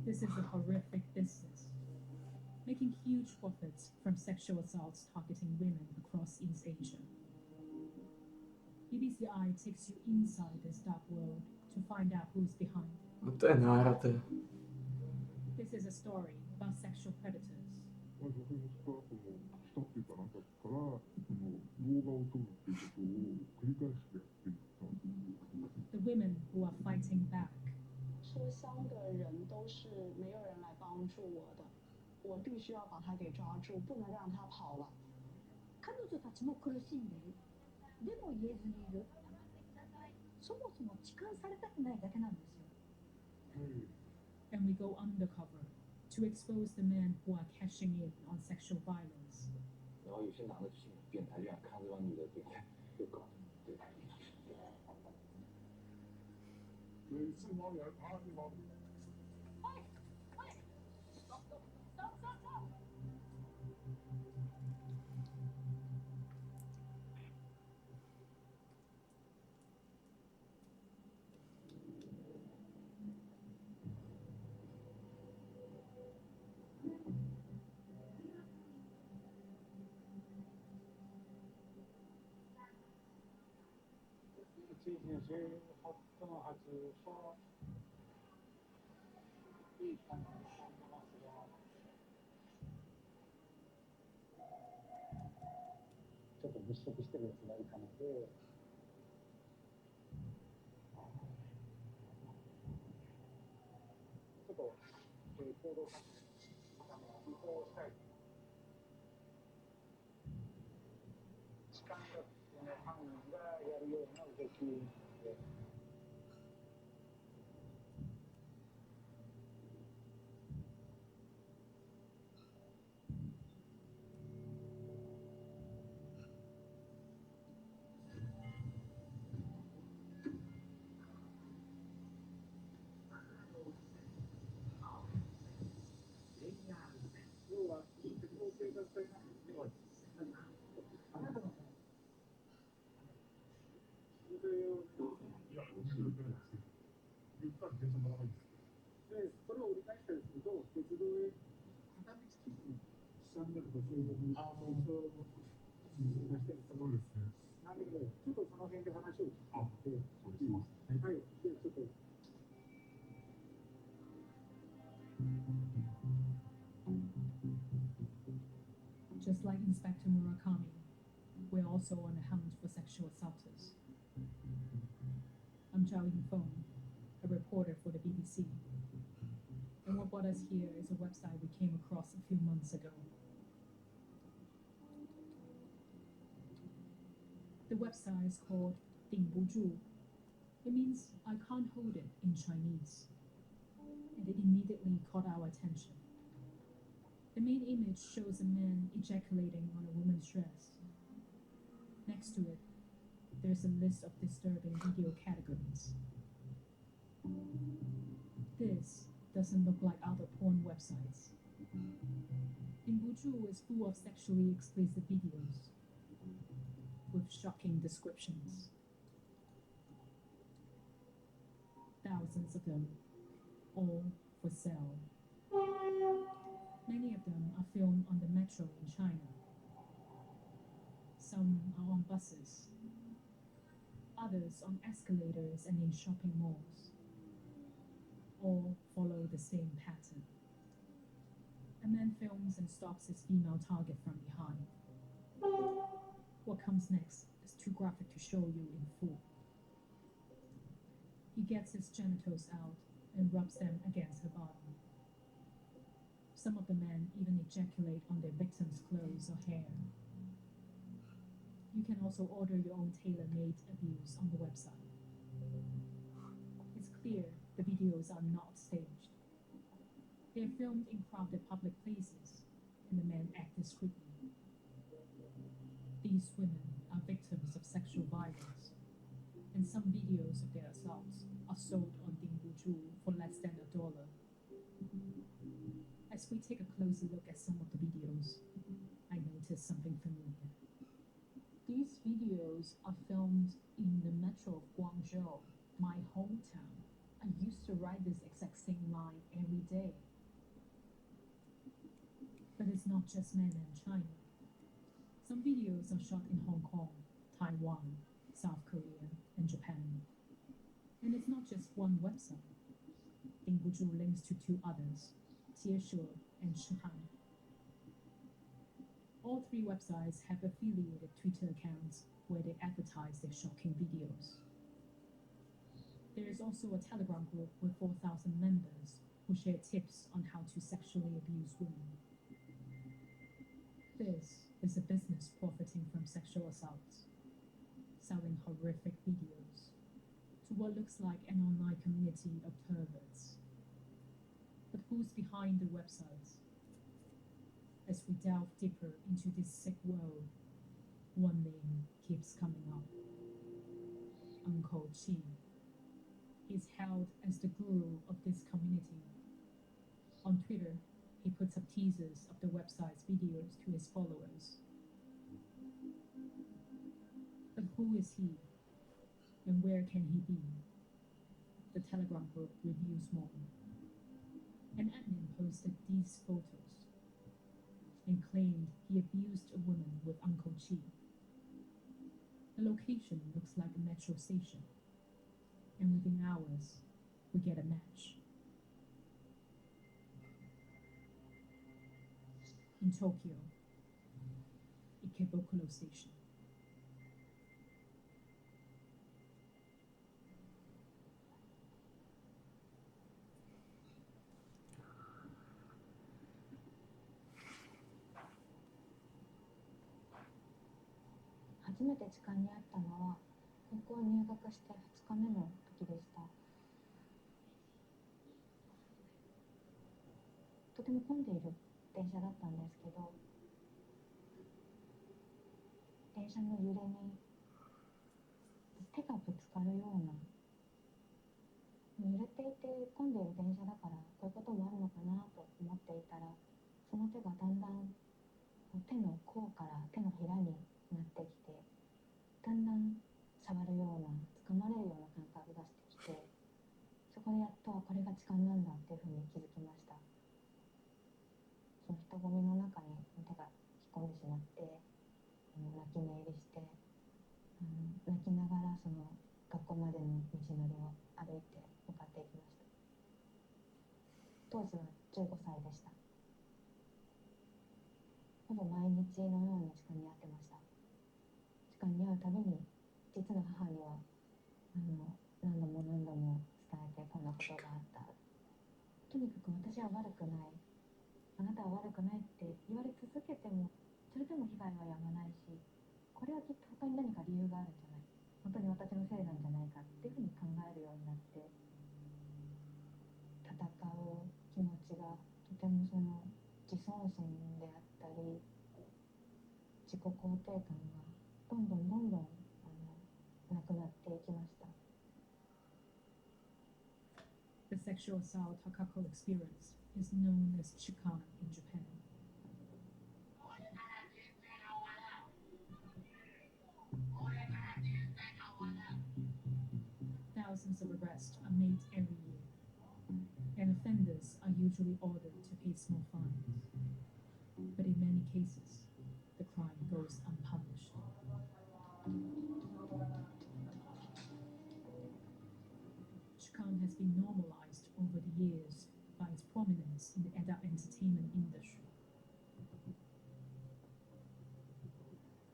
This is a horrific business, making huge profits from sexual assaults targeting women across East Asia. BBCI takes you inside this dark world to find out who's behind. No to je náraté. This is a story about sexual predators. まあ、女性のスカートの下っていうかなんかから動画を撮るっていうことを繰り返してやっていった。The women who are fighting back. 车厢的人都是没有人来帮助我的，我必须要把他给抓住，不能让他跑了。彼女たちも苦しんでいる。でも言えずにいる。そもそも痴漢されたくないだけなんですよ。And we go undercover to expose the men who are cashing in on sexual violence. 然后有些男的就是变态，就想看这帮女的被搞。对。每次猫眼爬地方。最近谁好可能还是说一般的好可能是要ちょっと物色してるやつがいたのでちょっと行動移行したい痴漢の犯人がやるような動きで。要は、鉄道警察隊なんですね。あなたので、それを折り返したりすると、鉄道へ片道切符350円出してるところですね。なんだけど、ちょっとその辺で話を聞いて、はい、で、ちょっと。Just like Inspector Murakami, we're also on the hunt for sexual assaulters. I'm Zhao Yingfeng, a reporter for the BBC. And what brought us here is a website we came across a few months ago. The website is called 顶不住. It means I can't hold it in Chinese. And it immediately caught our attention. The main image shows a man ejaculating on a woman's dress. Next to it, there's a list of disturbing video categories. This doesn't look like other porn websites. Dingbuju is full of sexually explicit videos with shocking descriptions. Thousands of them, all for sale. Many of them are filmed on the metro in China. Some are on buses, others on escalators and in shopping malls. All follow the same pattern. A man films and stalks his female target from behind. What comes next is too graphic to show you in full. He gets his genitals out and rubs them against her body. Some of the men even ejaculate on their victims' clothes or hair. You can also order your own tailor-made abuse on the website. It's clear the videos are not staged. They are filmed in crowded public places, and the men act discreetly. These women are victims of sexual violence, and some videos of their assaults are sold on Dingbuju for less than $1. As we take a closer look at some of the videos, I notice something familiar. These videos are filmed in the metro of Guangzhou, my hometown. I used to ride write this exact same line every day. But it's not just mainland China. Some videos are shot in Hong Kong, Taiwan, South Korea, and Japan. And it's not just one website. Dingbu links to two others, Tieshu and Shihan. All three websites have affiliated Twitter accounts where they advertise their shocking videos. There is also a Telegram group with 4,000 members who share tips on how to sexually abuse women. This is a business profiting from sexual assaults, selling horrific videos to what looks like an online community of perverts. But who's behind the websites? As we delve deeper into this sick world, one name keeps coming up. Uncle Chi. He's hailed as the guru of this community. On Twitter, he puts up teasers of the website's videos to his followers. But who is he? And where can he be? The Telegram group reveals more. An admin posted these photos and claimed he abused a woman with Uncle Chi. The location looks like a metro station, and within hours, we get a match. In Tokyo, Ikebukuro Station.初めて痴漢に会ったのは高校入学して2日目の時でした。とても混んでいる電車だったんですけど、電車の揺れに手がぶつかるような、揺れていて混んでいる電車だからこういうこともあるのかなと思っていたら、その手がだんだん手の甲から手のひらになってきて、だんだん触るような、掴まれるような感覚がしてきて、そこでやっとこれが痴漢なんだっていうふうに気づきました。その人混みの中に手が引っ込んでしまって、泣き寝入りして、泣きながらその学校までの道のりを歩いて向かっていきました。当時は15歳でした。ほぼ毎日のように痴漢に遭ってました。痴漢に遭うたびに実の母には何度も何度も伝えて、こんなことがあった、とにかく私は悪くない、あなたは悪くないって言われ続けても、それでも被害はやまないし、これはきっと他に何か理由があるんじゃない、本当に私のせいなんじゃないかっていうふうに考えるようになって、戦う気持ちがとてもその自尊心であったり自己肯定感がどんどんなくなっていきました。The sexual assault Takako experienced is known as Chikan in Japan. Thousands of arrests are made every year, and offenders are usually ordered to pay small fines. But in many cases, the crime goes unpunished. Chikan has been normalized over the years by its prominence in the adult entertainment industry.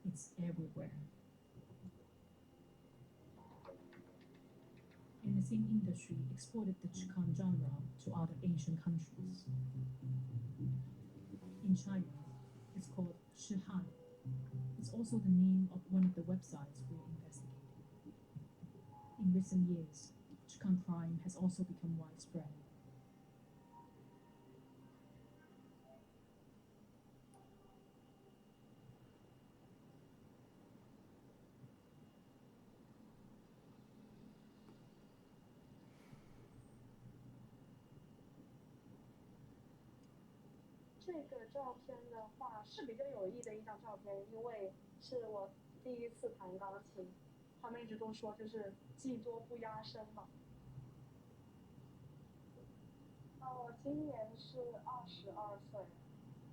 It's everywhere. And the same industry exported the Chikan genre to other Asian countries. In China, it's called Shihan. It's also the name of one of the websites we're investigating. In recent years, Chikan crime has also become widespread.这个照片的话是比较有意义的一张照片，因为是我第一次弹钢琴。他们一直都说就是技多不压身嘛。我今年是22岁，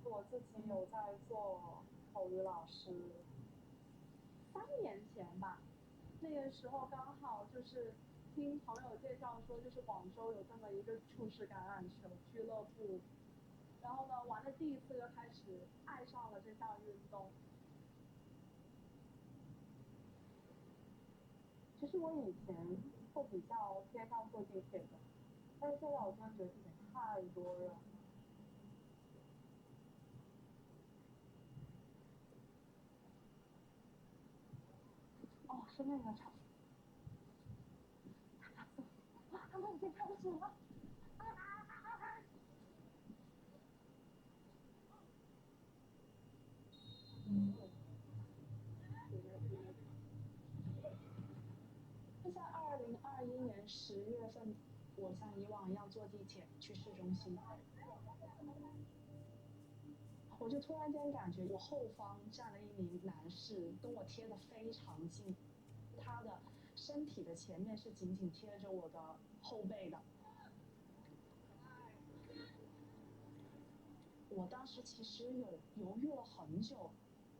我自己有在做口语老师。3年前吧，那个时候刚好就是听朋友介绍说，就是广州有这么一个触式橄榄球俱乐部，然后呢，玩的第一次就开始爱上了这项运动。其实我以前会比较偏向坐地铁的，但是现在我真的觉得地铁太多人。哦，是那个场。他们已经开始了。就在2021年10月份，我像以往一样坐地铁去市中心，我就突然间感觉我后方站了一名男士，跟我贴得非常近，他的身体的前面是紧紧贴着我的后背的。我当时其实犹豫了很久，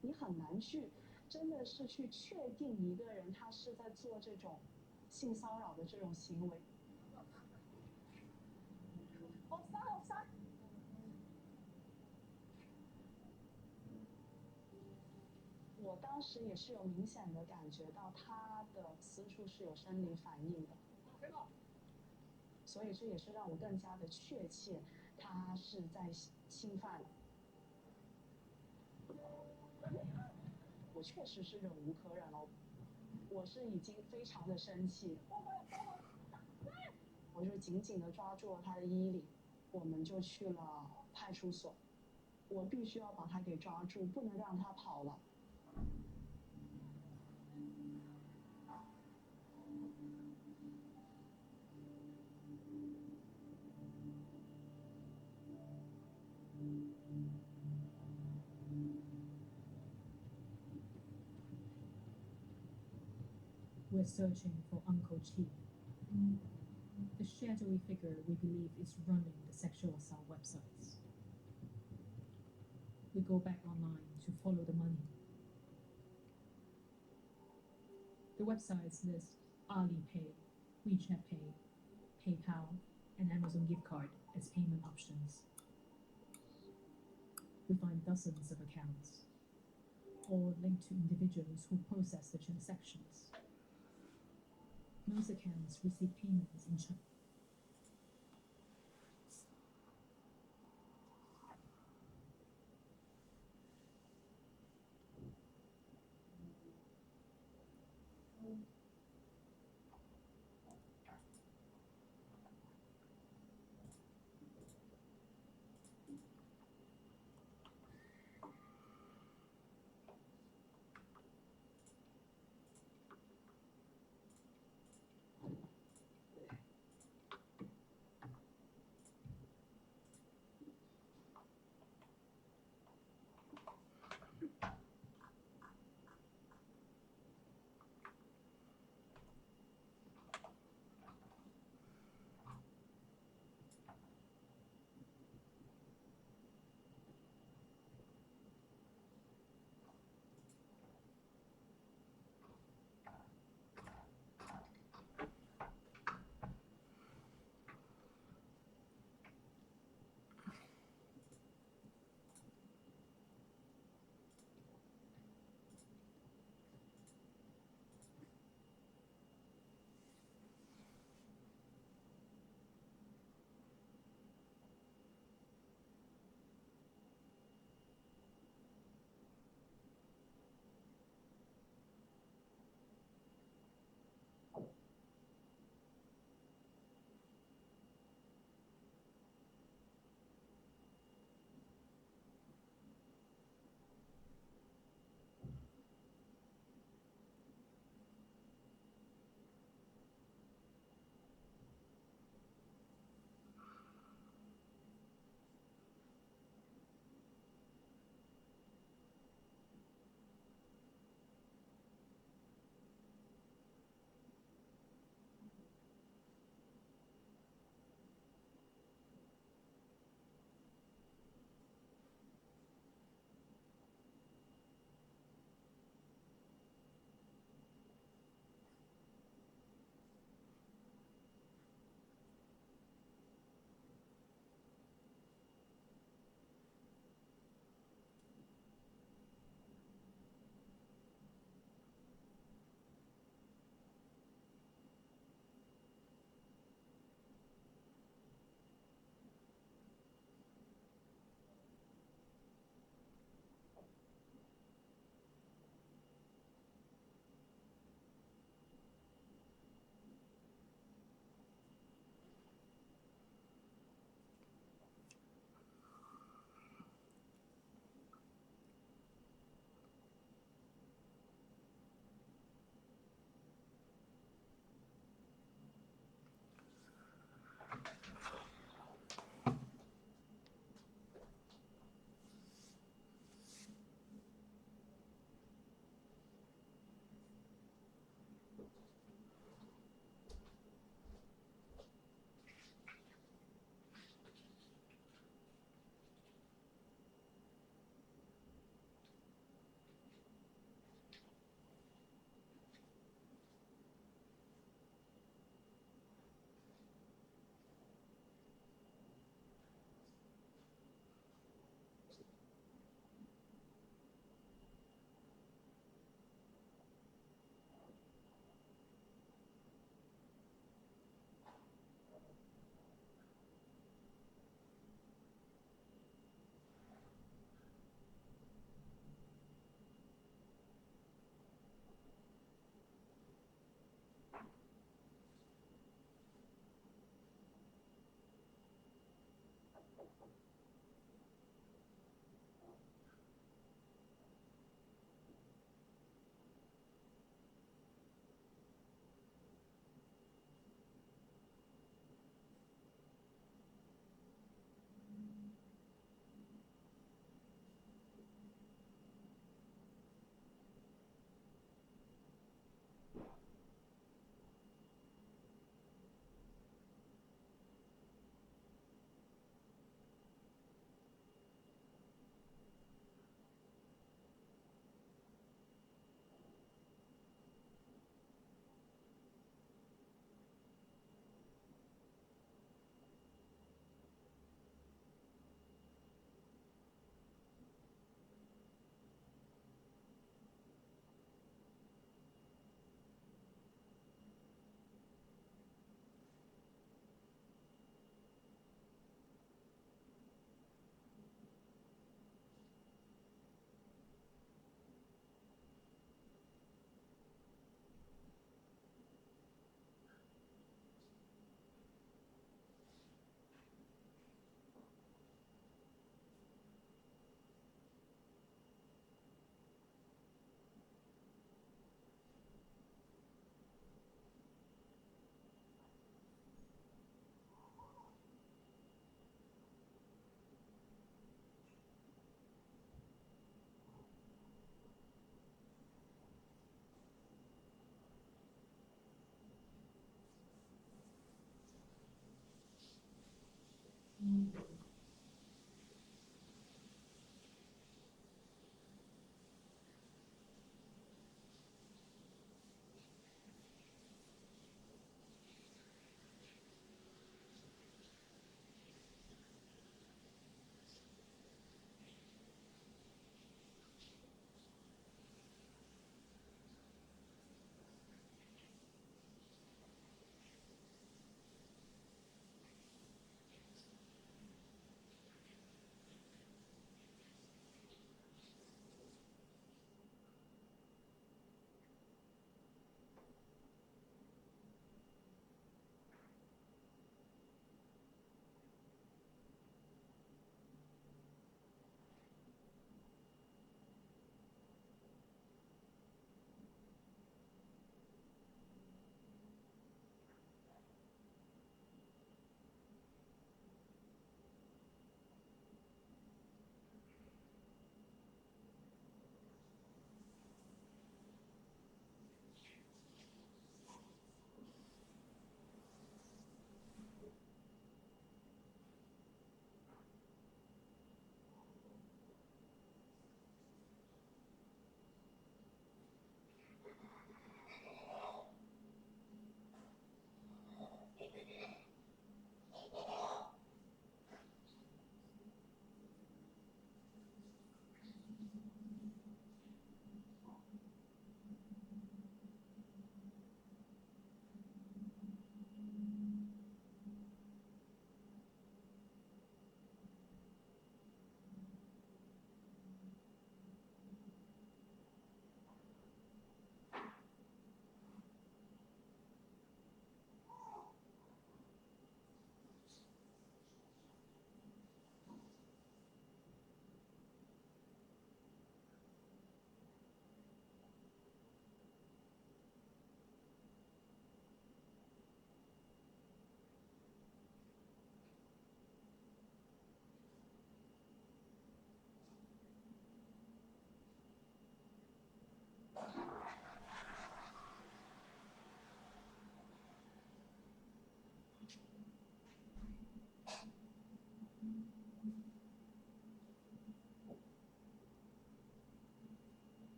你很难去真的是去确定一个人他是在做这种性骚扰的这种行为。offside。我当时也是有明显的感觉到他的私处是有生理反应的，所以这也是让我更加的确切他是在侵犯。我确实是忍无可忍了，我是已经非常的生气，我就紧紧的抓住了他的衣领，我们就去了派出所，我必须要把他给抓住，不能让他跑了。We're searching for Uncle Chi, the shadowy figure we believe is running the sexual assault websites. We go back online to follow the money. The websites list Alipay, WeChat Pay, PayPal, and Amazon gift card as payment options. We find dozens of accounts, all linked to individuals who process the transactions. Most accounts receive payments in China.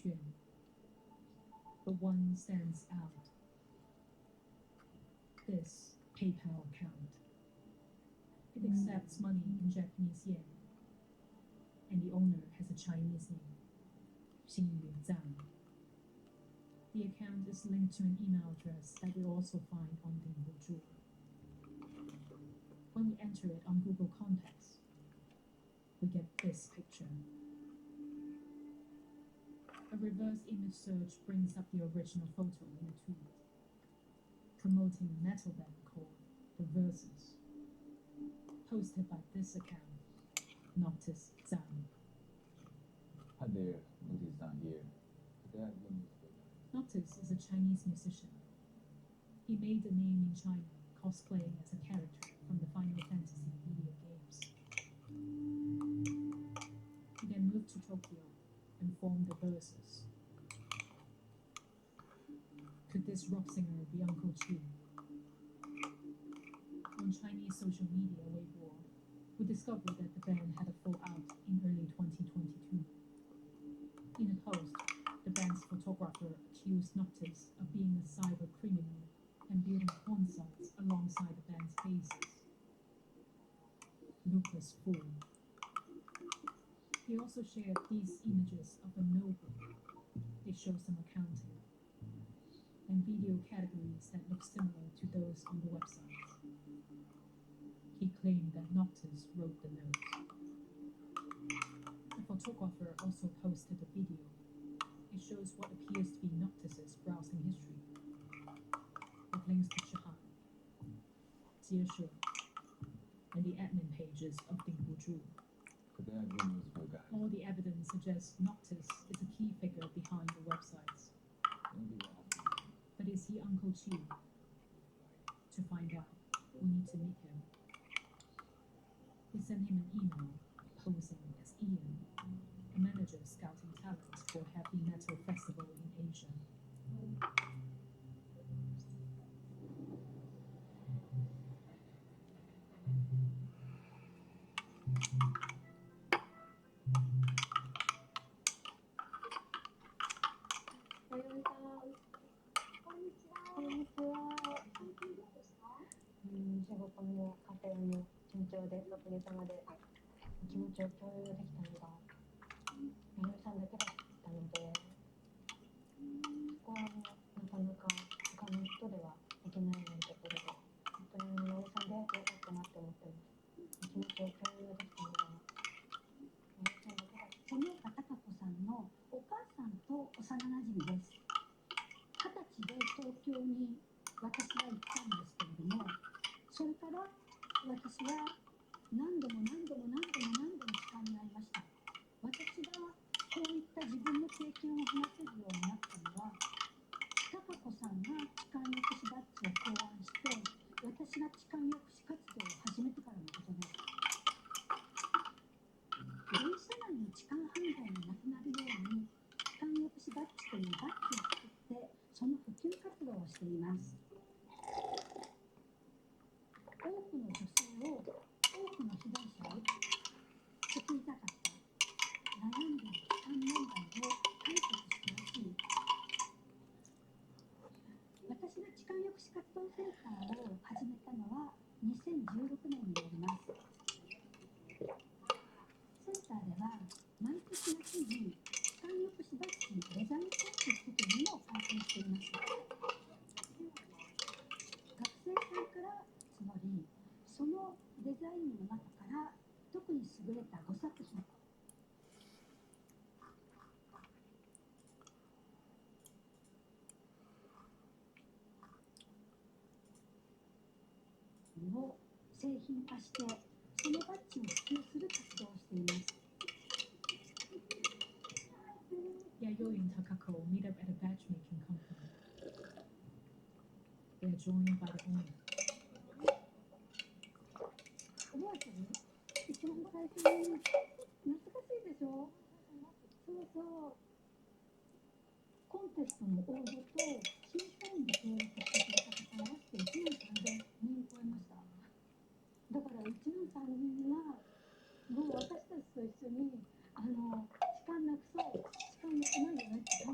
Xuan. But one stands out. This PayPal account. It accepts money in Japanese yen, and the owner has a Chinese name, Xinyu Zhang. The account is linked to an email address that we also find on Dinghu. When we enter it on Google Contacts, we get this picture. A reverse image search brings up the original photo in a tweet, promoting a metal band called The Versus, posted by this account, Noctis Zhang. Hi there, Noctis Zhang here. Today I'm going to Noctis is a Chinese musician. He made a name in China cosplaying as a character from the Final Fantasy video games. He then moved to Tokyo and formed the Versus. Could this rock singer be Uncle Chu? On Chinese social media Weibo, we discovered that the band had a fallout in early 2022. In a post, the band's photographer accused Noctis of being a cyber criminal and building porn sites alongside the band's bases. Lucas Fool. He also shared these images of a notebook. They show some accounting and video categories that look similar to those on the websites. He claimed that Noctis wrote the notes. The photographer also posted a video. It shows what appears to be Noctis's browsing history, with links to Shahan, Jieshu, and the admin pages of Dinghu. Today I'm going to forget. All the evidence suggests Noctis is a key figure behind the websites. But is he Uncle Chu? To find out, we need to meet him. We sent him an email posing as Ian, a manager scouting talent for Happy Metal Festival in Asia. Yayoi and Takako meet up at a matchmaking company. They are joined by the owner. 覚えてる？一番最初に懐かしいでしょ？そうそう。コンテストの応募と審査員で登録してくれた方合わせて1万3000人超えました。だから1万3000はもう私たちと一緒に痴漢なくそう、痴漢なくないよねって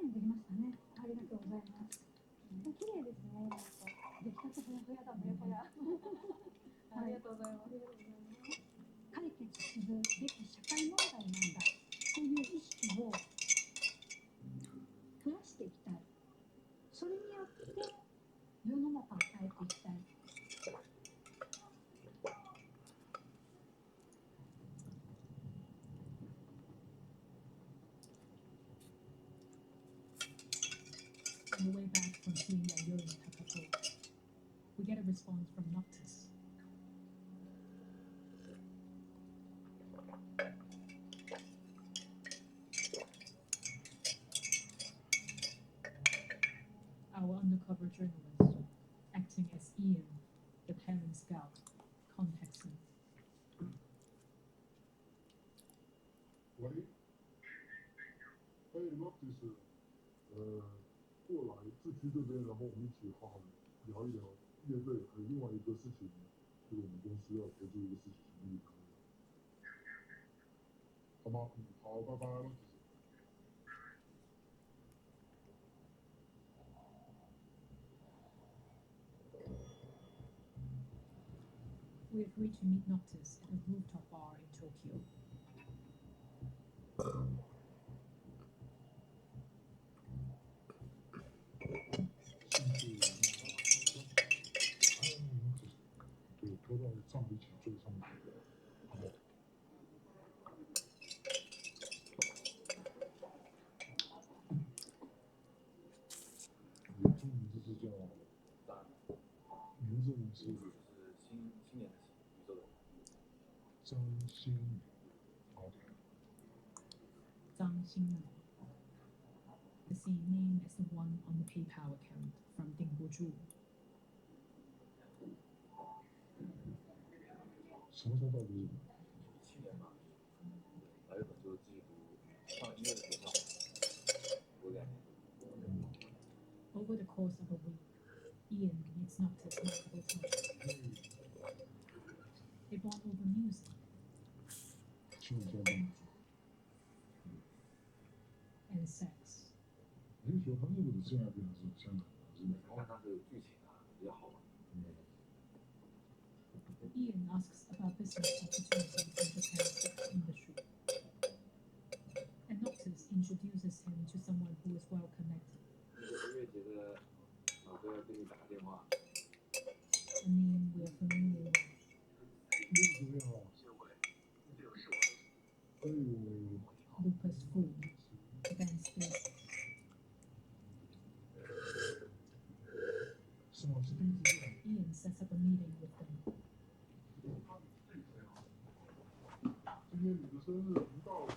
麗にできましたね。ありがとうございます。綺麗ですね。なんか出来たてほやほやだほやほや。ありがとうございます。解決するべき社会問題なんだという意識を増やしていきたい。それによって世の中を変えていきたい。On the way back from seeing Yayoi and Takato, we get a response from Noctis. Our undercover journalist, acting as Ian, the parent scout, contacts him. 喂，哎，Noctis，过来市区这边，然后我们一起好好聊一聊乐队，还有另外一个事情，就是我们公司要投资一个事情，你可以，好吗？好，拜拜，Noctis。We agree to meet Noctis at a rooftop bar in Tokyo. Zhang Xinmei, the same name as the one on the PayPal account from Dingguozhu. 什么时候到日本？去年吧，来日本就继续读上音乐的学校，读2年。Over the course of a week, Ian meets Noctis multiple times. They bond over music. 去年在日 And sex. 你是说他日本的性爱片还是香港的？还是美国？看它是有剧情啊，比较好玩。Ian asks about business opportunities in Japan's sex industry. And Noctis introduces him to someone who is well connected. 月姐的老哥给你打个电话。A name we are familiar with. 你好。哎呦。Lupus Fu, Ben Space. 是吗？是第一次见。Ian sets up a meeting with them. 今天你的生日已经到了。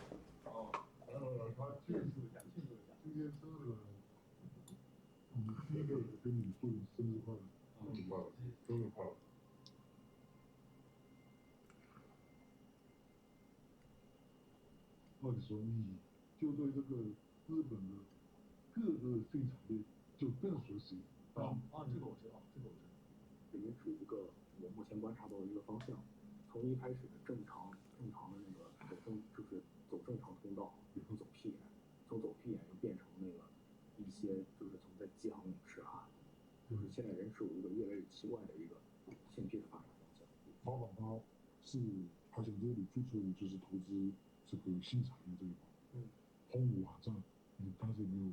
他庆祝一下，庆祝一下。今天生日，第一个跟你祝生日快乐，生日快乐，生日快乐。那你说你就对这个日本的各个性产业就更熟悉。这个我知道，这个我知道。这也是一个我目前观察到的一个方向。从一开始的正常的那个就是走正常通道，变成走屁眼，从走屁眼又变成那个一些就是从在激昂影视啊，就是现在人是有一个越来越奇怪的一个性癖的发展方向。老板他是还想这里最初就是投资这个新产业这一块，红五网站，你当时有没有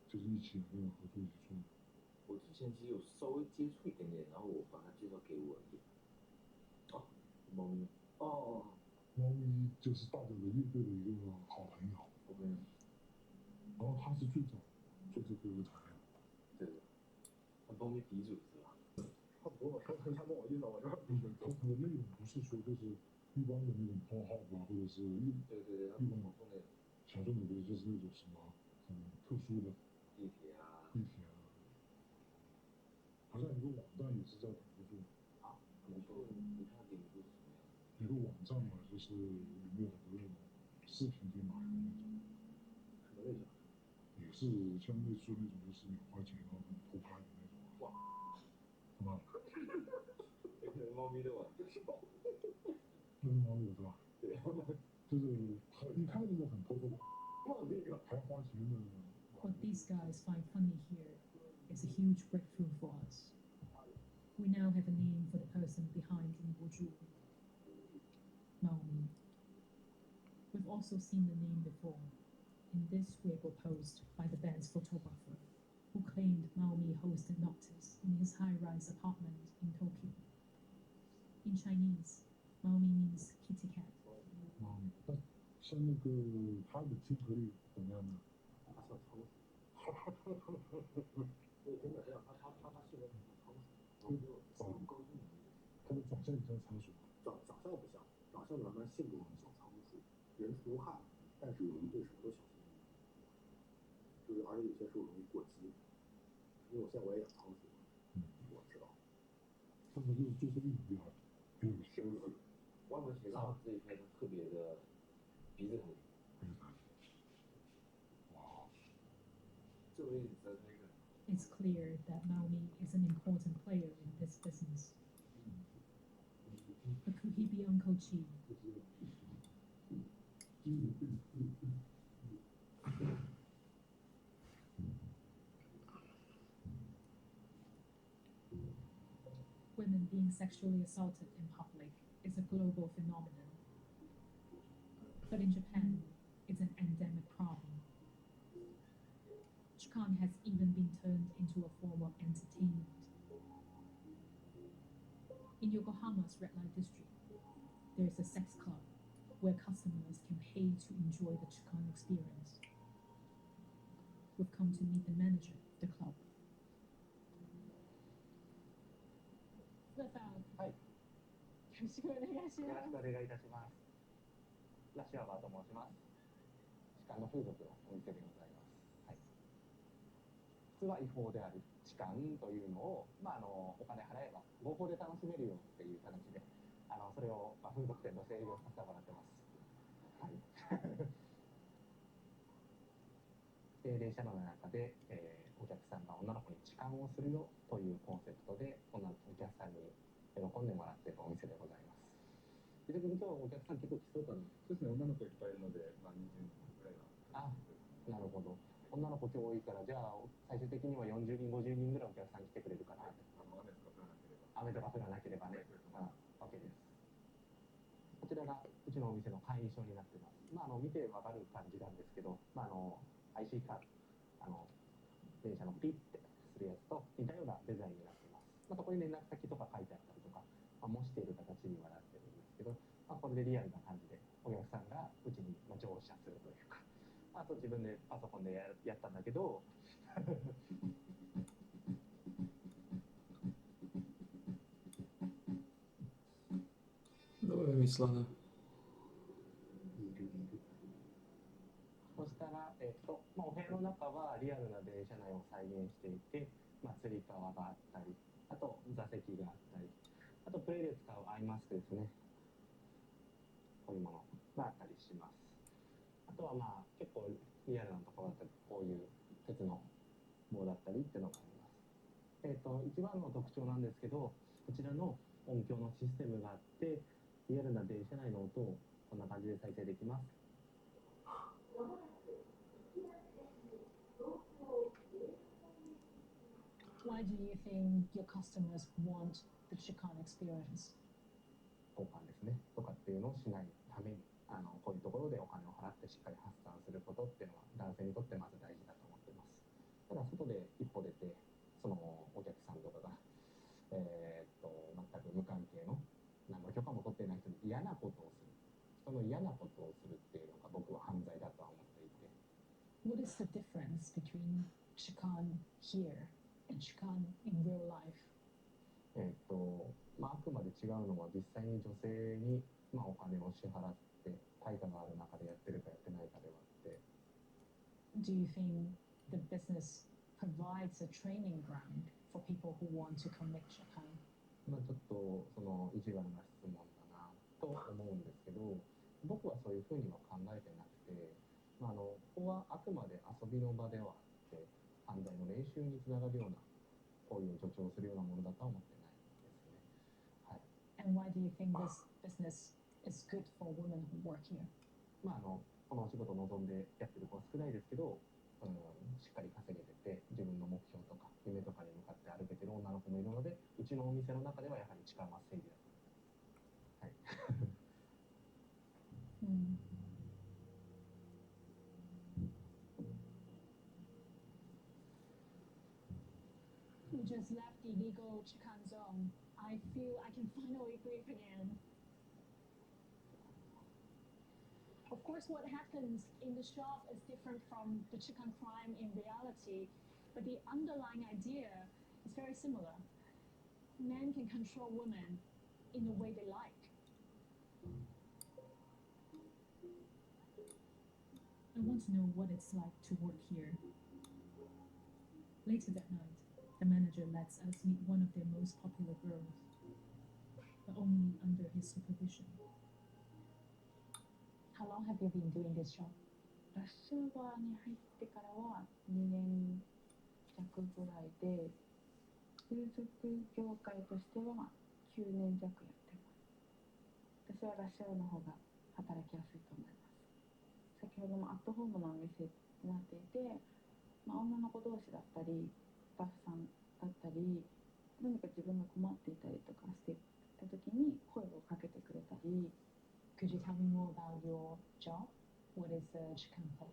就是一起没有合作一起做？我之前其实有稍微接触一点点，然后我把他介绍给我猫咪。哦，猫咪就是大家的乐队的一个好朋友。OK。然后他是最早做这个产业。对的。他猫咪鼻祖是吧？差不多，他很想帮我介绍我这儿。他的内容不是说就是一般的那种泡泡啊，或者是一般小众的歌，就是那种什么很特殊的地铁啊，好像有个网站也是在顶部做。啊，你说你看顶部是什么样？有个网站嘛，就是里面有很多那种视频可以买的那种。什么类型？也是像类似那种，就是你花钱然后偷拍的那种。哇，是吧？猫咪的网站。那是猫咪是吧？对。就是一看就是很偷偷，还花钱的网 What these guys find funny here is a huge breakthrough for us. We now have a name for the person behind Ningguozhu, Mao Mi. We've also seen the name before in this Weibo post by the band's photographer, who claimed Mao Mi hosted Noctis in his high-rise apartment in Tokyo. In Chinese, Mao Mi means kitty cat. 是那个他的亲和力怎么样呢？他像仓鼠。对，真的这样，他性格很像仓鼠，然后就很高兴的那种。他的长相也像仓鼠。长相不像，长相呢，他性格很像仓鼠，人畜无害，但是对什么都小心翼翼。就是而且有些时候容易过激，因为我也养仓鼠，我知道。他们就是一比较有外国学校这一块特别的鼻子疼。这位在那个。It's clear that Mao Mi is an important player in this business. But could he be Uncle Chi? Women being sexually assaulted in public is a global phenomenon. But in Japan, it's an endemic problem. Chikan has even been turned into a form of entertainment. In Yokohama's red light district, there's a sex club where customers can pay to enjoy the Chikan experience. We've come to meet the manager of the club. はい。よろしくお願いします。よろしくお願いいたします。ラシアバーと申します。痴漢の風俗のお店でございます。はい。普通は違法である痴漢というのを、お金払えば合法で楽しめるよっていう形で、それを、風俗店として営業させてもらってます。はい。電車の中で、お客さんが女の子に痴漢をするよというコンセプトで、お客さんに喜んでもらっているお店でございます。伊藤君、今日お客さん結構来そうかな。そうですね、女の子いっぱいいるので、20人ぐらいは。あ、なるほど。女の子今日多いから、じゃあ最終的には40人、50人ぐらいお客さん来てくれるかな。雨とか降らなければね。OK です。こちらがうちのお店の会員証になっています。見てわかる感じなんですけど、IC カード、電車のピッてするやつと似たようなデザインになっています。そこに連絡先とか書いてあったりとか、模している形にはなってるんですけど、これでリアルな感じでお客さんがうちに乗車するというか、あと自分でパソコンでやったんだけどどういうvymyslené. そしたら、お部屋の中はリアルな電車内を再現していて、つり革があったり、あと座席があったり、あとプレイで使うアイマスクですね。こういうものがあったりします。あとは結構リアルなところだったり、こういう鉄の棒だったりっていうのがあります。一番の特徴なんですけど、こちらの音響のシステムがあって、リアルな電車内の音をこんな感じで再生できます。Why do you think your customers want the Chikan experience? 交換ですね。とかっていうのをしないために、こういうところでお金を払ってしっかり発散することっていうのは男性にとってまず大事だと思っています。ただ外で一歩出て、そのお客さんとかが、全く無関係の何の許可も取っていない人に嫌なことをする。人の嫌なことをするっていうのが僕は犯罪だとは思っていて。What is the difference between Chikan here and Chikan in real life? あくまで違うのは実際に女性に、お金を支払って対価がある中でやってるかやってないかではあって。Do you think the business provides a training ground for people who want to commit Chikan? ちょっとその意地悪な質問だなと思うんですけど、僕はそういうふうには考えてなくて、ここはあくまで遊びの場ではあって、犯罪の練習につながるような行為を助長するようなものだとは思ってないですね。はい。And why do you think this business is good for women who work here? このお仕事を望んでやってる子は少ないですけど、痴漢店の中ではやはり力麻酔ではい We just left the illegal Chikan zone. I feel I can finally breathe again. Of course, what happens in the shop is different from the Chikan crime in reality, but the underlying idea is very similar. Men can control women in the way they like. I want to know what it's like to work here. Later that night, the manager lets us meet one of their most popular girls, but only under his supervision. How long have you been doing this job? ラッシュバーに入ってからは2年弱ぐらいで、風俗業界としては9年弱やってます。私はラッシュバーの方が働きやすいと思います。先ほどもアットホームのお店になっていて、女の子同士だったり、スタッフさんだったり、何か自分が困っていたりとかしていた時に声をかけてくれたり。Could you tell me more about your job? What is the Chikan play?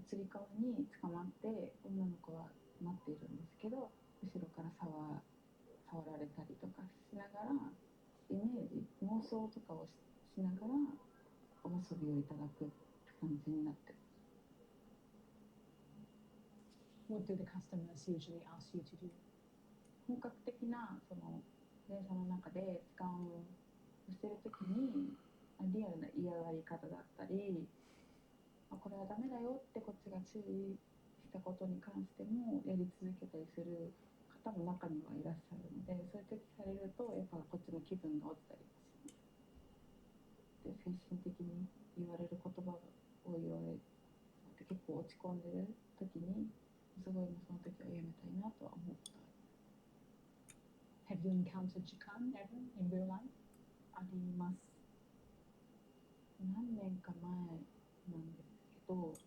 つり革に捕まって女の子は待っているんですけど、後ろから触られたりとかしながら、イメージ妄想とかを しながらお遊びをいただく感じになってます。What do the customers usually ask you to do? 本格的なその電車の中で痴漢をしてるときにリアルな嫌がり方だったり、これはダメだよってこっちが注意したことに関してもやり続けたりする方も中にはいらっしゃるので、そういう時されるとやっぱこっちの気分が落ちたりします。で、精神的に言われる言葉を言われて結構落ち込んでる時にすごいその時はやめたいなとは思った。Have you encountered Chikan ever in real life? あります。何年か前なんですけど、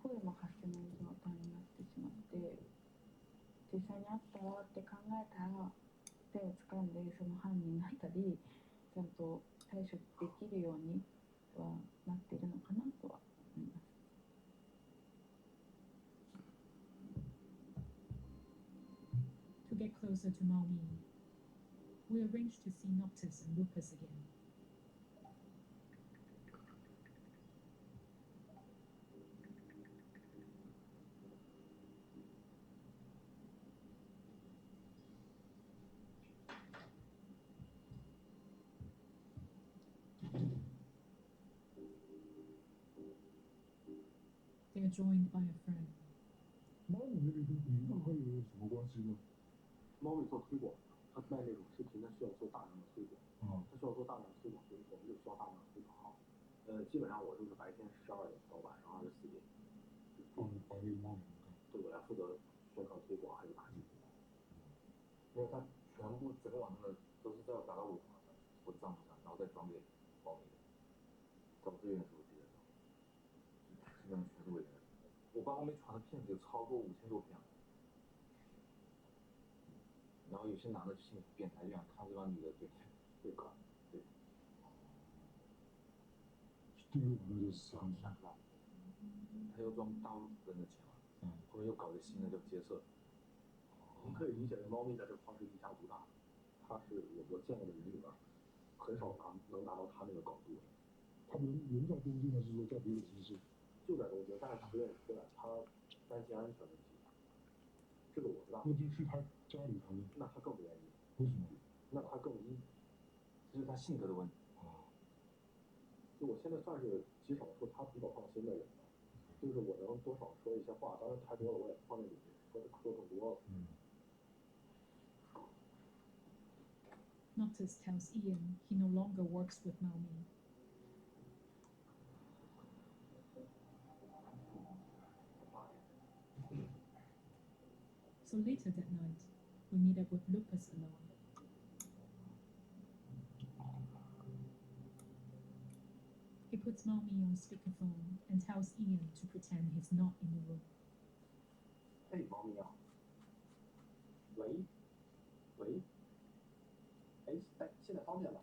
声も発せない状態になってしまって、実際にあったわって考えたら手を掴んでその犯人になったり、ちゃんと対処できるようにはなっているのかなとは思います。To get closer to Maomi, we arranged to see Noctis and Lupus again. They are joined by a friend. 猫那个跟你那会有什么关系呢？猫咪做推广，它卖那种视频，它需要做大量的推广。它需要做大量的推广，所以我们就需要大量的推广号。基本上我就是白天12点到晚上24点。帮这个猫咪干。对，我来负责宣传推广还有打击。因为它全部整个网上的都是在打到我的账户上，然后再转给猫咪的，找资源的时候直接找，基本上全是伪的。我帮猫咪传的片子有超过5000多片了。然后有些男的心理变态，就想看这帮女的对搞，对。这个那就是很傻吧？他又赚大陆人的钱嘛，后面又搞一个新的叫接色。你可以理解为猫咪在这块是一家独大，它是我见过的人里边很少能达到它那个高度的。他们人在东京还是说在别的城市？就在东京，但是他不愿意出来，他担心安全问题。这个我知道。那就去他家里谈的。那他更不愿意。为什么？那他更阴。这是他性格的问题。就我现在算是极少数他比较放心的人了，就是我能多少说一些话，当然太多了我也不放在里面，说更多了。Noctis tells Ian he no longer works with Maomi. So later that night, we meet up with Lupus alone. He puts Maomi on speakerphone and tells Ian to pretend he's not in the room. Hey, 猫咪啊，喂，喂，哎，现在方便吗？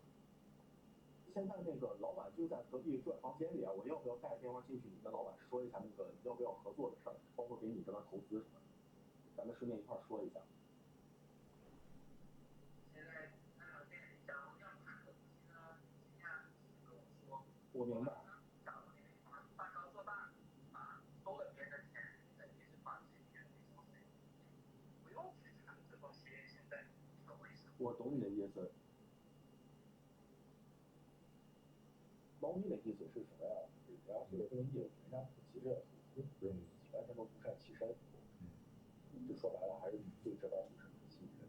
现在那个老板就在隔壁住在房间里啊，我要不要带电话进去？你跟老板说一下那个要不要合作的事儿，包括给你这边投资什么的，咱们顺便一块儿说一下。我明白。我懂你的意思。猫咪的意思是什么呀？主要是这个业务人家不急着投资，完全都独善其身。就说白了，还是对这边不是很信任。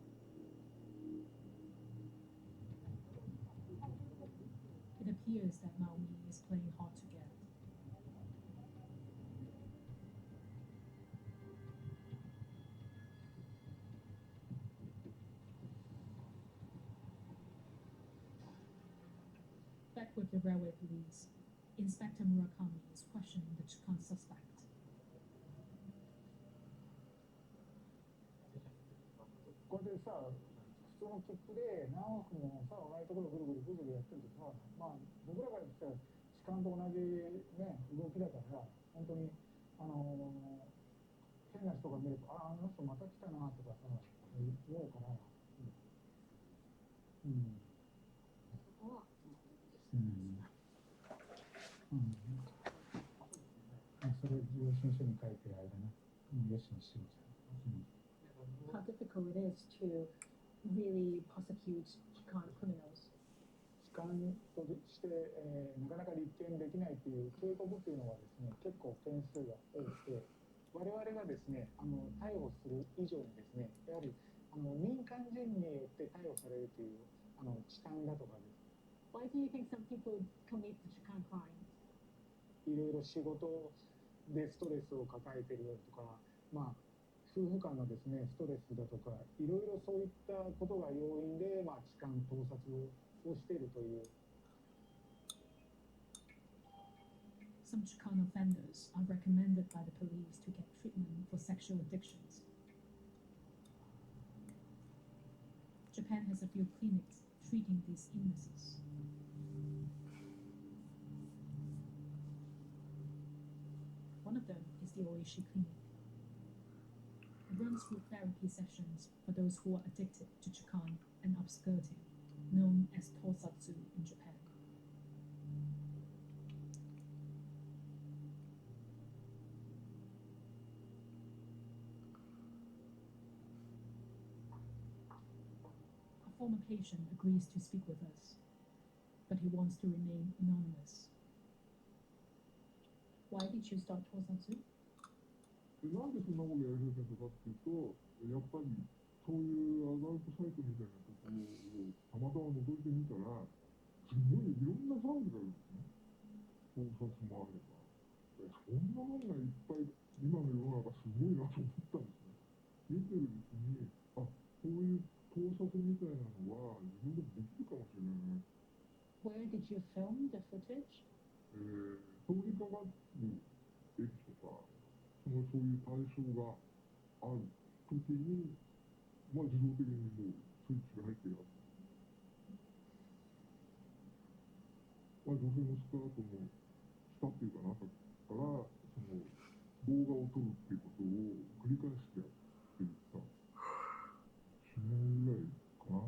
It appears that Maui is playing hard to get. Back with the railway police, Inspector Murakami is questioning the Chikan suspect. これでさ、普通の切符で何往復もさ、同じところぐるぐるぐるぐるやってるとさ、まあ僕らが言ったら痴漢と同じね動きだから、本当に変な人が見ると、あの人また来たなとかさ、思うから。うん。それを領収書に書いてる間ね、よしにしようじゃん。How difficult it is to really prosecute Chikan criminals. 痴漢として、なかなか立件できないという警告というのはですね、結構件数が多くて、我々がですね、逮捕する以上にですね、やはり民間人によって逮捕されるという痴漢だとかです。Why do you think some people commit the Chikan crime? いろいろ仕事でストレスを抱えているとか、まあ夫婦間のですねストレスだとか、いろいろそういったことが要因で、まあ痴漢盗撮をしているという。Some Chikan offenders are recommended by the police to get treatment for sexual addictions. Japan has a few clinics treating these illnesses. One of them is the Oishi Clinic. It runs through therapy sessions for those who are addicted to Chikan and upskirting, known as Tosatsu in Japan. A former patient agrees to speak with us, but he wants to remain anonymous. Why did you start Tosatsu? なんでそんなことやり始めたかっていうと、やっぱりそういうアダルトサイトみたいなところをたまたま覗いてみたら、すごいいろんなジャンルがあるんですね。盗撮もあれば。そんなものがいっぱい、今の世の中すごいなと思ったんですね。見てるうちに、あ、こういう盗撮みたいなのは自分でもできるかもしれないな。Where did you film the footage? 通りかかる駅とか、そういう対象がある時に、まあ自動的にもうスイッチが入ってやる。まあ女性のスカートの下っていうか中から動画を撮るっていうことを繰り返してやっていった1年ぐらいかな。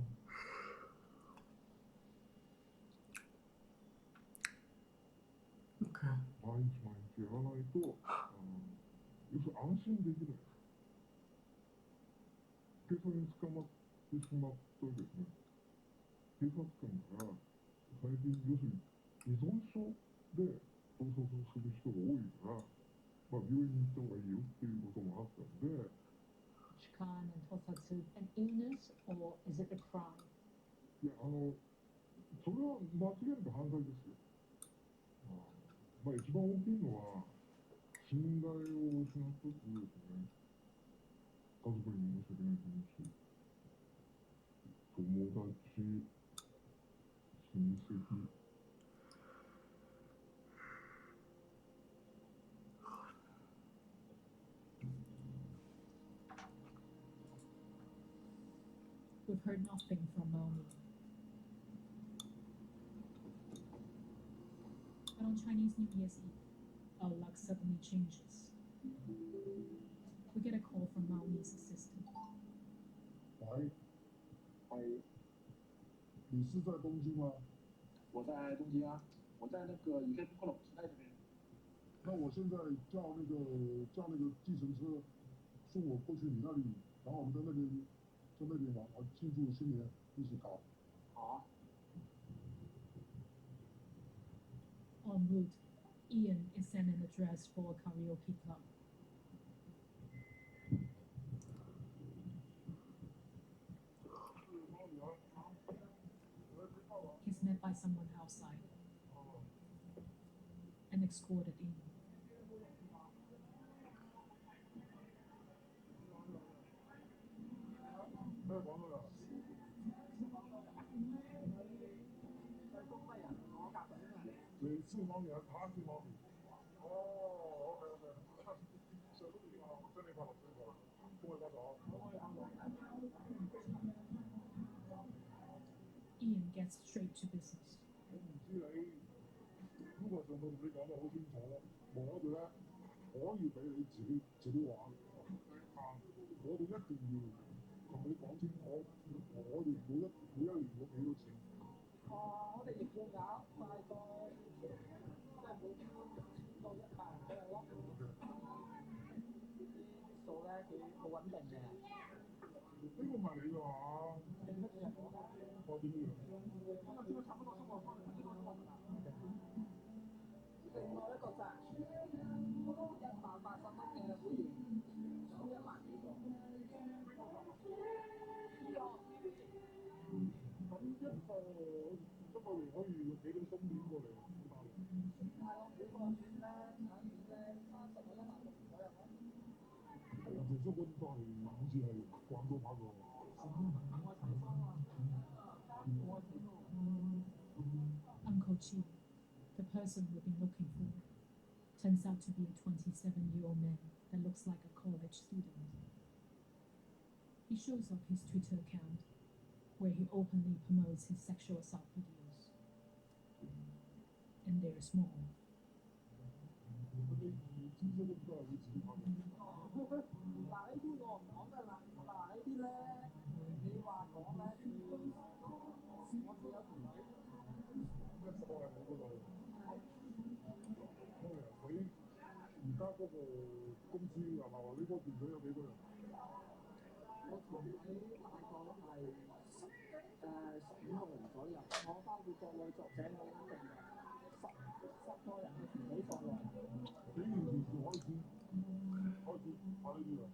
毎日毎日やらないと、要するに安心できない。警察に捕まってしまったですね、警察官から最近要するに依存症で盗撮をする人が多いから、まあ、病院に行った方がいいよっていうこともあったので。Chikan and Tosatsu an illness or is it a crime? いや、それは間違いなく犯罪ですよ。まあ一番大きいのは信頼を失ったっていうですね。家族にも申し訳ないと思うし、友達、親戚。We've heard nothing from Maomi. But on Chinese New Year's Eve, our luck suddenly changes. We get a call from Maomi's assistant. 喂，你是在东京吗？我在东京啊，我在那个有些布克隆时代这边。那我现在叫那个计程车送我过去你那里，然后我们在那边玩庆祝新年，一起搞。好啊。En route, Ian is sent an address for a karaoke club. He's met by someone outside and escorted in. 太忙了。你是猫咪还是他是猫咪？哦，OK，小鹿你好，真你好，各位大早。Ian gets straight to business. 我唔知你，如果上到同你講得好清楚，我哋咧可以俾你自己玩，我哋一定要同你講清楚，我哋每一年攞幾多錢。我哋亦要搞大概即係每天到100人左右咯。啲數咧佢好穩定嘅。呢個唔係你㗎嘛？你乜嘢講？我點樣？今日只差唔多收我翻嚟200蚊㗎啦。另外一個就係180蚊嘅會員，總1萬幾個。咁一個年可以有幾多新年過嚟？係咯，每個月咧產品咧30個1萬個左右咯。其實嗰啲都係好似係廣東話喎。Uncle Chi, the person we've been looking for, turns out to be a 27-year-old man that looks like a college student. He shows off his Twitter account, where he openly promotes his sexual assault videos. And there's more. 嗱呢啲我唔講得啦，嗱呢啲咧你話講咧，我自有條女。一個係我嗰度。佢而家嗰個公司係咪話呢個團隊有幾多人？我團隊大概係15個人左右，我包括國內作者我一定10個人嘅團隊在內。幾年前就開始拍呢啲啦。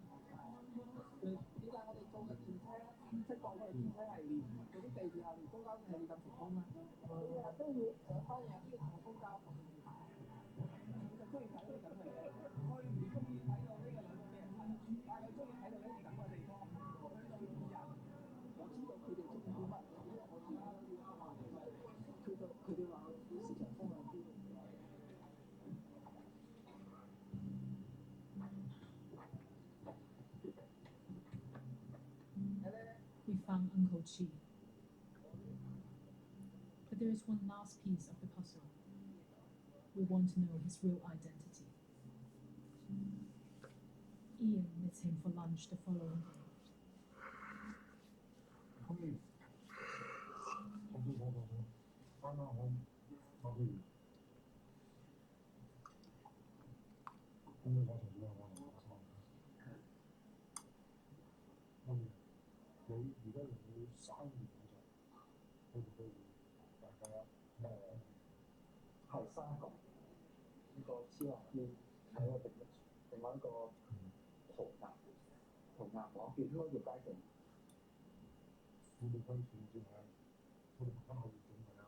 點解我哋做嘅電車，即係講我哋電車係連嗰啲地鐵啊，連公交車係咁成功啊？都要當然都要同公交同就中意睇呢啲咁嘅嘢，佢唔中意睇到呢個兩個俾人睇，但係佢中意睇到一啲咁嘅地方，佢對人，我知道佢哋中意啲乜，因為我自己都要話佢哋話市場方向啲。We found Uncle Chi. But there is one last piece of the puzzle. We want to know his real identity. Ian meets him for lunch the following day. 咁你頭先講啱啱我問佢，咁你講成點啊？你而家有生意嗰陣，會大家係3個，呢個之後要睇我另外一個紅鴨我叫開業街景。會唔會虧錢先係？我哋啱好準備啊，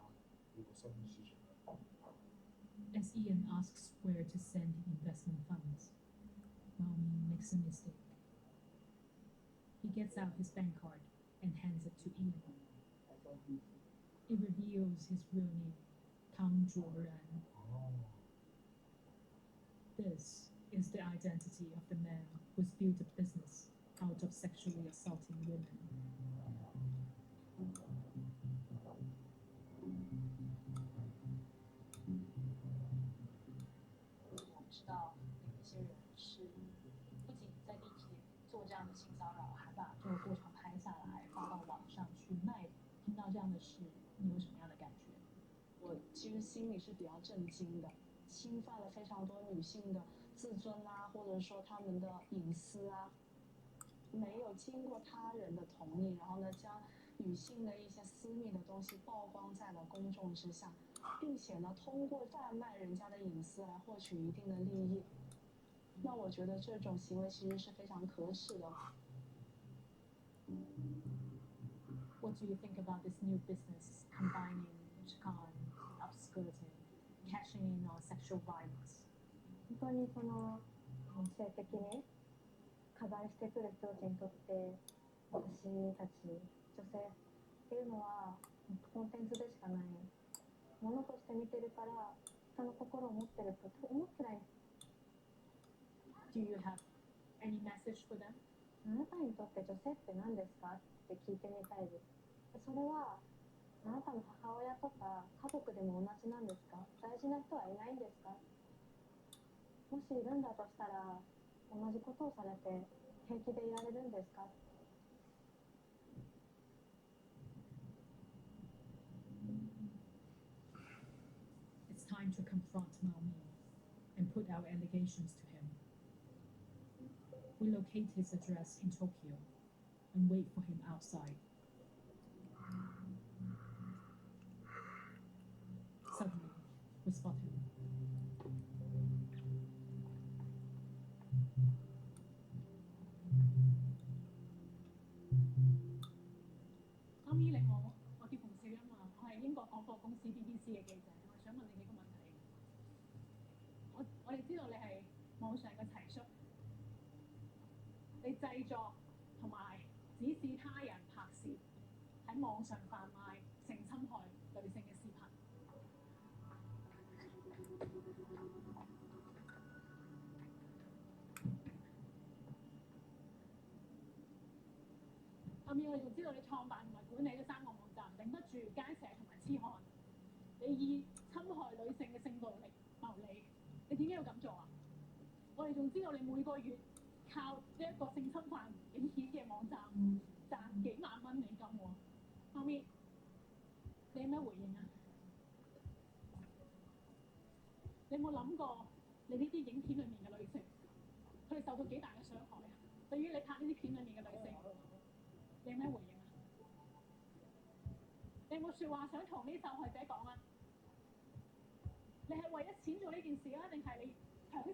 呢個新市場。As Ian asks where to send investment funds, Maomi makes a mistake. He gets out his bank card and hands it to Ian. It reveals his real name, Tang Zhuoren. This is the identity of the man who's built a business out of sexually assaulting women. 我知道有一些人是不仅在地铁做这样的性骚扰，还把这个过程拍下来发到网上去卖。听到这样的事，你有什么样的感觉？我其实心里是比较震惊的，侵犯了非常多女性的自尊啊，或者说她们的隐私啊，没有经过他人的同意，然后呢，将女性的一些私密的东西曝光在了公众之下，并且呢，通过贩卖人家的隐私来获取一定的利益。那我觉得这种行为其实是非常可耻的。What do you think about this new business combining chikan, upskirting, cashing in on sexual violence? 本当にその性的に加害してくる人たちにとって私たち女性っていうのはコンテンツでしかないものとして見てるから人の心を持ってると思ってない。 Do you have any message for them? あなたにとって女性って何ですかって聞いてみたいです。それはあなたの母親とか家族でも同じなんですか？大事な人はいないんですか？もしいるんだとしたら同じことをされて平気でいられるんですか？ It's time to confront Mao Mi and put our allegations to him. We locate his address in Tokyo and wait for him outside. Suddenly, we spot him. Mao Mi，你好，我叫馮少欣啊，我係英國廣播公司 BBC 嘅記者，我想問你幾個問題。我哋知道你係網上嘅齊叔，你製作同埋指使他人拍攝喺網上販賣性侵害女性嘅視頻。後面我哋仲知道你創辦同埋管理咗3個網站，頂得住街社同埋痴漢。你以侵害女性嘅性暴力牟利，你點解要咁做啊？我哋仲知道你每個月靠呢一個性侵犯影片嘅網站賺幾萬蚊美金喎。後面你有咩回應啊？你有冇諗過你呢啲影片裡面嘅女性，佢哋受到幾大嘅傷害啊？對於你拍呢啲片裡面嘅女性，你有咩回應啊？你有冇説話想同呢受害者講啊？你係為咗錢做呢件事啊，定係你享受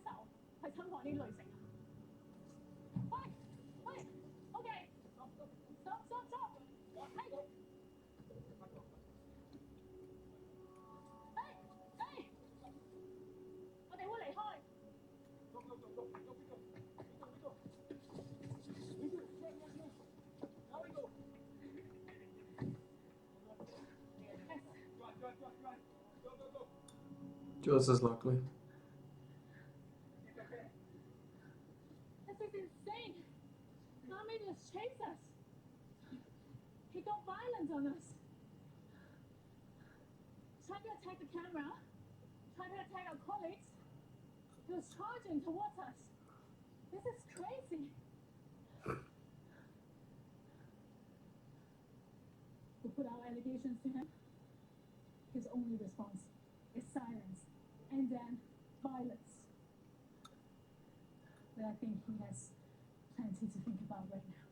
去侵害呢啲女性啊？喂 ，OK，stop，我哋會離開。Just as luckily. This is insane. Mommy just chased us. He got violent on us. Tried to attack the camera. Tried to attack our colleagues. He was charging towards us. This is crazy. We put our allegations to him. His only response is silence and then violence. But I think he has plenty to think about right now.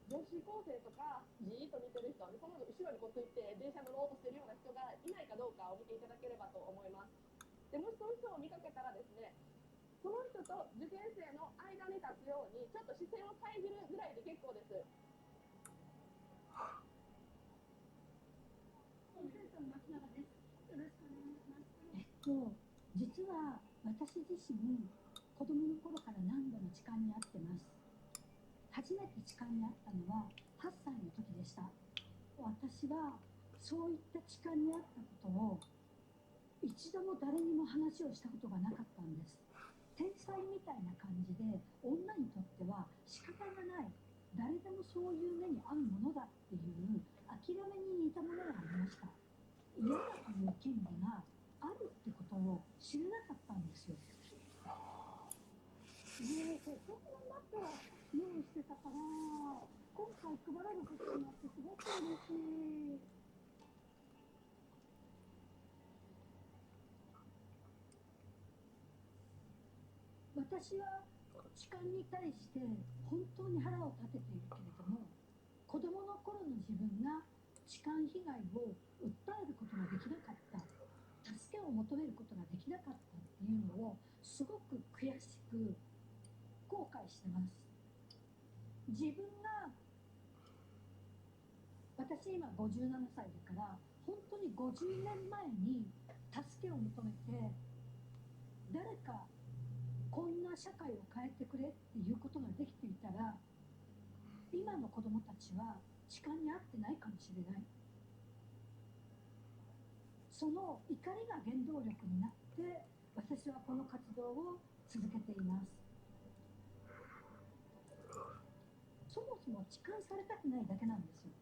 女子高生とかじーっと見てる人、その後ろにこうついて電車乗ろうとしてるような人がいないかどうかを見ていただければと思います。でもしそういう人を見かけたらですね、その人と受験生の間に立つようにちょっと視線を遮るぐらいで結構です。実は私自身子供の頃から何度も痴漢に遭ってます。初めて痴漢に遭ったのは8歳の時でした。私はそういった痴漢に遭ったことを一度も誰にも話をしたことがなかったんです。天才みたいな感じで、女にとっては仕方がない、誰でもそういう目に遭うものだっていう諦めに似たものがありました。嫌だという権利があるってことを知らなかったんですよ。そんな中用意してたから、今回配られることになってすごく嬉しい。私は痴漢に対して本当に腹を立てているけれども、子供の頃の自分が痴漢被害を訴えることができなかった、助けを求めることができなかったっていうのをすごく悔しく後悔してます。自分が、私今57歳だから、本当に50年前に助けを求めて、誰かこんな社会を変えてくれっていうことができていたら、今の子供たちは痴漢に遭ってないかもしれない。その怒りが原動力になって、私はこの活動を続けています。そもそも痴漢されたくないだけなんですよ。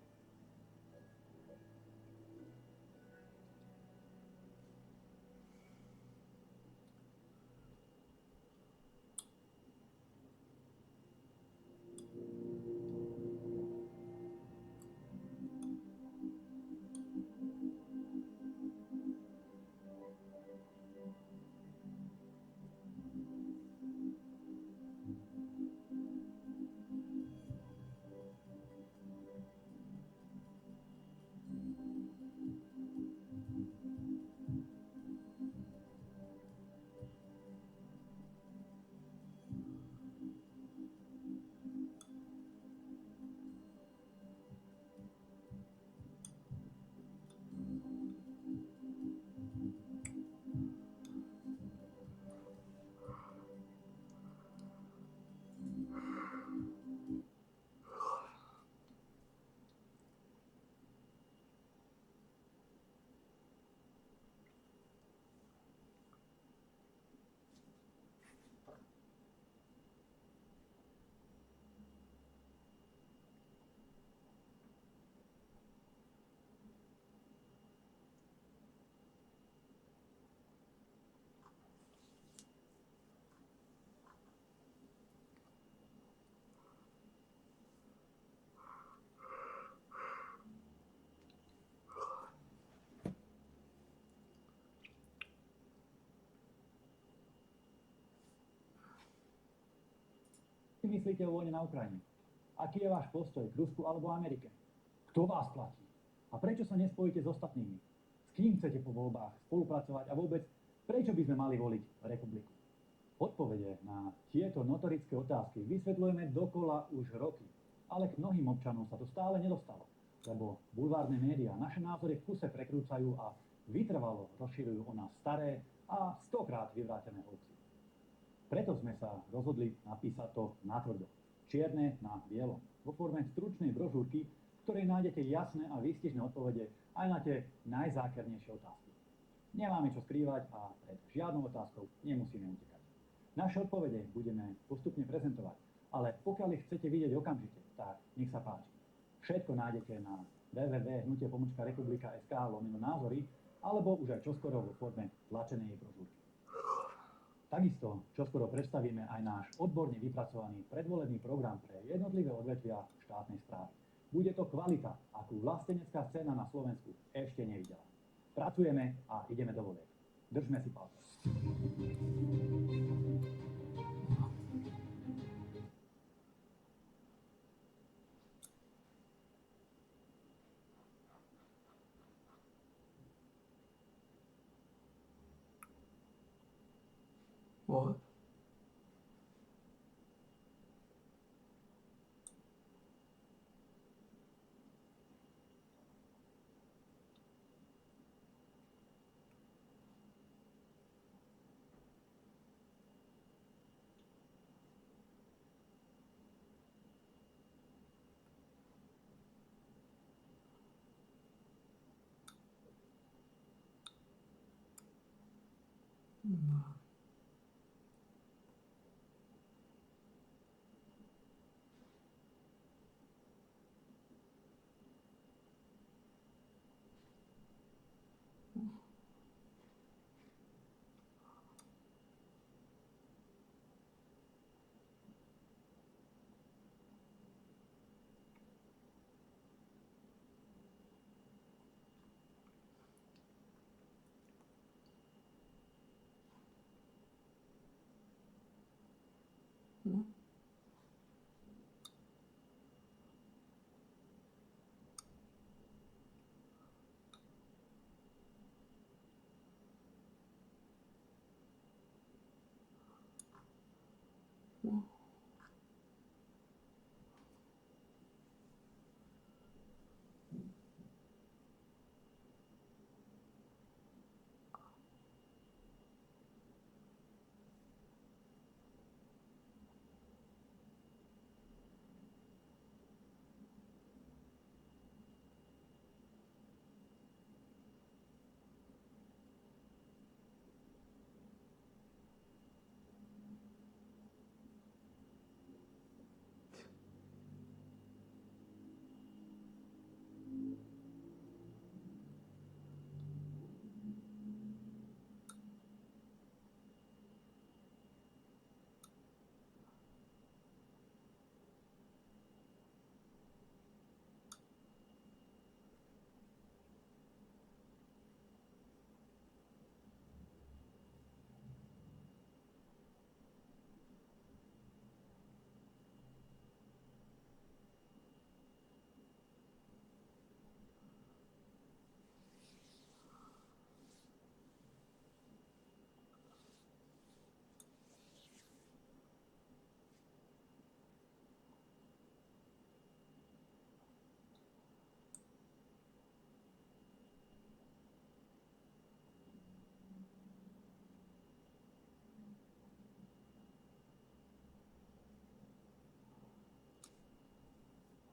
Myslíte o vojne na Ukrajine? Aký je váš postoj k Rusku alebo Amerike? Kto vás platí? A prečo sa nespojíte s ostatnými? S kým chcete po voľbách spolupracovať a vôbec prečo by sme mali voliť republiku? Odpovede na tieto notorické otázky vysvetľujeme dokola už roky, ale k mnohým občanom sa to stále nedostalo, lebo bulvárne médiá naše názory v kuse prekrúcajú a vytrvalo rozširujú o nás staré a 100-krát vyvrátené hoaxy. Preto sme sa rozhodli napísať to natvrdo, čierne na bielom, vo forme stručnej brožúrky, v ktorej nájdete jasné a výstižné odpovede aj na tie najzákernejšie otázky. Nemáme čo skrývať a pred žiadnou otázkou nemusíme utekať. Naše odpovede budeme postupne prezentovať, ale pokiaľ ich chcete vidieť okamžite, tak nech sa páči. Všetko nájdete na www.hnutie-republika.sk/názory alebo už aj čoskoro vo forme tlačenej brožúrky. Takisto čoskoro predstavíme aj náš odborne vypracovaný predvolebný program pre jednotlivé odvetvia štátnej správy. Bude to kvalita, akú vlastenecká scéna na Slovensku ešte nevidela. Pracujeme a ideme do volieb. Držme si palce. What?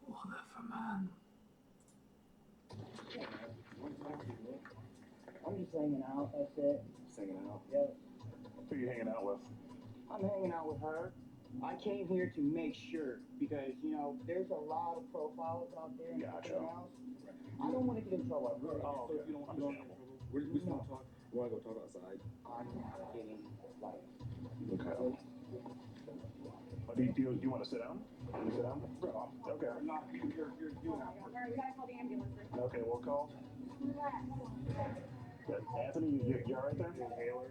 Whatever, man. I'm just hanging out, that's it. Just hanging out? Yep. Who are you hanging out with? I'm hanging out with her. I came here to make sure because, you know, there's a lot of profiles out there and Gotcha. everything else. I don't want to get in trouble. Oh, okay. Understandable. We just want to talk. You want to go talk outside? I'm getting like. Okay. Do you want to sit down? Want to sit down? Okay. Not you're Alright, we gotta call the ambulance. Okay, we'll call. Anthony, you all right there? Inhaler?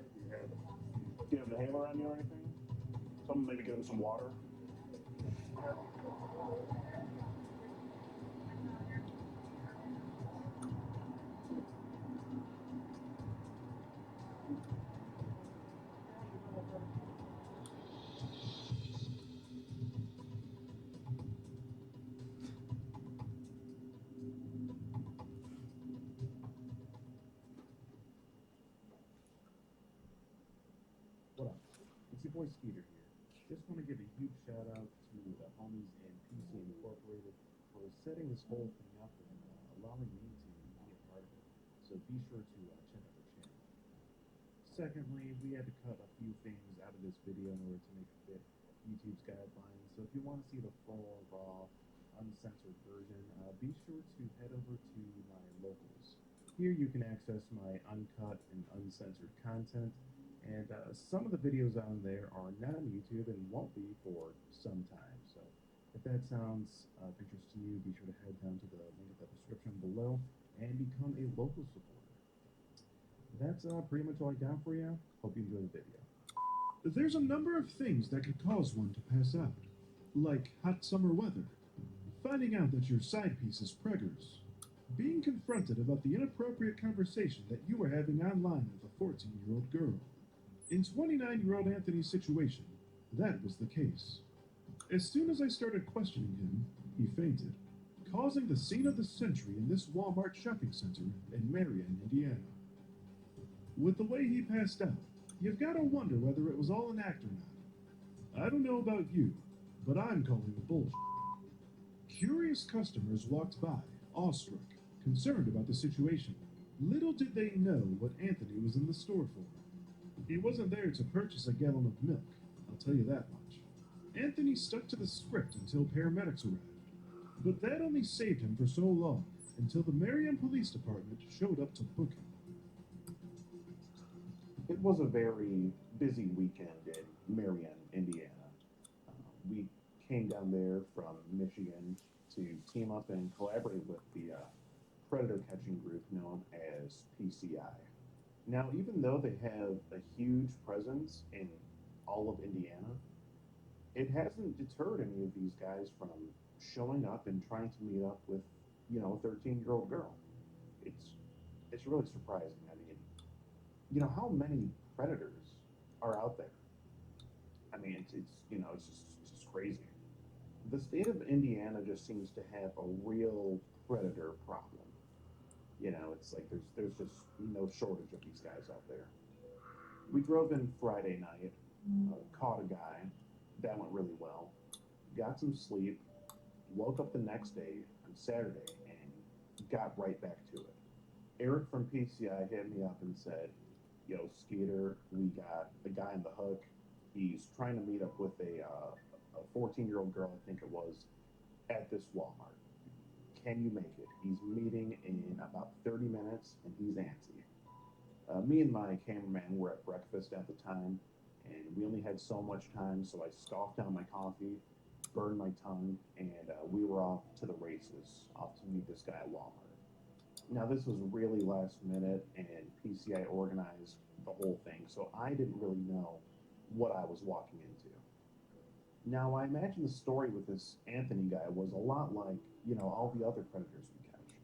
Do you have an inhaler on you or anything? Someone maybe give him some water. What up? It's your boy Skeeter here. Just want to give a huge shout out to the homies in PC Incorporated for setting this whole thing up and allowing me to be a part of it. So be sure to check out their channel. Secondly, we had to cut a few things out of this video in order to make it fit YouTube's guidelines. So if you want to see the full, raw, uncensored version, be sure to head over to my locals. Here you can access my uncut and uncensored content. And some of the videos on there are not on YouTube and won't be for some time. So if that sounds of interest to you, be sure to head down to the link in the description below and become a local supporter. That's pretty much all I got for you. Hope you enjoy the video. There's a number of things that could cause one to pass out, like hot summer weather, finding out that your side piece is preggers, being confronted about the inappropriate conversation that you were having online with a 14-year-old girl. In 29-year-old Anthony's situation, that was the case. As soon as I started questioning him, he fainted, causing the scene of the century in this Walmart shopping center in Marion, Indiana. With the way he passed out, you've got to wonder whether it was all an act or not. I don't know about you, but I'm calling the bullshit. Curious customers walked by, awestruck, concerned about the situation. Little did they know what Anthony was in the store for. He wasn't there to purchase a gallon of milk, I'll tell you that much. Anthony stuck to the script until paramedics arrived. But that only saved him for so long, until the Marion Police Department showed up to book him. It was a very busy weekend in Marion, Indiana. We came down there from Michigan to team up and collaborate with the predator catching group known as PCI. Now, even though they have a huge presence in all of Indiana, it hasn't deterred any of these guys from showing up and trying to meet up with, a 13-year-old girl. It's really surprising. I mean, how many predators are out there? I mean, it's just crazy. The state of Indiana just seems to have a real predator problem. It's like there's just no shortage of these guys out there. We drove in Friday night, caught a guy. That went really well. Got some sleep, woke up the next day on Saturday, and got right back to it. Eric from PCI hit me up and said, "Yo, Skeeter, we got a guy on the hook. He's trying to meet up with a 14-year-old girl, I think it was, at this Walmart. Can you make it? He's meeting in about 30 minutes, and he's antsy." Me and my cameraman were at breakfast at the time, and we only had so much time, so I scoffed down my coffee, burned my tongue, and we were off to the races, off to meet this guy at Walmart. Now, this was really last minute, and PCI organized the whole thing, so I didn't really know what I was walking into. Now, I imagine the story with this Anthony guy was a lot like, all the other predators we catch.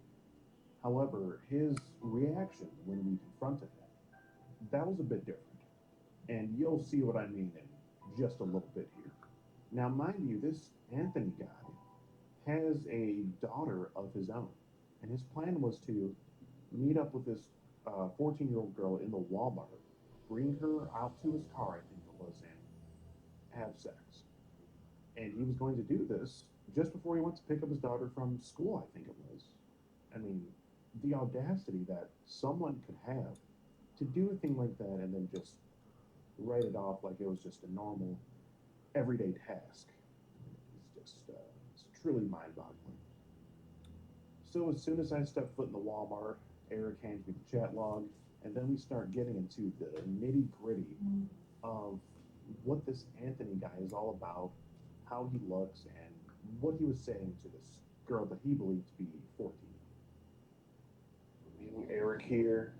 However, his reaction when we confronted him, that was a bit different. And you'll see what I mean in just a little bit here. Now, mind you, this Anthony guy has a daughter of his own. And his plan was to meet up with this 14-year-old girl in the Walmart, bring her out to his car, I think it was, and have sex. And he was going to do this just before he went to pick up his daughter from school, I think it was. I mean, the audacity that someone could have to do a thing like that and then just write it off like it was just a normal, everyday task. It's just, it's truly mind-boggling. So as soon as I step foot in the Walmart, Eric hands me the chat log, and then we start getting into the nitty-gritty of what this Anthony guy is all about, how he looks, and what he was saying to this girl that he believed to be 14. Meeting Eric here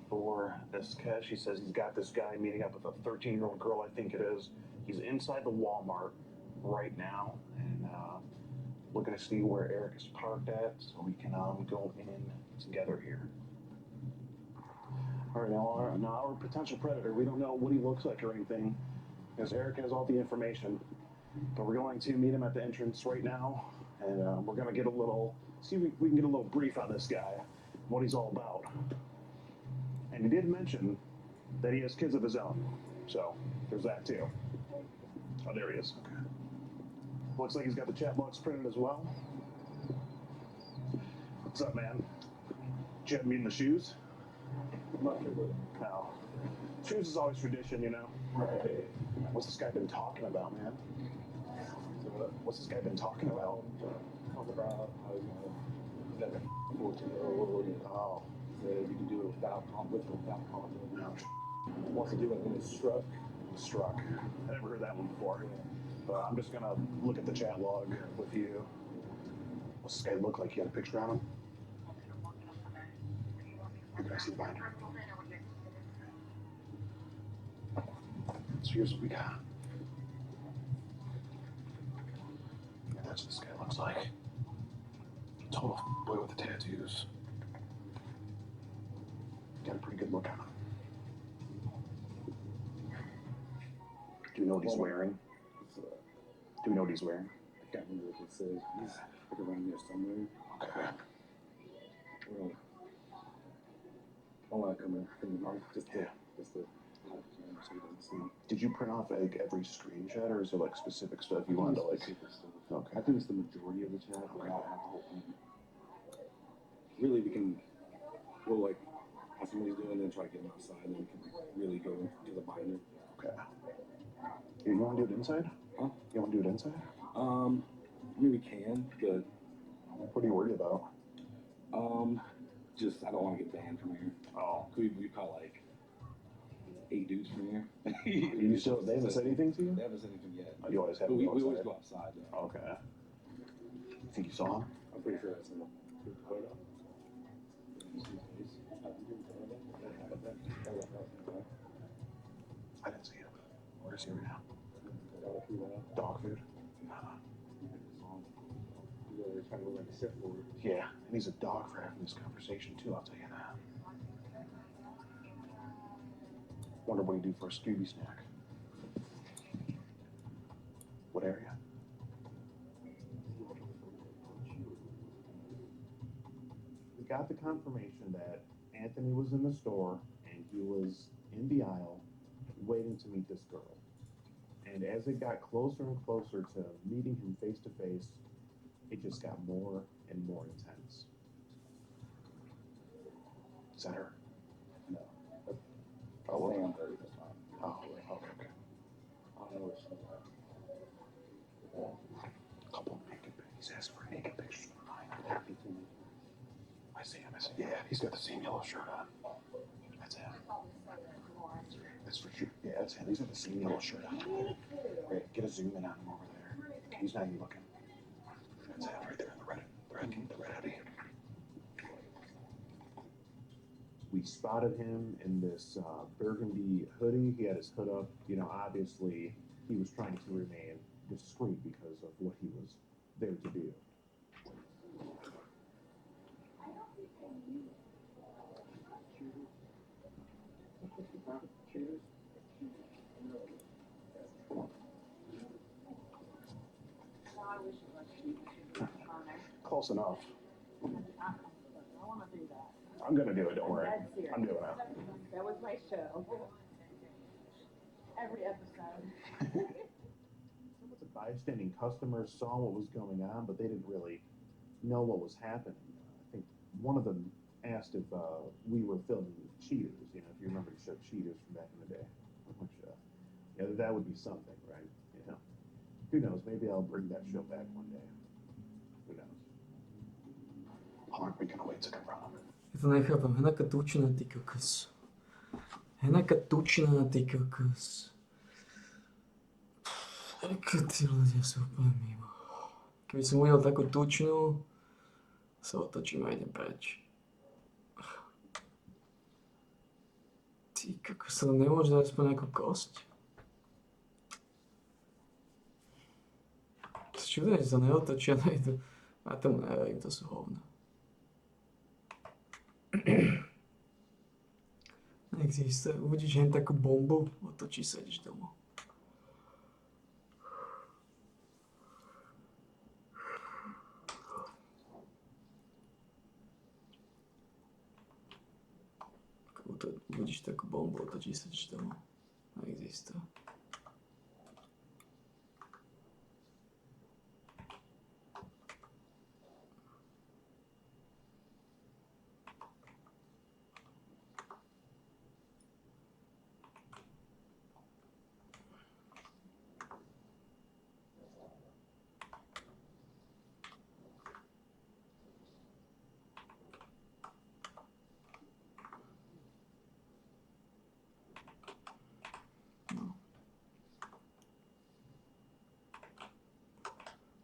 for this catch. He says he's got this guy meeting up with a 13-year-old girl, I think it is. He's inside the Walmart right now, and looking to see where Eric is parked at so we can go in together here. All right, now our potential predator, we don't know what he looks like or anything, because Eric has all the information, but we're going to meet him at the entrance right now, and we're going to get see if we can get a little brief on this guy, what he's all about. And he did mention that he has kids of his own, so there's that too. Oh, there he is. Okay. Looks like he's got the chat box printed as well. What's up, man? Did you have me in the shoes? No. Shoes is always tradition, Right. What's this guy been talking about, man? What's this guy been talking about? Talk about how, he's like a 14-year-old. Oh. Said you can do it without conflict. No. Wants to do it when it's struck. Struck. I never heard that one before. But I'm just gonna look at the chat log with you. What's this guy look like? You got a picture on him? Where can I see the binder? So here's what we got. Yeah, that's what this guy looks like. Total boy with the tattoos. Got a pretty good look on him. Do you know what he's wearing? Do we know what he's wearing? I can't remember what it says. He's like around there somewhere. Okay. Well, I want to come in just to so he doesn't see. Did you print off like every screenshot, or is there like specific stuff you wanted to like? Okay. I think it's the majority of the chat, but I don't have the whole thing. Really, we'll like have somebody's doing and then try to get him outside, and then we can really go into the You want to do it inside? Huh? You want to do it inside? Maybe can, but what are you worried about? Just I don't want to get banned from here. Oh, we caught like 8 dudes from here. You still? They haven't said anything to you? They haven't said anything yet. Oh, you always have But to we go outside? always go outside though. Okay. You think you saw him? I'm pretty sure that's him. I didn't see him. Where's he right now? Dog food. Yeah, and he's a dog for having this conversation too, I'll tell you that. Wonder what he'd do for a Scooby snack. What area? We got the confirmation that Anthony was in the store and he was in the aisle waiting to meet this girl. And as it got closer and closer to meeting him face to face, it just got more and more intense. Is that her? No. Oh, well, Sam. Oh, okay. I don't know what she's A couple naked pictures. He's asking for naked pictures of mine. I see him. Yeah, he's got the same yellow shirt on. That's him. That's for sure. Yeah, that's him. He's got the same yellow shirt on. Great. Get a zoom in on him over there. He's not even looking. That's him right there in the red hoodie. We spotted him in this burgundy hoodie. He had his hood up. You know, obviously he was trying to remain discreet because of what he was there to do. Close enough. I want to do that. I'm gonna do it. Don't worry. Dead serious. I'm doing it. That was my show. Every episode. Some of the bystanding customers saw what was going on, but they didn't really know what was happening. I think one of them asked if we were filming Cheaters. You know, if you remember the show Cheaters from back in the day. Which, yeah, that would be something, right? You know, who knows? Maybe I'll bring that show back one day. Who knows? How long are we gonna wait to confront him? Ja to nechápem, Henaka tučná, ty kokos. Henaka tučná, ty kokos. Ako tí ľudia sú úplne mimo. Keby som uvidel takú tučnú, sa otočím a idem preč. Ty kokos, sa to nemôže dať aspoň ako kosť. Čudujem, že sa neotočia, nejdu. A tomu neverím, to sú hovna. Neexistuje. Uvidíš jen takú bombu, otočí sa, ideš domov. Uvidíš takú bombu, otočí sa, ideš domov. Neexistuje.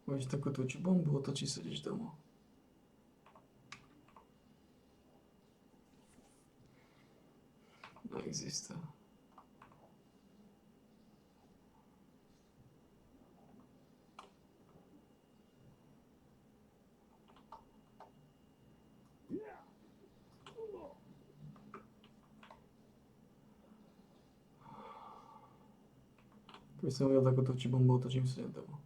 Uvidíš takú tučú bombu, otočí sa, ideš domov. Neexistuje. Keby som uvidel takú tučú bombu, otočím sa, idem domov.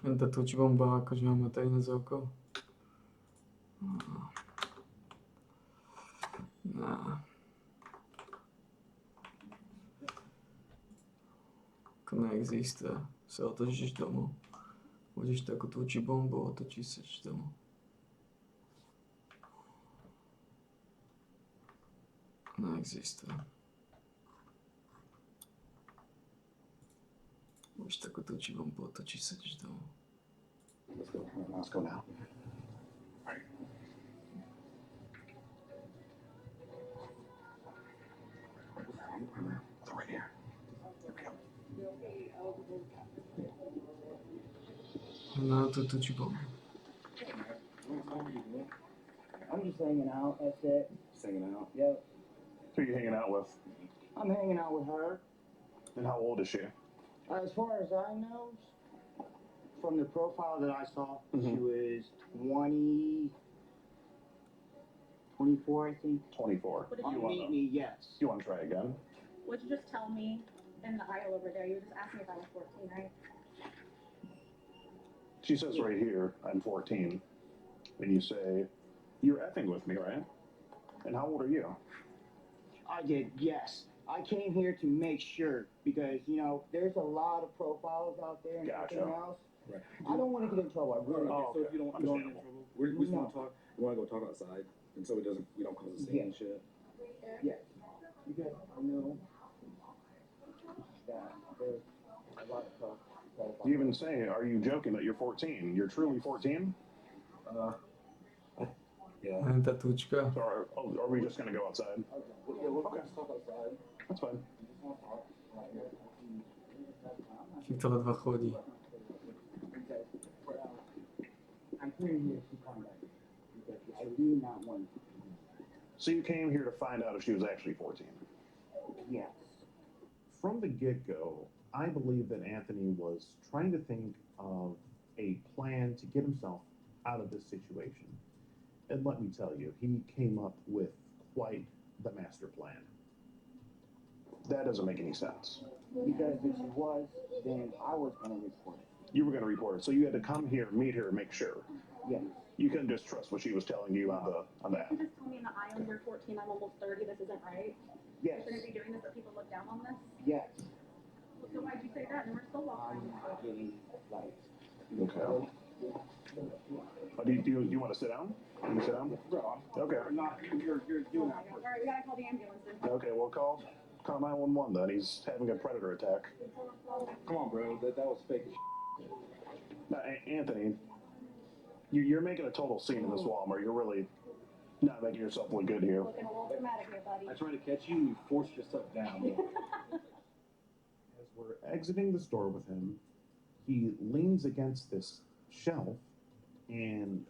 Tá tuči bomba, akože máme tajné zelko. No. Ako neexistuje. Sa otočíš domov. Budeš takú tuči bombu, otočíš sa domov. Neexistuje. Budeš takú tuči bombu, otočíš sa domov. Let's go now. Right here. No, to tuči bombu. I'm just hanging out, that's it. Just hanging out? Yep. Who are you hanging out with? I'm hanging out with her. And how old is she? As far as I know, from the profile that I saw, she was 20, 24, I think. 24. What did On you Meet Me, yes. You want to try again? What'd you just tell me in the aisle over there? You were just asking if I was 14, right? She says right here, I'm 14. And you say, you're effing with me, right? And how old are you? I did, yes. I came here to make sure because, you know, there's a lot of profiles out there and Gotcha. everything else. Right. I don't want to get in trouble. I really Oh, So if you don't get in Understandable. trouble, we just want to talk. We want to go talk outside, and so it doesn't. We don't cause a scene and shit. Yes. Because I know that there's a lot of talk. You even say, are you joking that you're 14? You're truly 14? Yeah. Len tá tučka. So are we just going to go outside? Yeah, we'll just talk outside. That's fine. Však to ledva chodí. I'm here to find out because I do not want to. So you came here to find out if she was actually 14? Yes. From the get-go, I believe that Anthony was trying to think of a plan to get himself out of this situation. And let me tell you, he came up with quite the master plan. That doesn't make any sense. Because if she was, then I was going to report it. You were going to report it, so you had to come here, meet her, and make sure. Yes. You couldn't just trust what she was telling you on the app. You just told me in the aisle you're 14, I'm almost 30, this isn't right. Yes. You shouldn't be doing this so people look down on this. Yes. Well, so why'd you say that? And we're still walking. I'm getting like. Okay. Do you want to sit down? Can you sit down? Okay. Not, you're doing that. All right, we gotta call the ambulance then. Okay, well, call 911 then. He's having a predator attack. Come on, bro. That was fake as shit. Now, Anthony, you're making a total scene in this Walmart. You're really not making yourself look good here. Looking a little dramatic here, buddy. I tried to catch you. You forced yourself down. As we're exiting the store with him, he leans against this shelf and,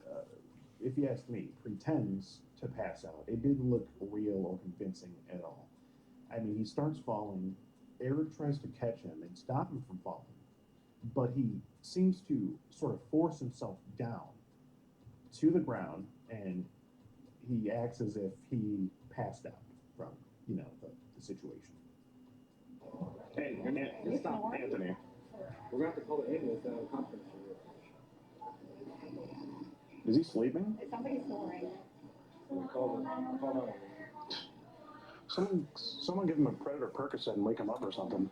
if you ask me, pretends to pass out. It didn't look real or convincing at all. I mean, he starts falling. Eric tries to catch him and stop him from falling, but he seems to sort of force himself down to the ground, and he acts as if he passed out from, the situation. Hey, stop, Anthony. We're gonna have to call the ambulance down the conference room. Is he sleeping? Is somebody snoring? Call them. Someone give him a Predator Percocet and wake him up or something.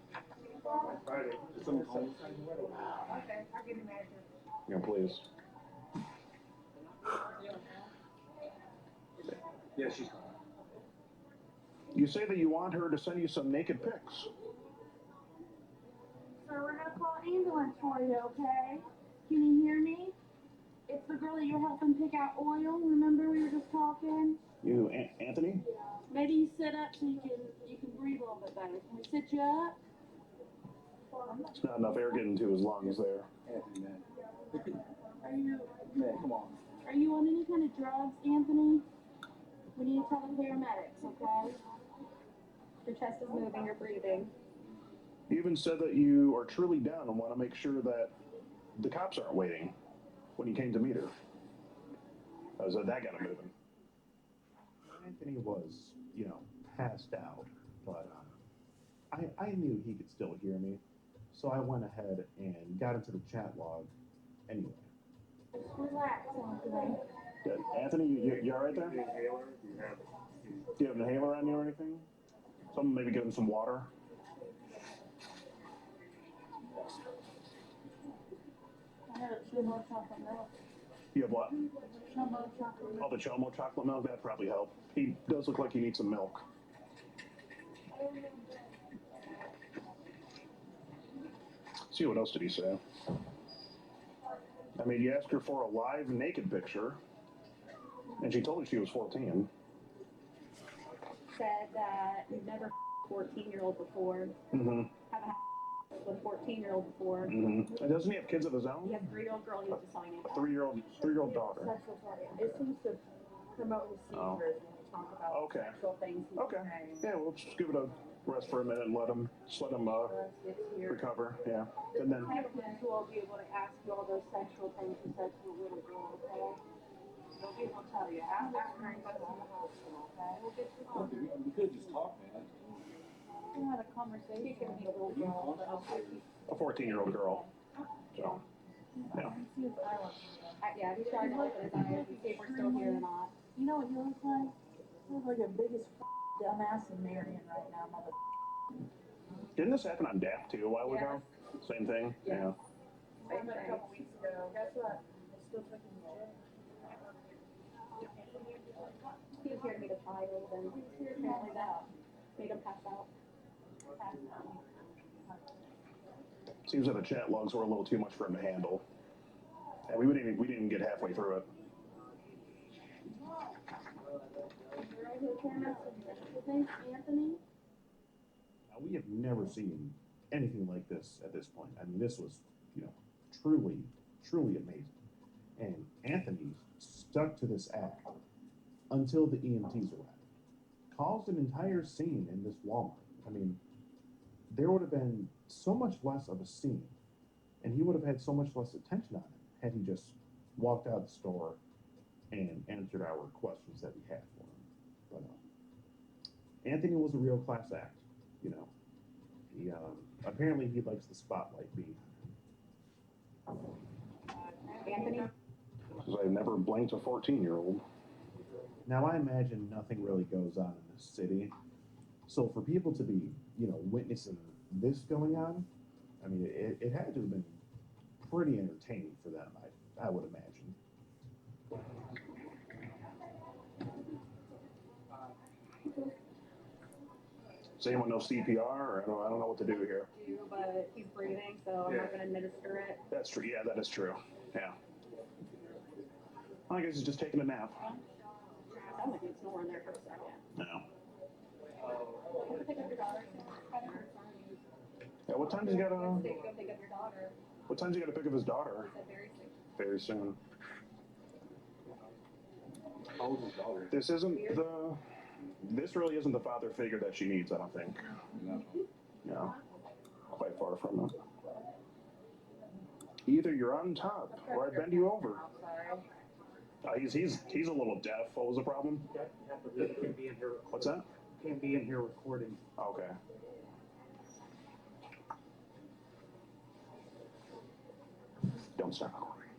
Friday. Did someone call you? Okay, I'll give you manager. Yeah, please. Yeah, she's calling. You say that you want her to send you some naked pics. Sir, we're gonna call an ambulance for you, okay? Can you hear me? It's the girl that you're helping pick out oil. Remember we were just talking? You, Anthony? Maybe you sit up so you can breathe a little bit better. Can we sit you up? It's not enough air getting into his lungs there. Anthony, man. Are you Man, come on. are you on any kind of drugs, Anthony? We need to tell the paramedics, okay? Your chest is moving, you're breathing. You even said that you are truly down and want to make sure that the cops aren't waiting when you came to meet her. So that got him moving. Anthony was, passed out, but I knew he could still hear me, so I went ahead and got into the chat log Anyway. Relax, Anthony. Good. Anthony, you all right there? Do you have an inhaler on you or anything? Someone maybe give him some water. I had a Chomo chocolate milk. You have what? Chomo chocolate milk. Oh, the Chomo chocolate milk? That'd probably help. He does look like he needs some milk. See, what else did he say? I mean, you asked her for a live naked picture, and she told you she was 14. Said that you've never 14-year-old before. Mm-hmm. Haven't had with a 14-year-old before. Mm-hmm. And doesn't he have kids of his own? You have a 3-year-old girl. You have to sign it. A three-year-old daughter. Sexual target. It seems to promote his seizures when we talk about sexual things. Okay. Yeah, we'll just give it a rest for a minute and let him recover. Yeah. And then. Parents will be able to ask you all those sexual things you said to a little girl, okay? They'll be able to tell you. Ask her and go to the hospital, okay? We'll get you on. We could just talk, man. We had a conversation with a little girl. A 14-year-old girl. So, yeah. Yeah, he tried to open his eyes and see if we're still here or not. You know what you look like? You look like the biggest dumbass in Marion right now, mother. Didn't this happen on DAP too a while ago? Same thing? Yeah. Same thing. A couple weeks ago. Guess what? I'm still taking the gym. He appeared to be the child and apparently that made him pass out. Seems that the chat logs were a little too much for him to handle. And we didn't even get halfway through it. Anthony? Now, we have never seen anything like this at this point. I mean, this was, truly, truly amazing. And Anthony stuck to this act until the EMTs arrived. Caused an entire scene in this Walmart. I mean, there would have been so much less of a scene, and he would have had so much less attention on him had he just walked out of the store and answered our questions that we had for him. But Anthony was a real class act, He apparently he likes the spotlight being. Anthony? Because I've never blanked a 14-year-old. Now, I imagine nothing really goes on in this city. So for people to be, witnessing this going on, I mean, it had to have been pretty entertaining for them, I would imagine. Does anyone know CPR? Or I don't know what to do here. But he's breathing, so I'm not going to administer it. That's true. Yeah, that is true. Yeah. I guess he's just taking a nap. I'm like he's snoring there for a second. No. Go pick up your daughter. Yeah, what time does he got to? Go pick up your daughter. What time's he got to pick up his daughter? Very soon. How old is his daughter? This really isn't the father figure that she needs, I don't think. No. Quite far from it. Either you're on top or I bend you over. He's a little deaf. What was the problem? Can't be in here. What's that? Can't be in here recording. Okay. Don't start recording.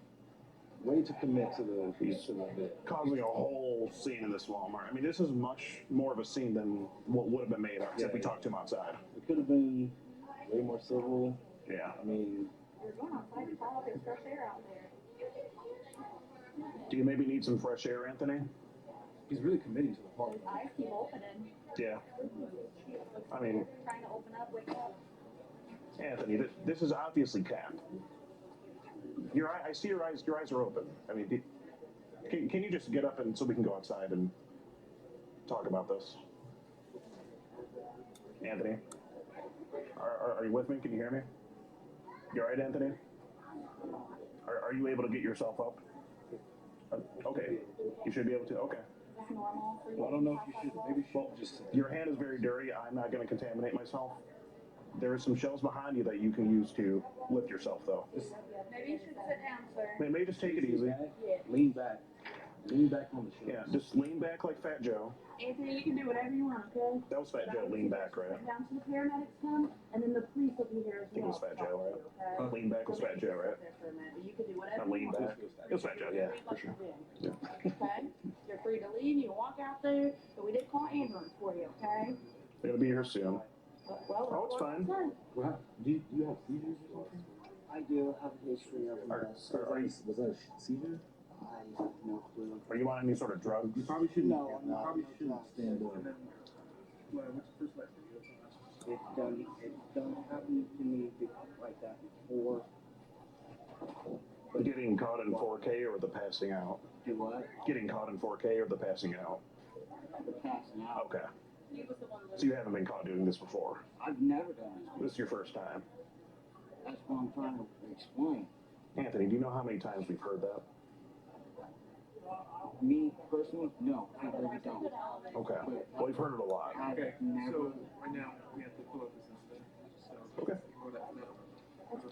Way to commit to the Causing a whole scene in this Walmart. I mean, this is much more of a scene than what would have been made except we talked to him outside. It could have been way more civil. Yeah. I mean, You're going outside to follow there's fresh air out there. Do you maybe need some fresh air, Anthony? he's really committing to the part. His eyes keep opening. Yeah. I mean, Trying to open up, wake up. Anthony, this is obviously Cap. I see your eyes. Your eyes are open. I mean, can you just get up and so we can go outside and talk about this? Anthony, are you with me? Can you hear me? You all right, Anthony? Are you able to get yourself up? Okay, you should be able to. Okay. That's normal. Well, I don't know if you should. Maybe you should just. Your hand is very dirty. I'm not going to contaminate myself. There are some shelves behind you that you can use to lift yourself, though. Maybe you should sit down, sir. Maybe just take it easy. Lean back. Lean back on the show. Yeah, just lean back like Fat Joe. Anthony, you can do whatever you want, okay? That was Fat Joe, lean back, right? Sit down till the paramedics come, and then the police will be here as I think it well. was Fat Joe, right? Okay? Lean back was Fat Joe, right? There for a minute, but you can do whatever Not you lean want. back. It was Fat Joe, yeah, for sure. Yeah. Okay? You're free to leave, you can walk out there, but we did call an ambulance for you, okay? They're gonna be here soon. Well, Oh, it's fine. What? Do you have seizures or something? I do have a history of Was that a seizure? I have no clue. Are you on any sort of drugs? You probably shouldn't. No, you I'm probably not. shouldn't stand up. It done happened to me like that before. Getting caught in 4K or the passing out? Do what? Getting caught in 4K or the passing out? The passing out. Okay. So you haven't been caught doing this before? I've never done it. This is your first time? That's what I'm trying to explain. Anthony, do you know how many times we've heard that? Me personally, no, I really don't. Okay. Well, we've heard it a lot. I've Okay, never. so right now we have to pull up this incident. So Okay. pull that now.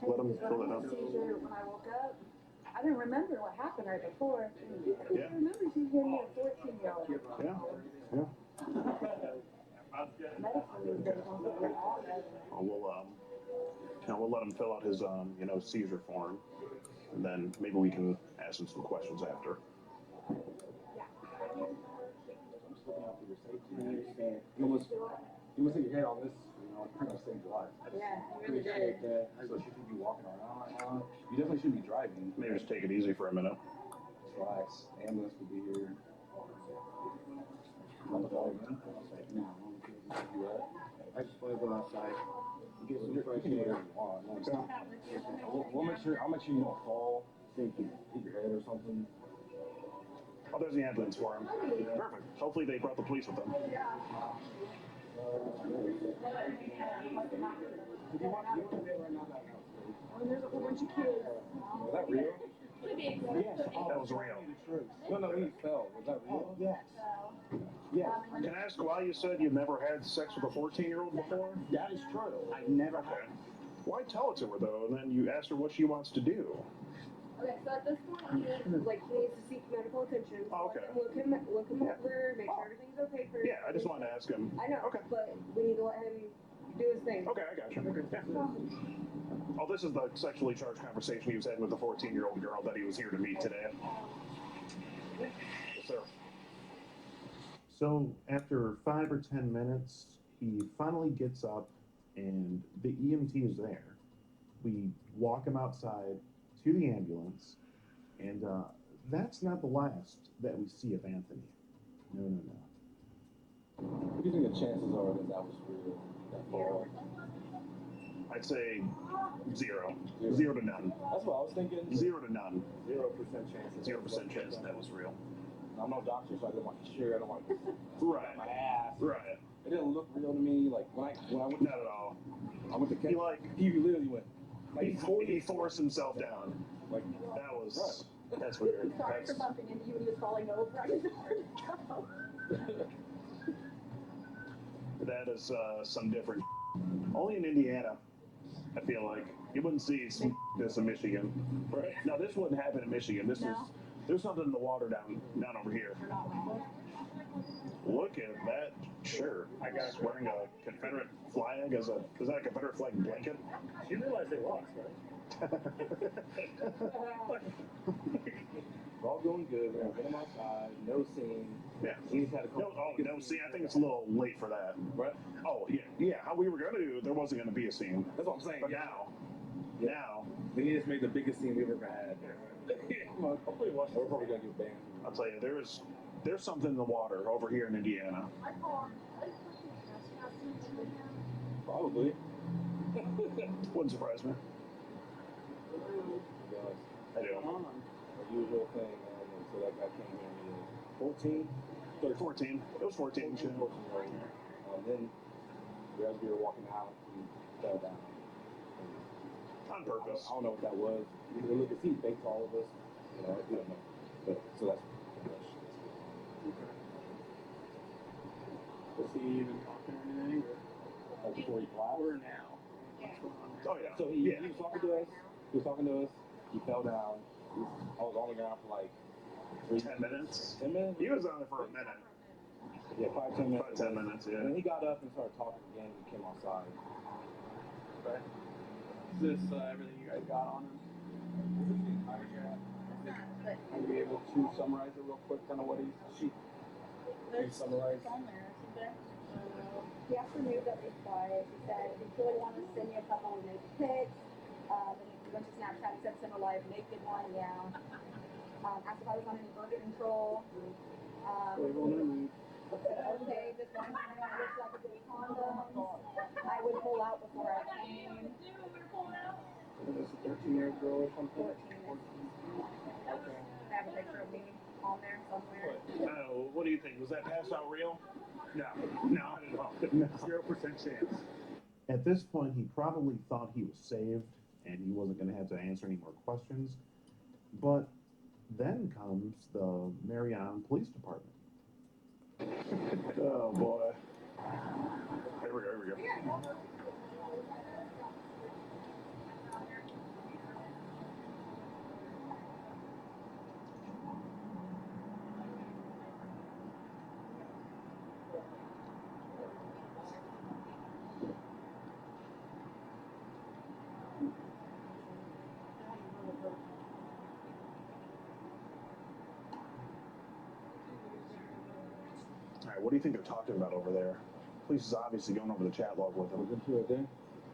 Let them fill it up. Seizure when I woke up. I didn't remember what happened right before. I Yeah. remember she hit me at 14-year-old. Yeah. Yeah. Medicine these days don't get all that. We'll let him fill out his seizure form, and then maybe we can ask him some questions after. I'm just looking out for your safety. I understand. You almost hit your head on this, pretty much saved your life. Yeah, you really did. So you shouldn't be walking around. You definitely shouldn't be driving. Maybe just take it easy for a minute. Just relax. Ambulance will be here. On the phone, man. No, You right? I just want to go outside. Get some You fresh can do whatever air. you want. No, it's not. We'll make sure. I'll make sure you don't fall. Thank you. Hit your head or something. Oh, there's the ambulance for him. Perfect. Hopefully they brought the police with them. And there's a whole bunch of kids. Was that real? Yes. That was real. No, he fell. Was that real? Yes. Yes. Can I ask why you said you've never had sex with a 14-year-old before? That is true. I've never had. Okay. Why tell it to her though, and then you ask her what she wants to do? Okay, so at this point, he needs to seek medical attention. Oh, okay. Look him over, make sure everything's okay for him. Yeah, I just wanted to ask him. I know, Okay. but we need to let him do his thing. Okay, I got you. Yeah. Oh, this is the sexually charged conversation he was having with the 14-year-old girl that he was here to meet today. Yes, sir. So after 5 or 10 minutes, he finally gets up and the EMT is there. We walk him outside to the ambulance, and that's not the last that we see of Anthony. No. What do you think the chances are that was real? That fall? I'd say 0. 0 to none. That's what I was thinking. 0 to none. 0% chance. 0% chance that was real. I'm no doctor, so I didn't want to share. I don't want to Right. my ass. Right. It didn't look real to me. Like when I went, Not at all. I went to He catch. He literally went. Like he forced himself down. Like that was. That's weird. Sorry That's, for bumping into you when he was falling over. I didn't know where to go. that is some different. Only in Indiana, I feel like you wouldn't see some this in Michigan. Right? No, this wouldn't happen in Michigan. This is there's something in the water down over here. Look at that shirt. I guess wearing a Confederate flag is that a Confederate flag blanket? You realize they lost, right? We're all going good. We're gonna get him outside. No scene. Yeah. We just had a couple. No. See, I think it's a little late for that. Right? Oh yeah. How we were gonna do, there wasn't gonna be a scene. That's what I'm saying. But yeah. now, we just made the biggest scene we've ever had. Hopefully, we're probably gonna get banned. I'll tell you, there's something in the water over here in Indiana. Probably. Wouldn't surprise me. I do. A usual thing, man. So that guy came here. 14? 14. It was 14. 14 then, as we were walking out, we fell down. On purpose. I don't know what that was. We look at see, baked all of us. We don't know. But, so that's. Was he even talking or anything? Like before he collapsed? Or now? Oh yeah. So he was talking to us. He was talking to us. He fell down. I was on the ground for like 10 minutes? 10 minutes? He was on there for a minute. Yeah, 5-10 minutes. 5-10 minutes, yeah. And then he got up and started talking again. He came outside. Okay. Is this everything you guys got on him? Is this the entire chat? Are you able to summarize it real quick, kind of what he's summarized? On there, isn't there? He asked for news at least twice. He said he really wanted to send me a couple of naked pics. Then he went to Snapchat and said send a live naked one, yeah. Asked if I was on any birth control. Okay, this one time I looked like a big condom. I would pull out before I came. Is this a 13-year-old girl or something? 14. Okay. I have a picture of me on there somewhere. What do you think? Was that pass out real? No, not at all. 0% chance. At this point, he probably thought he was saved and he wasn't going to have to answer any more questions. But then comes the Marion Police Department. Oh boy. Here we go. All right, what do you think they're talking about over there? Police is obviously going over the chat log with them. Right there?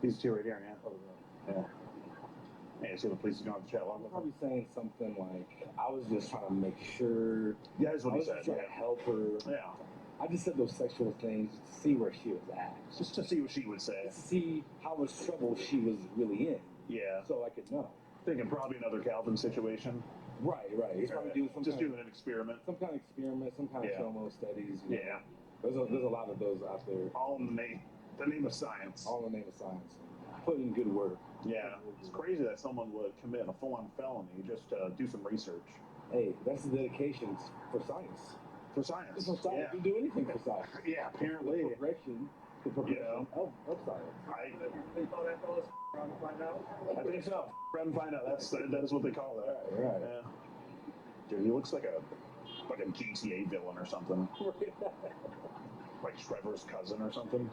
These two right here, yeah. Yeah. Hey, see the police is going over the chat log with them? Probably saying something like, I was just trying to make sure. Yeah, that's what he said. I was just trying to help her. Yeah. I just said those sexual things to see where she was at. Just to see what she would say. To see how much trouble she was really in. Yeah. So I could know. Thinking probably another Calvin situation. Right. He's probably doing some just doing an experiment. Some kind of experiment, some kind of Shomo studies. You know. Yeah. There's a lot of those out there. All in the name of science. All in the name of science. Put in good work. Yeah. It's crazy that someone would commit a full-on felony just to do some research. Hey, that's the dedication for science. For science. For science. Yeah. You do anything for science. Yeah, apparently. The progression of science. They call that fellas around to find out? I think so. Grab and find out. That is what they call that. Right. Yeah. Dude, he looks like a GTA villain or something. Like Trevor's cousin or something.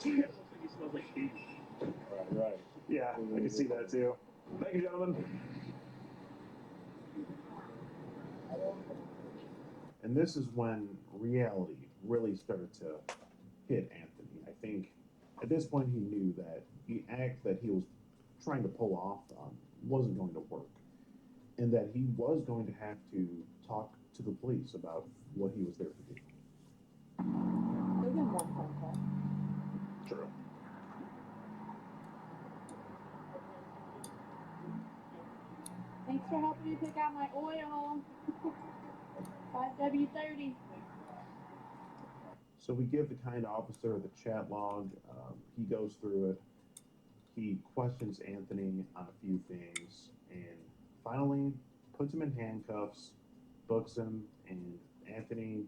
He smells like heat. Right. Yeah, I can see that too. Thank you, gentlemen. And this is when reality really started to hit Anthony. I think at this point he knew that the act that he was trying to pull off wasn't going to work. And that he was going to have to talk to the police about what he was there to do. There's been one phone call. True. Thanks for helping me pick out my oil. 5W30. So we give the kind officer the chat log. He goes through it. He questions Anthony on a few things, and finally puts him in handcuffs, books him, and Anthony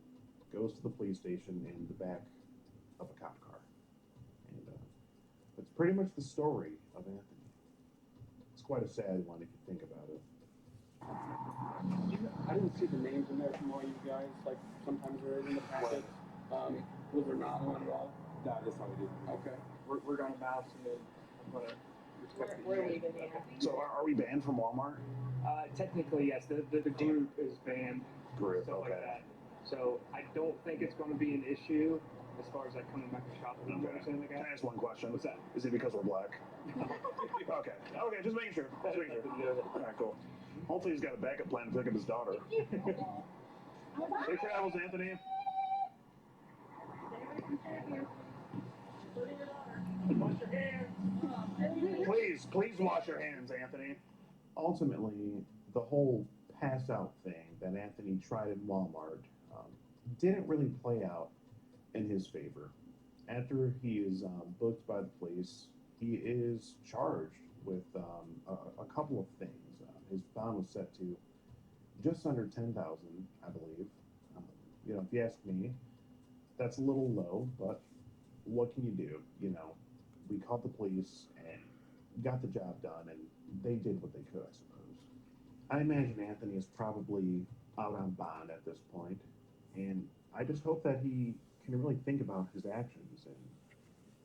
goes to the police station in the back of a cop car. And that's pretty much the story of Anthony. It's quite a sad one if you think about it. I didn't see the names in there from all you guys, like sometimes there is in the packet. Was there not one at all? No, that's how we do. Okay. We're gonna bounce and then I'm gonna We're leaving, yeah. So are we banned from Walmart? Technically, yes. The group is banned. Group, Stuff okay. like that. So I don't think it's going to be an issue as far as like coming back to shop anymore or something like Can that. I ask one question? What's that? Is it because we're black? Okay, just making sure. All right, cool. Hopefully he's got a backup plan to pick up his daughter. Safe travels, Anthony. Wash your hands. Please wash your hands, Anthony. Ultimately, the whole pass out thing that Anthony tried in Walmart didn't really play out in his favor. After he is booked by the police, he is charged with a couple of things. His bond was set to just under $10,000, I believe. If you ask me, that's a little low, but what can you do? We called the police and got the job done, and they did what they could, I suppose. I imagine Anthony is probably out on bond at this point, and I just hope that he can really think about his actions and,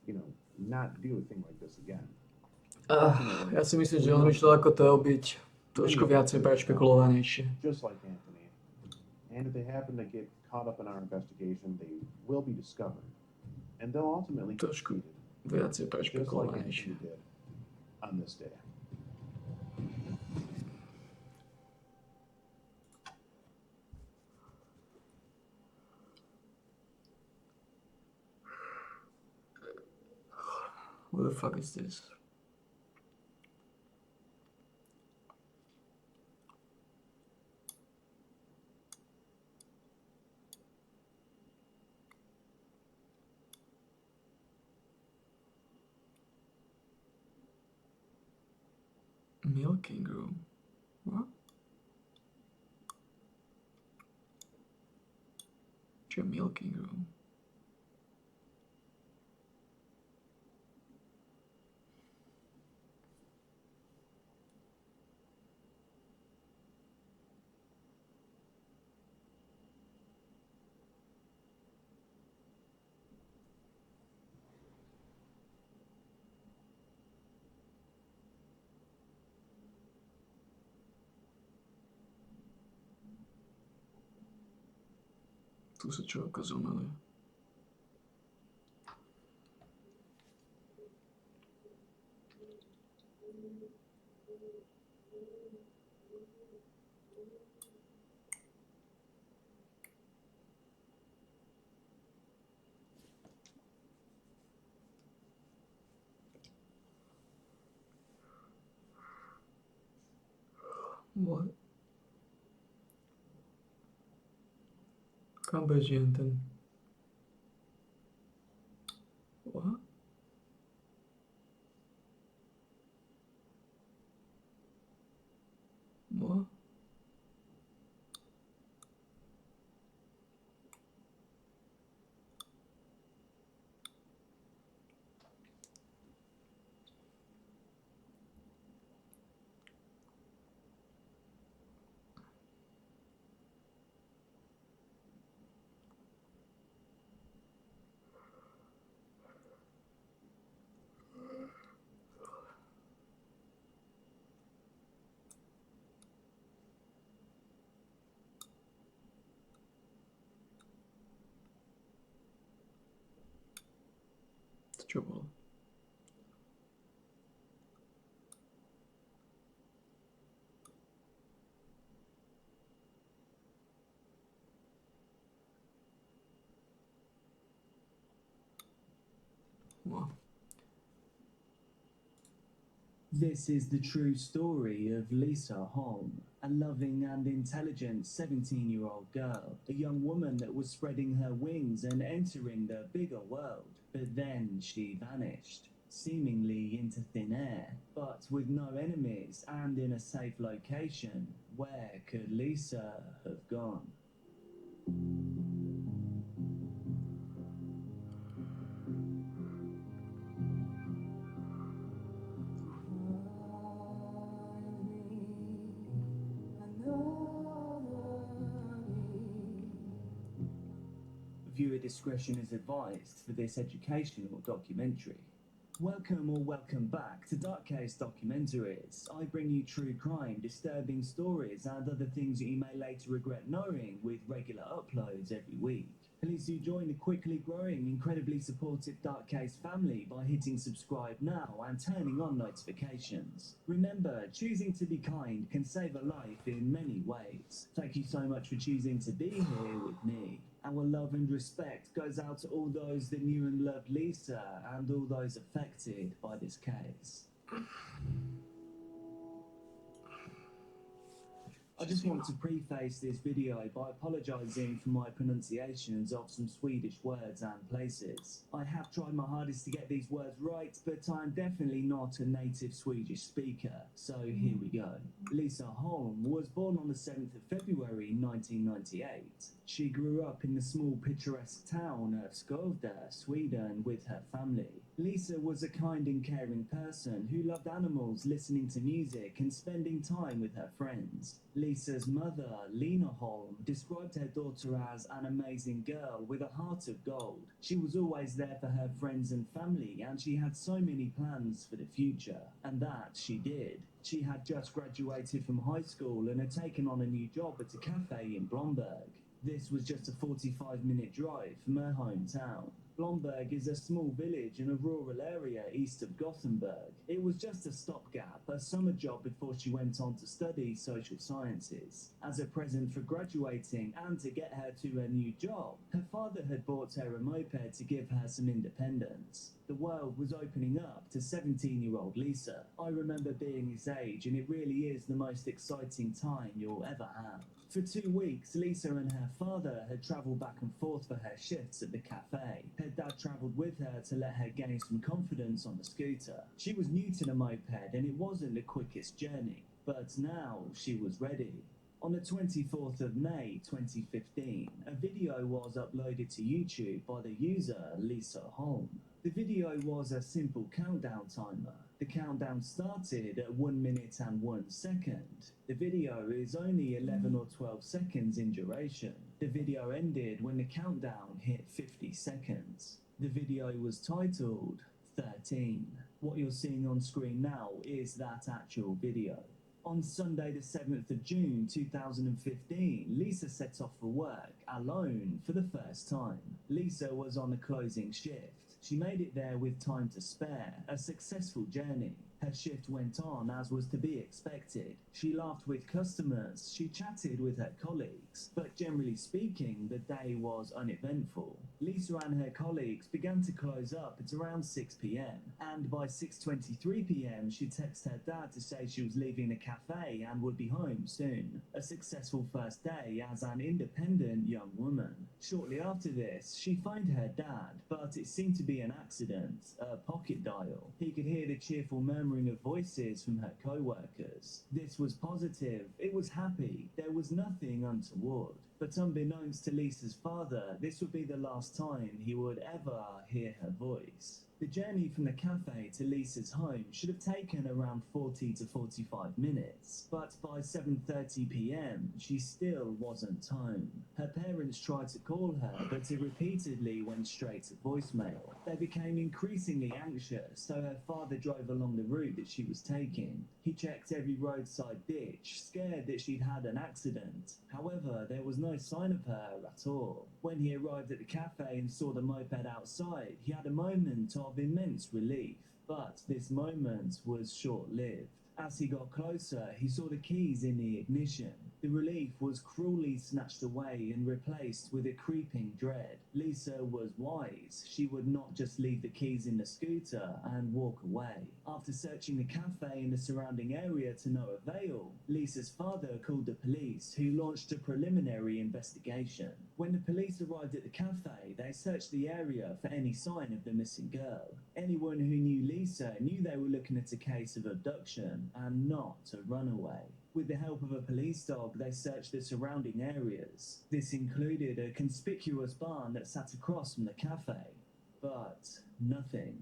you know, not do a thing like this again. Ja si myslím, že on vyšiel ako to byť trošku viacej prešpekulovanejšie. Just like Anthony. And if they happen to get caught up in our investigation, they will be discovered. And they'll ultimately get Trošku treated viacej just like prešpekulovanejšie. Anthony did on this day. What the fuck is this? Milking room. What? What's your milking room? Tu sa čo ukazovali? What? Kam beží jen ten? What? What? Čo bolo? What? This is the true story of Lisa Holm, a loving and intelligent 17-year-old girl, a young woman that was spreading her wings and entering the bigger world. But then she vanished, seemingly into thin air, but with no enemies and in a safe location. Where could Lisa have gone? Viewer discretion is advised for this educational documentary. Welcome or welcome back to Dark Case Documentaries. I bring you true crime, disturbing stories and other things that you may later regret knowing with regular uploads every week. Please do join the quickly growing, incredibly supportive Dark Case family by hitting subscribe now and turning on notifications. Remember, choosing to be kind can save a life in many ways. Thank you so much for choosing to be here with me. Our love and respect goes out to all those that knew and loved Lisa and all those affected by this case. I just want to preface this video by apologising for my pronunciations of some Swedish words and places. I have tried my hardest to get these words right, but I'm definitely not a native Swedish speaker, so here we go. Lisa Holm was born on the 7th of February 1998. She grew up in the small picturesque town of Skövde, Sweden, with her family. Lisa was a kind and caring person who loved animals, listening to music, and spending time with her friends. Lisa's mother, Lena Holm, described her daughter as an amazing girl with a heart of gold. She was always there for her friends and family, and she had so many plans for the future. And that she did. She had just graduated from high school and had taken on a new job at a cafe in Blomberg. This was just a 45-minute drive from her hometown. Blomberg is a small village in a rural area east of Gothenburg. It was just a stopgap, a summer job before she went on to study social sciences. As a present for graduating and to get her to her new job, her father had bought her a moped to give her some independence. The world was opening up to 17-year-old Lisa. I remember being his age, and it really is the most exciting time you'll ever have. For 2 weeks, Lisa and her father had travelled back and forth for her shifts at the cafe. Her dad travelled with her to let her gain some confidence on the scooter. She was new to the moped and it wasn't the quickest journey, but now she was ready. On the 24th of May 2015, a video was uploaded to YouTube by the user Lisa Holm. The video was a simple countdown timer. The countdown started at 1 minute and 1 second. The video is only 11 or 12 seconds in duration. The video ended when the countdown hit 50 seconds. The video was titled 13. What you're seeing on screen now is that actual video. On Sunday the 7th of June 2015, Lisa set off for work, alone, for the first time. Lisa was on a closing shift. She made it there with time to spare, a successful journey. Her shift went on as was to be expected. She laughed with customers, she chatted with her colleagues, but generally speaking, the day was uneventful. Lisa and her colleagues began to close up at around 6 p.m, and by 6:23 p.m, she texted her dad to say she was leaving the cafe and would be home soon. A successful first day as an independent young woman. Shortly after this, she phoned her dad, but it seemed to be an accident, a pocket dial. He could hear the cheerful murmuring of voices from her co-workers. This was positive, it was happy, there was nothing untoward. But unbeknownst to Lisa's father, this would be the last time he would ever hear her voice. The journey from the cafe to Lisa's home should have taken around 40 to 45 minutes, but by 7:30 p.m, she still wasn't home. Her parents tried to call her, but it repeatedly went straight to voicemail. They became increasingly anxious, so her father drove along the route that she was taking. He checked every roadside ditch, scared that she'd had an accident. However, there was no sign of her at all. When he arrived at the cafe and saw the moped outside, he had a moment of immense relief. But this moment was short-lived. As he got closer, he saw the keys in the ignition. The relief was cruelly snatched away and replaced with a creeping dread. Lisa was wise. She would not just leave the keys in the scooter and walk away. After searching the cafe and the surrounding area to no avail, Lisa's father called the police, who launched a preliminary investigation. When the police arrived at the cafe, they searched the area for any sign of the missing girl. Anyone who knew Lisa knew they were looking at a case of abduction and not a runaway. With the help of a police dog, they searched the surrounding areas. This included a conspicuous barn that sat across from the cafe. But nothing.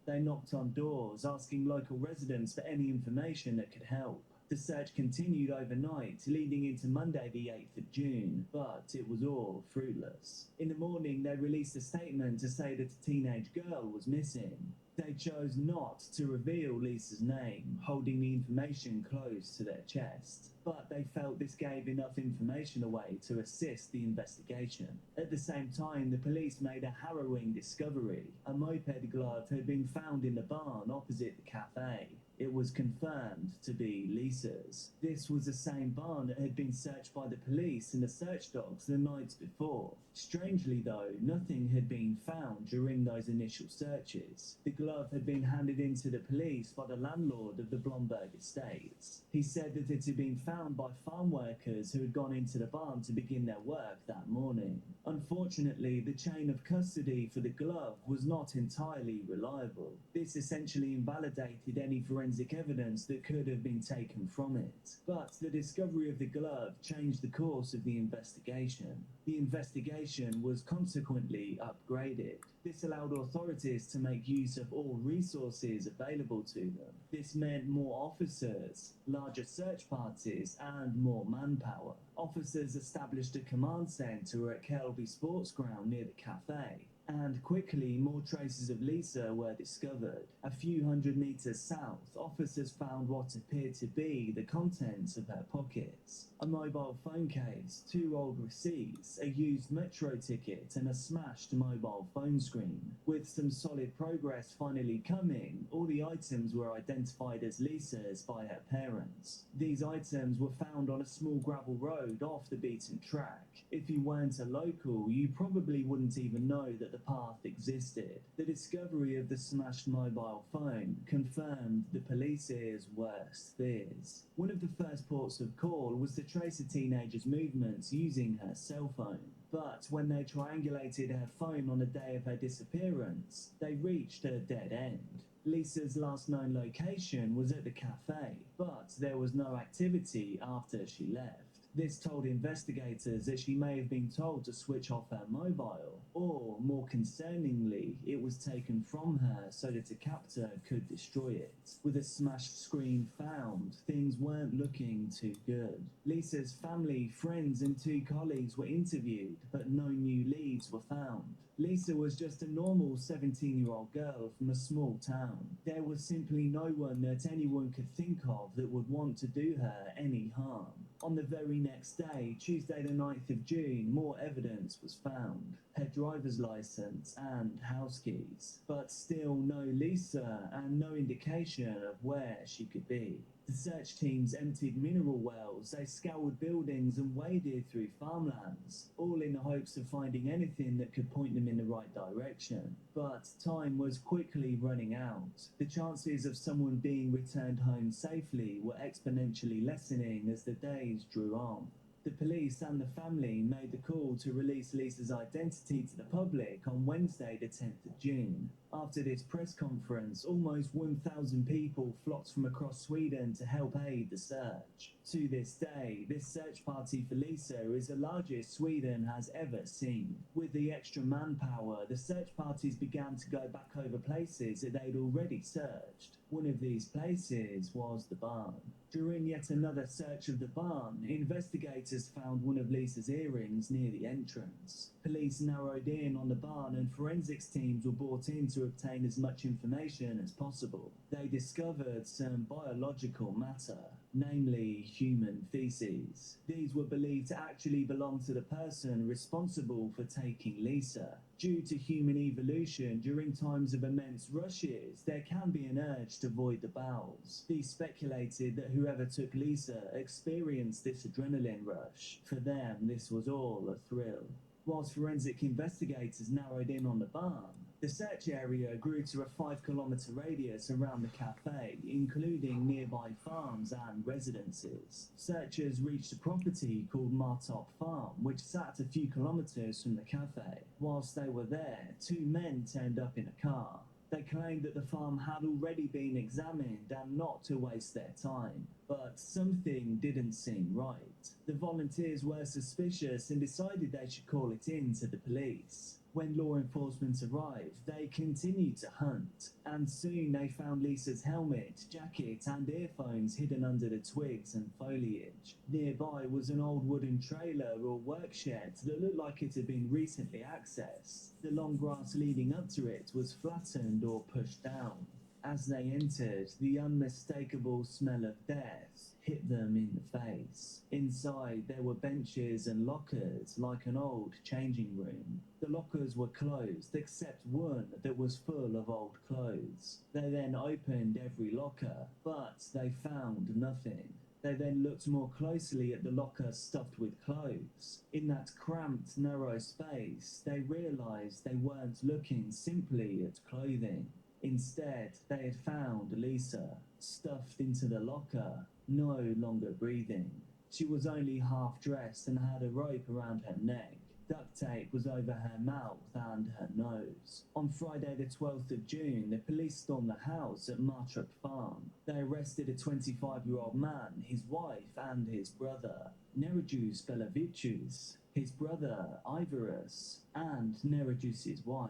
They knocked on doors, asking local residents for any information that could help. The search continued overnight, leading into Monday the 8th of June, but it was all fruitless. In the morning, they released a statement to say that a teenage girl was missing. They chose not to reveal Lisa's name, holding the information close to their chest. But they felt this gave enough information away to assist the investigation. At the same time, the police made a harrowing discovery. A moped glove had been found in the barn opposite the cafe. It was confirmed to be Lisa's. This was the same barn that had been searched by the police and the search dogs the nights before. Strangely though, nothing had been found during those initial searches. The glove had been handed in to the police by the landlord of the Blomberg estates. He said that it had been found by farm workers who had gone into the barn to begin their work that morning. Unfortunately, the chain of custody for the glove was not entirely reliable. This essentially invalidated any forensic forensic evidence that could have been taken from it. But the discovery of the glove changed the course of the investigation. The investigation was consequently upgraded. This allowed authorities to make use of all resources available to them. This meant more officers, larger search parties, and more manpower. Officers established a command centre at Kelby Sports Ground near the cafe, and quickly more traces of Lisa were discovered. A few hundred meters south, officers found what appeared to be the contents of her pockets: a mobile phone case, 2 old receipts, a used metro ticket, and a smashed mobile phone screen. With some solid progress finally coming, all the items were identified as Lisa's by her parents. These items were found on a small gravel road off the beaten track. If you weren't a local, you probably wouldn't even know that the path existed. The discovery of the smashed mobile phone confirmed the police's worst fears. One of the first ports of call was to trace a teenager's movements using her cell phone. But when they triangulated her phone on the day of her disappearance, they reached a dead end. Lisa's last known location was at the cafe, but there was no activity after she left. This told investigators that she may have been told to switch off her mobile, or, more concerningly, it was taken from her so that a captor could destroy it. With a smashed screen found, things weren't looking too good. Lisa's family, friends, and 2 colleagues were interviewed, but no new leads were found. Lisa was just a normal 17-year-old girl from a small town. There was simply no one that anyone could think of that would want to do her any harm. On the very next day, Tuesday the 9th of June, more evidence was found: her driver's license and house keys. But still no Lisa and no indication of where she could be. The search teams emptied mineral wells, they scoured buildings and waded through farmlands, all in the hopes of finding anything that could point them in the right direction. But time was quickly running out. The chances of someone being returned home safely were exponentially lessening as the days drew on. The police and the family made the call to release Lisa's identity to the public on Wednesday the 10th of June. After this press conference, almost 1,000 people flocked from across Sweden to help aid the search. To this day, this search party for Lisa is the largest Sweden has ever seen. With the extra manpower, the search parties began to go back over places that they'd already searched. One of these places was the barn. During yet another search of the barn, investigators found one of Lisa's earrings near the entrance. Police narrowed in on the barn and forensics teams were brought in to obtain as much information as possible. They discovered some biological matter, namely human feces. These were believed to actually belong to the person responsible for taking Lisa. Due to human evolution, during times of immense rushes, there can be an urge to void the bowels. These speculated that whoever took Lisa experienced this adrenaline rush. For them, this was all a thrill. Whilst forensic investigators narrowed in on the barn, the search area grew to a 5-kilometre radius around the cafe, including nearby farms and residences. Searchers reached a property called Martop Farm, which sat a few kilometres from the cafe. Whilst they were there, 2 men turned up in a car. They claimed that the farm had already been examined and not to waste their time. But something didn't seem right. The volunteers were suspicious and decided they should call it in to the police. When law enforcement arrived, they continued to hunt, and soon they found Lisa's helmet, jacket, and earphones hidden under the twigs and foliage. Nearby was an old wooden trailer or work shed that looked like it had been recently accessed. The long grass leading up to it was flattened or pushed down. As they entered, the unmistakable smell of death hit them in the face. Inside, there were benches and lockers like an old changing room. The lockers were closed except one that was full of old clothes. They then opened every locker, but they found nothing. They then looked more closely at the locker stuffed with clothes. In that cramped, narrow space, they realised they weren't looking simply at clothing. Instead, they had found Lisa, stuffed into the locker, no longer breathing. She was only half dressed and had a rope around her neck. Duct tape was over her mouth and her nose. On Friday the 12th of June, the police stormed the house at Martruck Farm. They arrested a 25-year-old man, his wife and his brother, Neregius Belavicius, his brother Ivarus, and Neregius's wife.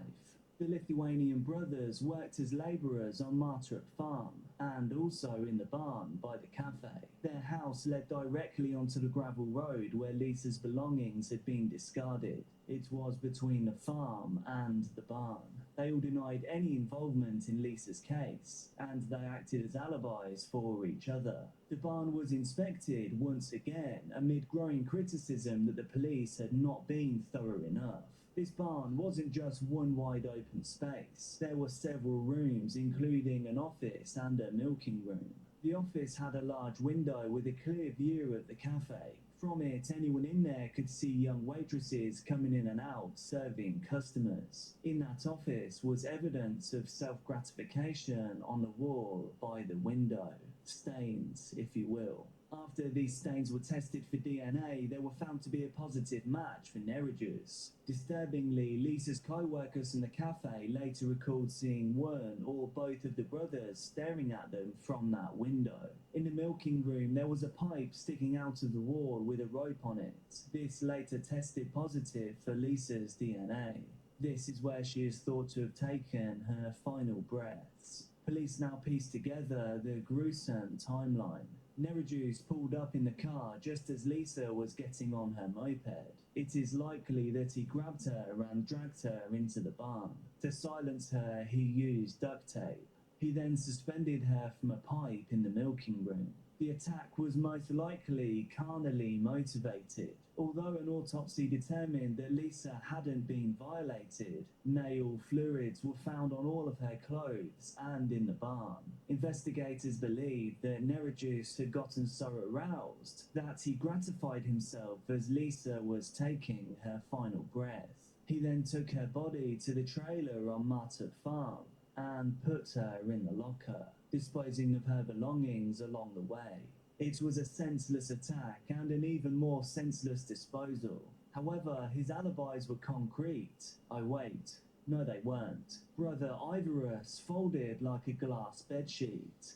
The Lithuanian brothers worked as labourers on Martruck Farm and also in the barn by the cafe. Their house led directly onto the gravel road where Lisa's belongings had been discarded. It was between the farm and the barn. They all denied any involvement in Lisa's case, and they acted as alibis for each other. The barn was inspected once again amid growing criticism that the police had not been thorough enough. This barn wasn't just one wide open space. There were several rooms, including an office and a milking room. The office had a large window with a clear view of the cafe. From it, anyone in there could see young waitresses coming in and out, serving customers. In that office was evidence of self-gratification on the wall by the window. Stains, if you will. After these stains were tested for DNA, they were found to be a positive match for Neregius. Disturbingly, Lisa's co-workers in the cafe later recalled seeing one or both of the brothers staring at them from that window. In the milking room, there was a pipe sticking out of the wall with a rope on it. This later tested positive for Lisa's DNA. This is where she is thought to have taken her final breaths. Police now piece together the gruesome timeline. Neregius pulled up in the car just as Lisa was getting on her moped. It is likely that he grabbed her and dragged her into the barn. To silence her, he used duct tape. He then suspended her from a pipe in the milking room. The attack was most likely carnally motivated. Although an autopsy determined that Lisa hadn't been violated, nail fluids were found on all of her clothes and in the barn. Investigators believe that Neregius had gotten so aroused that he gratified himself as Lisa was taking her final breath. He then took her body to the trailer on Martruck Farm and put her in the locker, disposing of her belongings along the way. It was a senseless attack and an even more senseless disposal. However, his alibis were concrete. Wait. No, they weren't. Brother Ivarus folded like a glass bedsheet.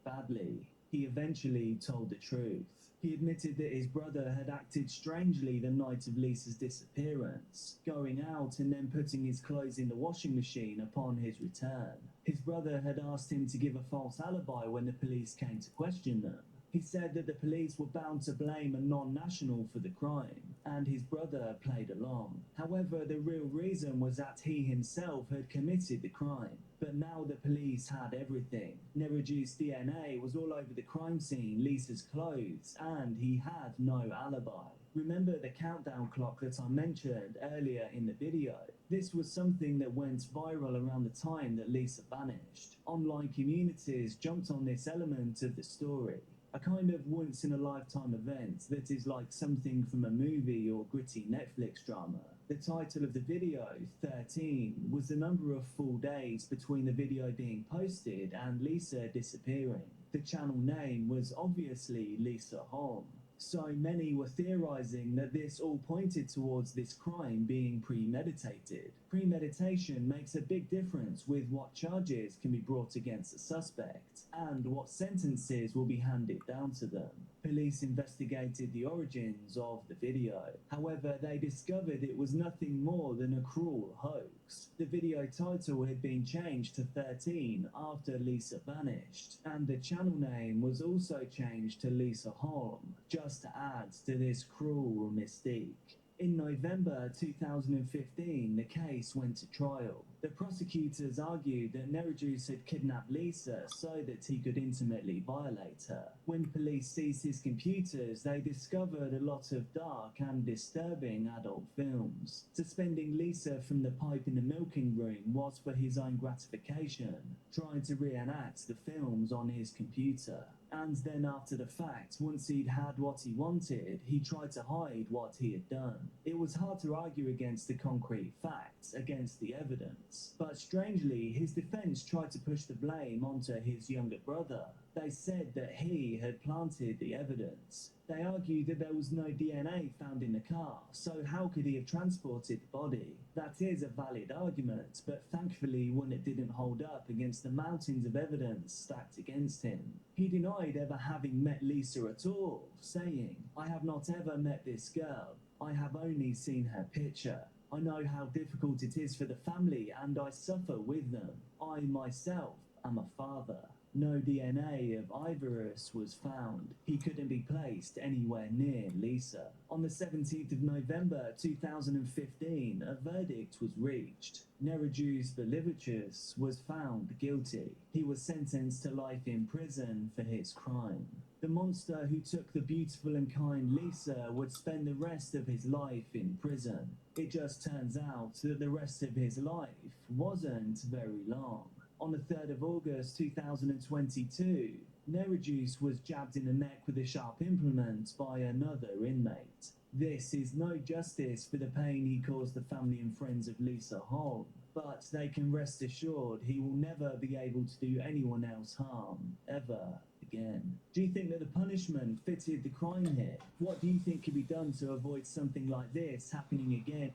Badly. He eventually told the truth. He admitted that his brother had acted strangely the night of Lisa's disappearance, going out and then putting his clothes in the washing machine upon his return. His brother had asked him to give a false alibi when the police came to question them. He said that the police were bound to blame a non-national for the crime, and his brother played along. However, the real reason was that he himself had committed the crime. But now the police had everything. Neregius' DNA was all over the crime scene, Lisa's clothes, and he had no alibi. Remember the countdown clock that I mentioned earlier in the video? This was something that went viral around the time that Lisa vanished. Online communities jumped on this element of the story. A kind of once-in-a-lifetime event that is like something from a movie or gritty Netflix drama. The title of the video, 13, was the number of full days between the video being posted and Lisa disappearing. The channel name was obviously Lisa Holm. So many were theorizing that this all pointed towards this crime being premeditated. Premeditation makes a big difference with what charges can be brought against a suspect and what sentences will be handed down to them. Police investigated the origins of the video. However, they discovered it was nothing more than a cruel hoax. The video title had been changed to 13 after Lisa vanished, and the channel name was also changed to Lisa Holm, just to add to this cruel mystique. In November 2015, the case went to trial. The prosecutors argued that Neregius had kidnapped Lisa so that he could intimately violate her. When police seized his computers, they discovered a lot of dark and disturbing adult films. Suspending Lisa from the pipe in the milking room was for his own gratification, trying to reenact the films on his computer. And then after the fact, once he'd had what he wanted, he tried to hide what he had done. It was hard to argue against the concrete facts, against the evidence. But strangely, his defense tried to push the blame onto his younger brother. They said that he had planted the evidence. They argued that there was no DNA found in the car, so how could he have transported the body? That is a valid argument, but thankfully one that didn't hold up against the mountains of evidence stacked against him. He denied ever having met Lisa at all, saying, "I have not ever met this girl. I have only seen her picture. I know how difficult it is for the family and I suffer with them. I myself am a father." No DNA of either of us was found. He couldn't be placed anywhere near Lisa. On the 17th of November 2015, a verdict was reached. Nerejus Belivicius was found guilty. He was sentenced to life in prison for his crime. The monster who took the beautiful and kind Lisa would spend the rest of his life in prison. It just turns out that the rest of his life wasn't very long. On the 3rd of August 2022, Nerejus was jabbed in the neck with a sharp implement by another inmate. This is no justice for the pain he caused the family and friends of Lisa Holm, but they can rest assured he will never be able to do anyone else harm, ever again. Do you think that the punishment fitted the crime here? What do you think could be done to avoid something like this happening again?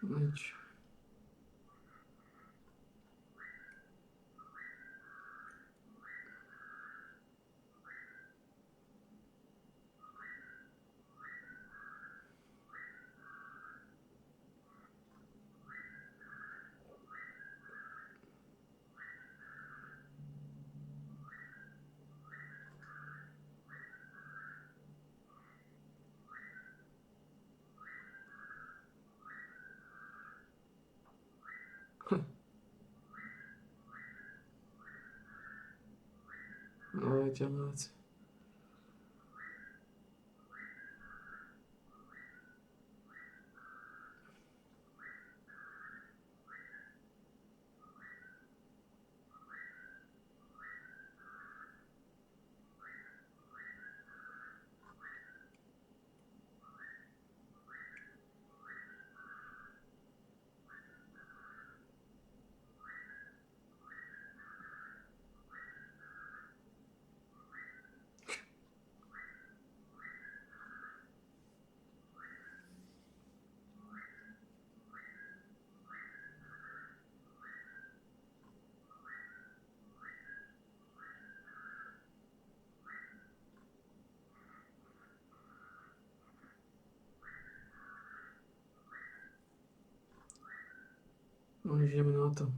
Nič. Ale dělat. No, jdeme na to.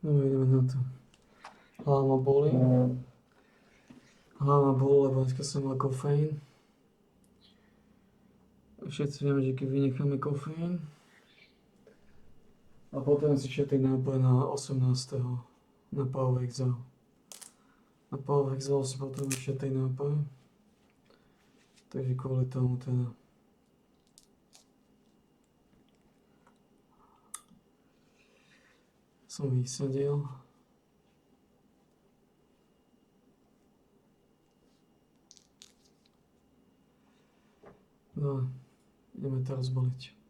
No ideme na to. Hlava ma boli. Hlava ma boli, lebo dneska som mal kofeín. Všetci vieme, že keď vynecháme kofeín a potom si všetky nápoje na 18. na Power Excel. Na Power Excel si potom všetky nápoje. Takže kvôli tomu teda. Som vysadil. No, ideme to rozbaliť.